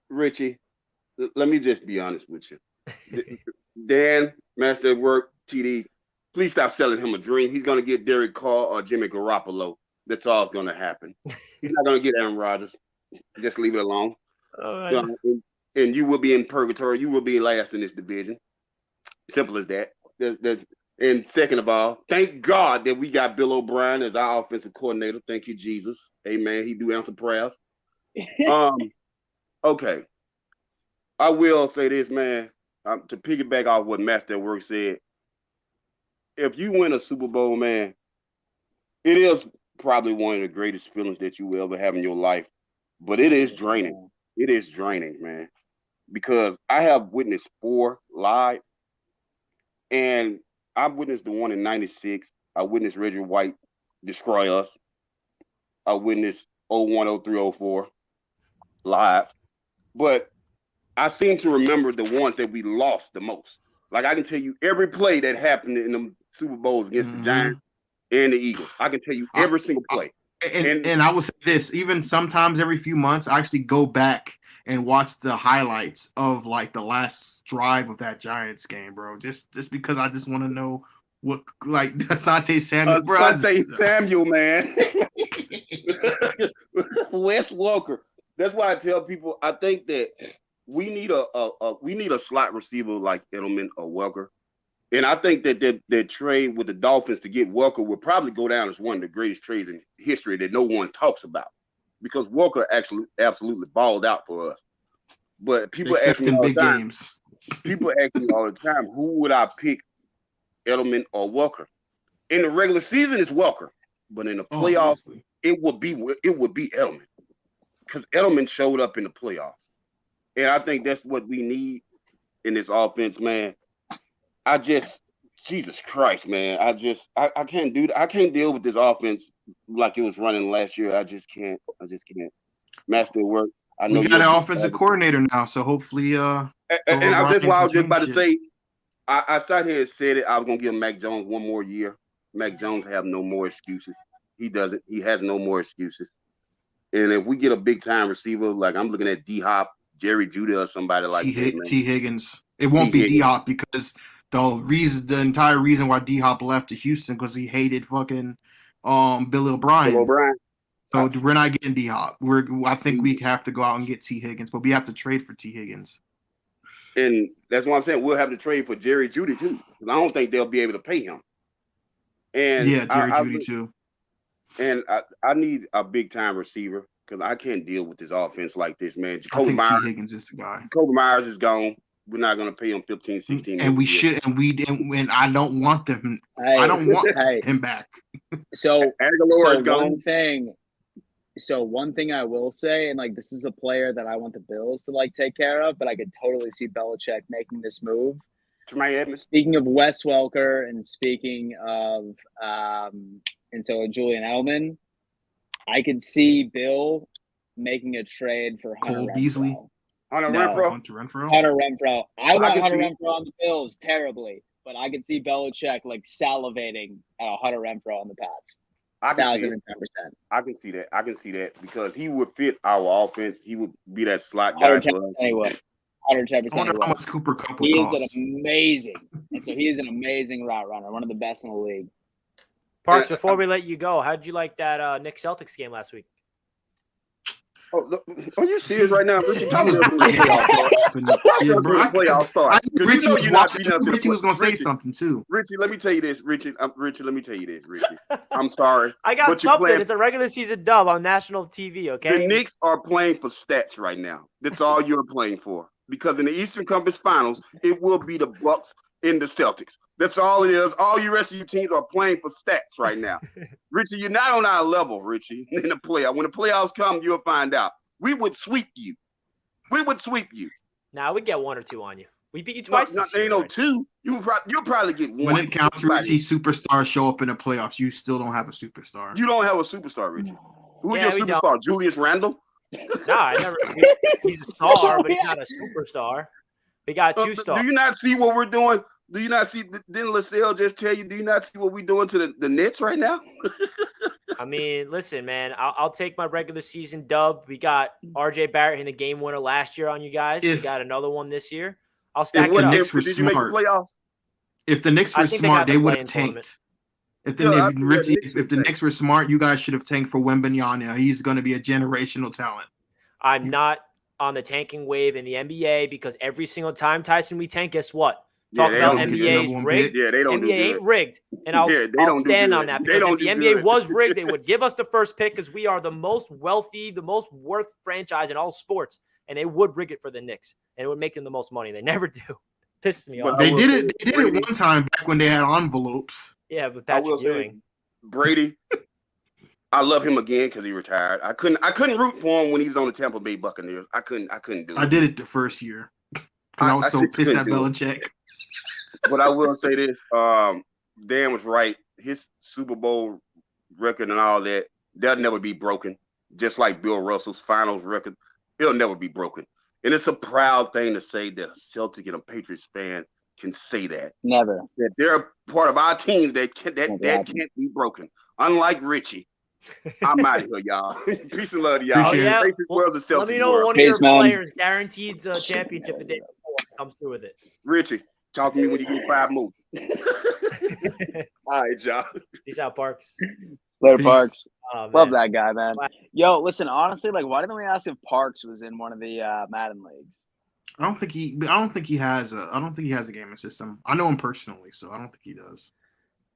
Richie, let me just be honest with you. Dan, Master at Work, TD, please stop selling him a dream. He's gonna get Derek Carr or Jimmy Garoppolo. That's all that's gonna happen. He's not gonna get Aaron Rodgers. Just leave it alone. And you will be in purgatory. You will be last in this division. Simple as that. And second of all, thank God that we got Bill O'Brien as our offensive coordinator. Thank you, Jesus. Amen. He do answer prayers. Okay. I will say this, man. To piggyback off what Master at Work said, if you win a Super Bowl, man, it is probably one of the greatest feelings that you will ever have in your life. But it is draining. It is draining, man. Because I have witnessed 4 live, and I witnessed the one in '96. I witnessed Reggie White destroy us. I witnessed 01, 03, 04 live. But I seem to remember the ones that we lost the most. Like, I can tell you every play that happened in the Super Bowls against the Giants and the Eagles. I can tell you every single play. And I will say this, even sometimes every few months, I actually go back and watch the highlights of like the last drive of that Giants game, bro. Just because I just want to know what, like, Asante Samuel. Asante Samuel, man. Wes Walker. That's why I tell people I think that we need a slot receiver like Edelman or Welker. And I think that trade with the Dolphins to get Welker will probably go down as one of the greatest trades in history that no one talks about, because Welker actually absolutely balled out for us. But people ask me all the time. People ask me all the time, who would I pick, Edelman or Welker? In the regular season, it's Welker, but in the playoffs, it would be Edelman, because Edelman showed up in the playoffs, and I think that's what we need in this offense, man. Jesus Christ, man. I can't do that. I can't deal with this offense like it was running last year. I just can't. Master at Work. I know we got an offensive coordinator now, so hopefully and that's why I was just about to say, I sat here and said it. I was gonna give Mac Jones one more year. Mac Jones have no more excuses. He doesn't. He has no more excuses. And if we get a big time receiver, like I'm looking at D-Hop, Jerry Judy, or somebody like that, man. T. Higgins. It won't be D-Hop the entire reason why D-Hop left to Houston, because he hated fucking Bill O'Brien. So we're not getting D-Hop. I think we have to go out and get T. Higgins, but we have to trade for T. Higgins. And that's what I'm saying. We'll have to trade for Jerry Judy too, because I don't think they'll be able to pay him. And yeah, Jerry Judy too. And I need a big time receiver, because I can't deal with this offense like this, man. I think T. Higgins is the guy. Jacoby Myers is gone. We're not going to pay him 15, 16. And we should, and I don't want them. I don't want him back. So Aguilar is gone. One thing I will say, and like this is a player that I want the Bills to like take care of, but I could totally see Belichick making this move. Tremaine Edmonds. Speaking of Wes Welker and speaking of and so Julian Edelman, I could see Bill making a trade for Hunter Cole Beasley. Renfro. Hunter No. Renfro. Hunter Renfro. Hunter Renfro. I want can Hunter see Renfro on the Bills terribly, but I could see Belichick like salivating at a Hunter Renfro on the Pats. I can see it. 1,010%. I can see that. I can see that because he would fit our offense. He would be that slot guy 110% for us. he would. 110% I wonder he how would. much Cooper Kupp would He is cost. an amazing, and so he is an amazing route runner, one of the best in the league. Parks, before we let you go, how did you like that Knicks Celtics game last week? Oh, look, are you serious right now? Richie, talk about playoff start. I knew Richie was going to say something too. Richie, let me tell you this. Richie, let me tell you this. Richie, I'm sorry. I got but you're something. playing- It's a regular season dub on national TV. Okay. The Knicks are playing for stats right now. That's all you're playing for. Because in the Eastern Conference Finals, it will be the Bucks and the Celtics. That's all it is. All you rest of your teams are playing for stats right now. Richie, you're not on our level, Richie, in the playoffs. When the playoffs come, you'll find out. We would sweep you. We would sweep you. Now we get 1 or 2 on you. We beat you twice. No, there ain't no 2. You'll probably get 1. When it counts, Richie, superstars show up in the playoffs. You still don't have a superstar. You don't have a superstar, Richie. Who's Yeah, your we superstar? don't. Julius Randle? No, I never. He's a star, but he's not a superstar. We got 2 stars. Do you not see what we're doing? Do you not see? Didn't LaSalle just tell you? Do you not see what we're doing to the Nets right now? I mean, listen, man. I'll take my regular season dub. We got R.J. Barrett in the game winner last year on you guys. We got another one this year. I'll stack it up. Knicks were Did you make the smart. playoffs? If the Knicks I were think they smart, got they the would have play-in tanked. tournament. If the Knicks were smart, you guys should have tanked for Wembanyama. He's going to be a generational talent. I'm not on the tanking wave in the NBA because every single time, Tyson, we tank, guess what? Talk about NBA's rigged. Yeah, they don't NBA do ain't good. rigged. And I'll stand on that because if the NBA good. was rigged, they would give us the first pick because we are the most wealthy, the most worth franchise in all sports. And they would rig it for the Knicks. And it would make them the most money. They never do. Pisses me off. They did it. They did it one time back when they had envelopes. Yeah, but Patrick Ewing. Brady, I love him again because he retired. I couldn't root for him when he was on the Tampa Bay Buccaneers. I couldn't do it. I did it the first year because I was so pissed at Belichick. But I will say this: Dan was right. His Super Bowl record and all that, that'll never be broken. Just like Bill Russell's finals record, it'll never be broken. And it's a proud thing to say that a Celtic and a Patriots fan can say that. Never. That they're part of our team that can't be broken. Unlike Richie. I'm out of here, y'all. Peace and love to y'all. Yeah. Let me know when one of your players guaranteed a championship the day before comes through with it. Richie, talk to me when you get 5 moves. All right, y'all. Peace out, Parks. Later, Parks. Oh, love that guy, man. Yo, listen, honestly, like, why didn't we ask if Parks was in one of the Madden leagues? I don't think he has a gaming system. I know him personally, so I don't think he does.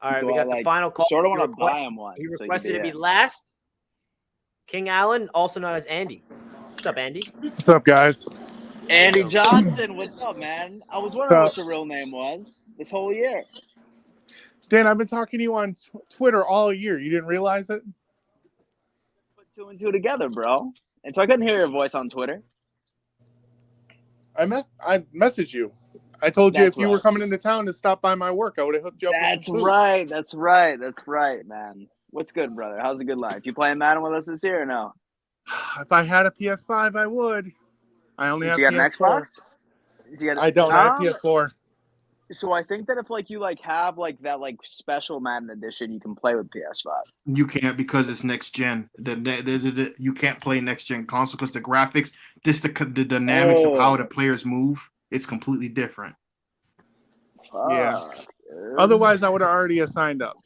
All right, So we got the final call. Sort of want to buy him one. He requested to be last. King Allen, also known as Andy. What's up, Andy? What's up, guys? Andy Johnson, what's up, man? I was wondering what your real name was this whole year. Dan, I've been talking to you on Twitter all year. You didn't realize it? Put 2 and 2 together, bro. And so I couldn't hear your voice on Twitter. I messaged you. I told you if you were coming into town to stop by my work, I would have hooked you up. That's right. That's right, man. What's good, brother? How's a good life? You playing Madden with us this year or no? If I had a PS5, I would. I only have you got an Xbox? I don't have a PS4. So I think that if like you have that special Madden edition, you can play with PS5. You can't because it's next gen. You can't play next gen console because the graphics, the dynamics of how the players move, it's completely different. Yeah. Otherwise, I would have already signed up.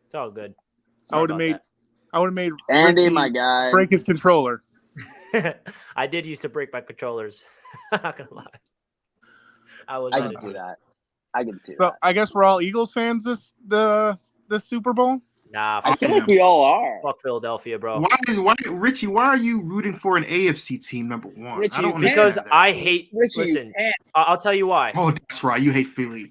It's all good. I would have made Andy, Richie my guy, break his controller. I did used to break my controllers. I'm not gonna lie. I can see that. I can see So that. I guess we're all Eagles fans this Super Bowl. Nah, I feel like we all are. Fuck Philadelphia, bro. Richie? Why are you rooting for an AFC team number one? Richie, I don't because understand that. I hate. Richie, listen, I'll tell you why. Oh, that's right. You hate Philly.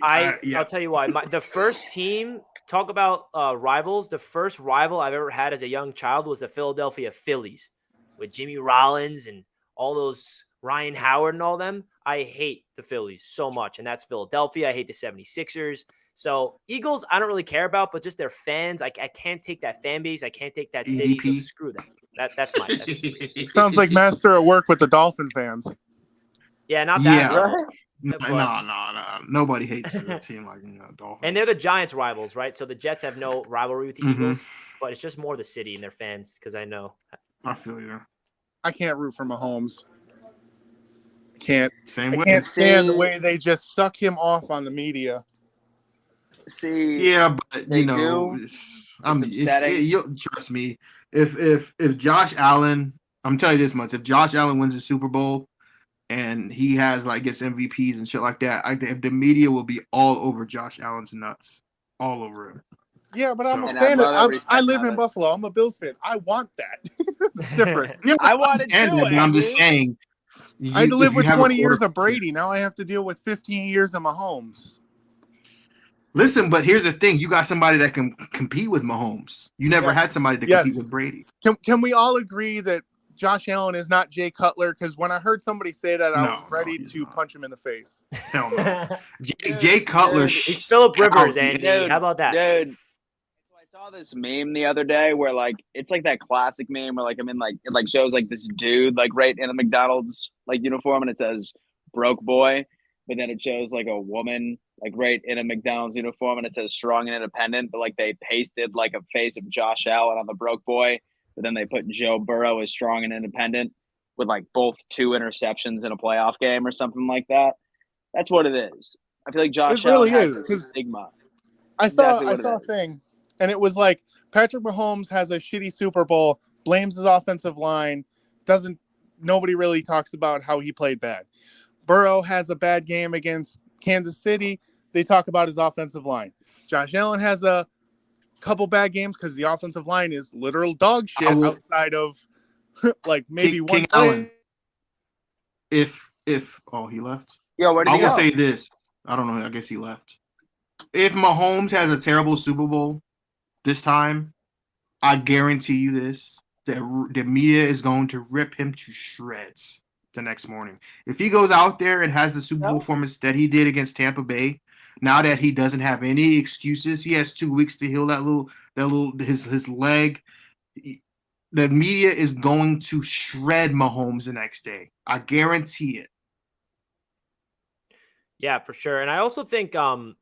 I'll tell you why. The first team. Talk about rivals. The first rival I've ever had as a young child was the Philadelphia Phillies with Jimmy Rollins and all those Ryan Howard and all them. I hate the Phillies so much, and that's Philadelphia. I hate the 76ers. So Eagles, I don't really care about, but just their fans, I can't take that fan base. I can't take that city. So screw them. That's my. Sounds like master at work with the Dolphin fans. Yeah, not that. Yeah. Right? No. Nobody hates a team like Dolphins. And they're the Giants' rivals, right? So the Jets have no rivalry with the Eagles, but it's just more the city and their fans because I know. I feel you. I can't root for Mahomes. I Same way. can't stand the way they just suck him off on the media. See, yeah, but you know, trust me. If Josh Allen, I'm telling you this much: if Josh Allen wins the Super Bowl and he has gets MVPs and shit like that, I think the media will be all over Josh Allen's nuts, all over him. Yeah, but I'm a fan. I live in Buffalo. I'm a Bills fan. I want that. It's different. I want to do it. I'm just saying. I had to live with 20 years of Brady. Now I have to deal with 15 years of Mahomes. Listen, but here's the thing. You got somebody that can compete with Mahomes. You never had somebody to compete with Brady. Can we all agree that Josh Allen is not Jay Cutler? Because when I heard somebody say that, I was ready to punch him in the face. Hell no. Jay Cutler. He's Phillip Rivers, Andy. How about that? Dude, I saw this meme the other day where it's like that classic meme where it shows this dude right in a McDonald's uniform and it says broke boy, but then it shows a woman right in a McDonald's uniform and it says strong and independent, but they pasted a face of Josh Allen on the broke boy, but then they put Joe Burrow as strong and independent with both 2 interceptions in a playoff game or something like that. That's what it is. I feel like Josh Allen has a stigma. I saw a thing, and it was Patrick Mahomes has a shitty Super Bowl, blames his offensive line, nobody really talks about how he played bad. Burrow has a bad game against Kansas City, they talk about his offensive line. Josh Allen has a couple bad games because the offensive line is literal dog shit outside of maybe one King Allen. If he left? Yeah, where did he go? I will say this. I don't know. I guess he left. If Mahomes has a terrible Super Bowl this time, I guarantee you this: the media is going to rip him to shreds the next morning. If he goes out there and has the Super Bowl performance that he did against Tampa Bay, now that he doesn't have any excuses, he has 2 weeks to heal his leg. The media is going to shred Mahomes the next day. I guarantee it. Yeah, for sure. And I also think, when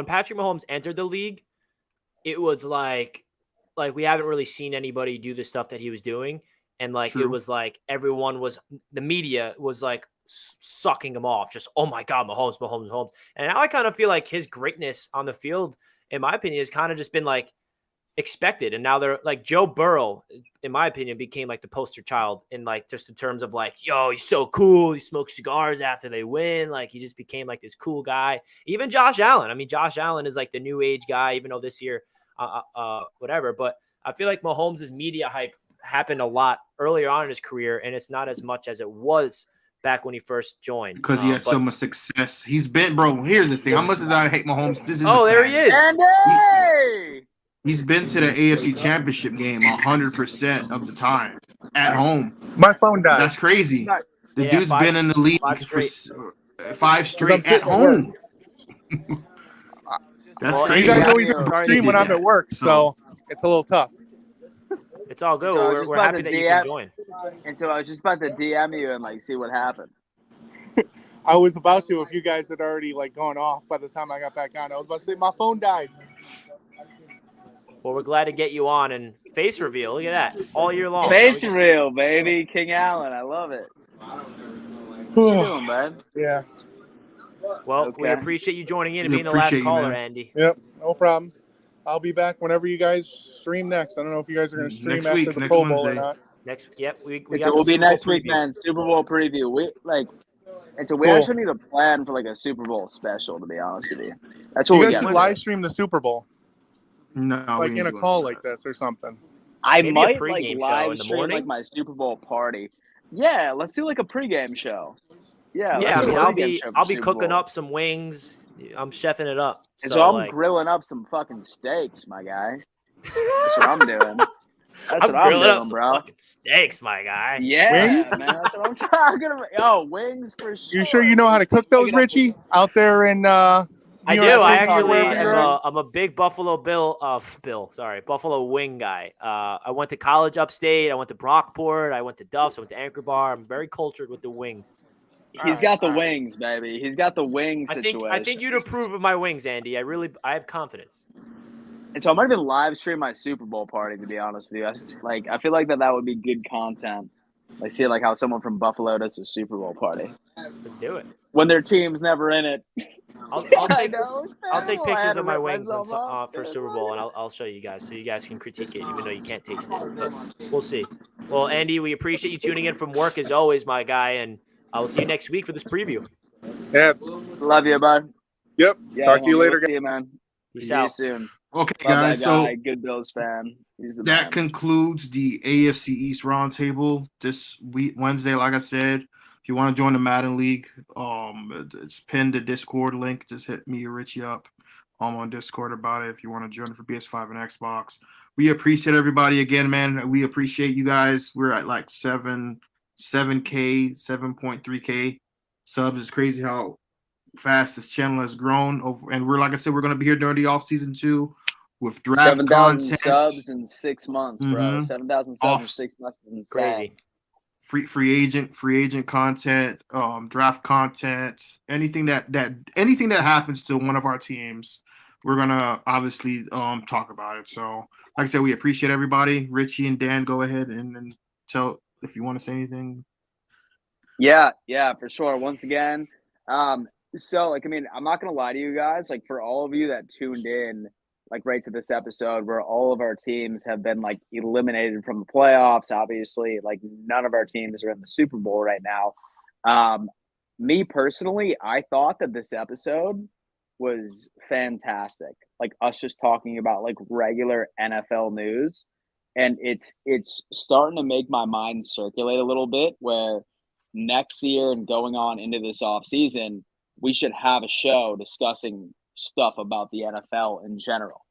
Patrick Mahomes entered the league, it was like we haven't really seen anybody do the stuff that he was doing. And it was the media was sucking him off. Just, oh my God, Mahomes. And now I kind of feel like his greatness on the field, in my opinion, has kind of just been expected. And now they're Joe Burrow, in my opinion, became the poster child in just in terms of yo, he's so cool. He smokes cigars after they win. He just became this cool guy. Even Josh Allen. I mean, Josh Allen is the new age guy, even though this year, whatever. But I feel like Mahomes' media hype happened a lot earlier on in his career, and it's not as much as it was back when he first joined. Because he had so much success. He's been, bro, here's the thing. How much as I hate Mahomes, this is there he is. Andy! He's been to the AFC Championship game 100% of the time at home. My phone died. That's crazy. The dude's been in the league for 5 straight at home. That's crazy. You guys know he's on the stream when I'm at work, so it's a little tough. It's all good. So we're happy that you can join. And so I was just about to DM you and see what happened. I was about to if you guys had already gone off by the time I got back on. I was about to say my phone died. Well, we're glad to get you on and face reveal. Look at that. All year long. Face reveal, baby. King Allen. I love it. What you doing, man? Yeah. Well, we appreciate you joining in and being the last caller, Andy. Yep. No problem. I'll be back whenever you guys stream next. I don't know if you guys are going to stream next after week, the next Pro Bowl Wednesday. or not. We'll be next week, man. Super Bowl preview. We actually need a plan for a Super Bowl special. To be honest with you, that's what you we guys got. should live stream the Super Bowl. No, in a call like this or something. I Maybe might a pregame show live in the stream morning. my Super Bowl party. Yeah, let's do a pregame show. Yeah, I'll be cooking up some wings. I'm chefing it up. And so I'm grilling up some fucking steaks, my guy. That's what I'm doing. That's what I'm grilling doing, up bro. some fucking steaks, my guy. Yeah, Wings? man. That's what I'm talking about. Yo, wings for sure. You sure you know how to cook those, Richie? Out there in I You do. know, I that's actually where you're at? I'm a big Buffalo Buffalo wing guy. I went to college upstate. I went to Brockport. I went to Duff's. I went to Anchor Bar. I'm very cultured with the wings. He's got the wings, baby. He's got the wing situation. I think you'd approve of my wings, Andy. I have confidence. And so I might even live stream my Super Bowl party, to be honest with you. I feel like that would be good content. Like, see, like, how someone from Buffalo does a Super Bowl party. Let's do it. When their team's never in it. I'll take pictures of my wings for Super Bowl, and I'll show you guys so you guys can critique it, even though you can't taste it. But we'll see. Well, Andy, we appreciate you tuning in from work as always, my guy, and I will see you next week for this preview. Yeah. Love you, bud. Yep. Talk to you later, guys. See you, man. Peace See out. you soon. Okay, Love guys. that So guy. Good Bills fan. He's the that man. concludes the AFC East Roundtable this week, Wednesday. Like I said, if you want to join the Madden League, it's pinned the Discord link. Just hit me or Richie up on Discord about it if you want to join for PS5 and Xbox. We appreciate everybody again, man. We appreciate you guys. We're at like 7K, 7.3K subs. It's crazy how fast this channel has grown. And we're, like I said, we're going to be here during the offseason too with draft 7,000 content. subs in 6 months, bro. 7,000 subs in 6 months is insane. Crazy. Free agent content, draft content, anything that happens to one of our teams, we're gonna obviously talk about it. So, like I said, we appreciate everybody. Richie and Dan, go ahead and tell if you want to say anything. Yeah, for sure. Once again, so like, I mean, I'm not gonna lie to you guys. Like, for all of you that tuned in, like, right to this episode where all of our teams have been like eliminated from the playoffs, obviously, like none of our teams are in the Super Bowl right now. Me personally, I thought that this episode was fantastic. Like, us just talking about like regular NFL news, and it's starting to make my mind circulate a little bit where next year and going on into this off season, we should have a show discussing stuff about the NFL in general,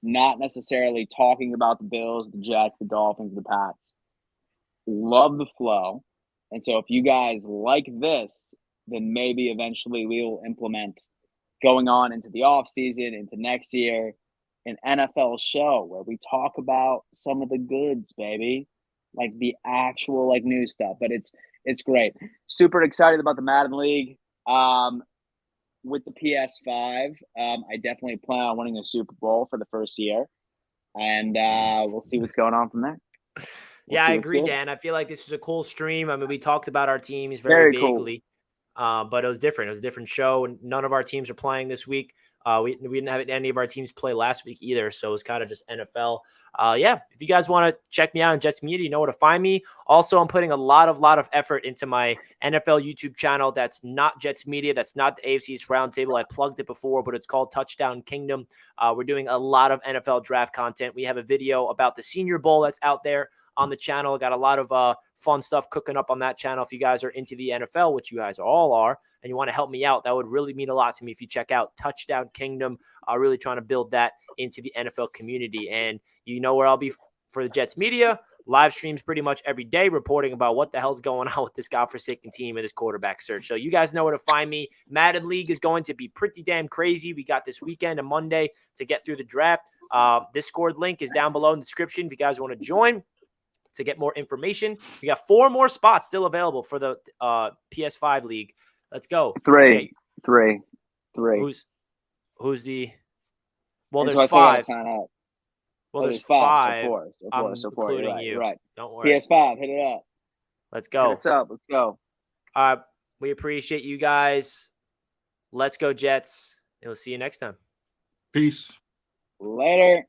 not necessarily talking about the Bills, the Jets, the Dolphins, the Pats. Love the flow. And so if you guys like this, then maybe eventually we will implement, going on into the off season, into next year, an NFL show where we talk about some of the goods, baby, like the actual like new stuff. But it's great. Super excited about the Madden League. With the PS5, I definitely plan on winning a Super Bowl for the first year, and we'll see what's going on from there. Yeah, I agree, Dan. I feel like this is a cool stream. I mean, we talked about our teams very vaguely, but it was different. It was a different show, and none of our teams are playing this week. We didn't have any of our teams play last week either, so it was kind of just NFL. Yeah, if you guys want to check me out on Jets Media, you know where to find me. Also, I'm putting a lot of effort into my NFL YouTube channel. That's not Jets Media. That's not the AFC's Roundtable. I plugged it before, but it's called Touchdown Kingdom. We're doing a lot of NFL draft content. We have a video about the Senior Bowl that's out there on the channel. Got a lot of fun stuff cooking up on that channel. If you guys are into the NFL, which you guys all are, and you want to help me out, that would really mean a lot to me if you check out Touchdown Kingdom. Really trying to build that into the NFL community. And you know where I'll be for the Jets Media. Live streams pretty much every day reporting about what the hell's going on with this godforsaken team and this quarterback search. So you guys know where to find me. Madden League is going to be pretty damn crazy. We got this weekend and Monday to get through the draft. Discord link is down below in the description if you guys want to join to get more information. We got 4 more spots still available for the PS5 league. Let's go. Three. Who's the? Well, and there's so I 5. Sign up. Well, there's 5. 5. So 4. Including you. Right. Don't worry. PS5, hit it up. Let's go. Hit us up. Let's go. We appreciate you guys. Let's go, Jets. And we'll see you next time. Peace. Later.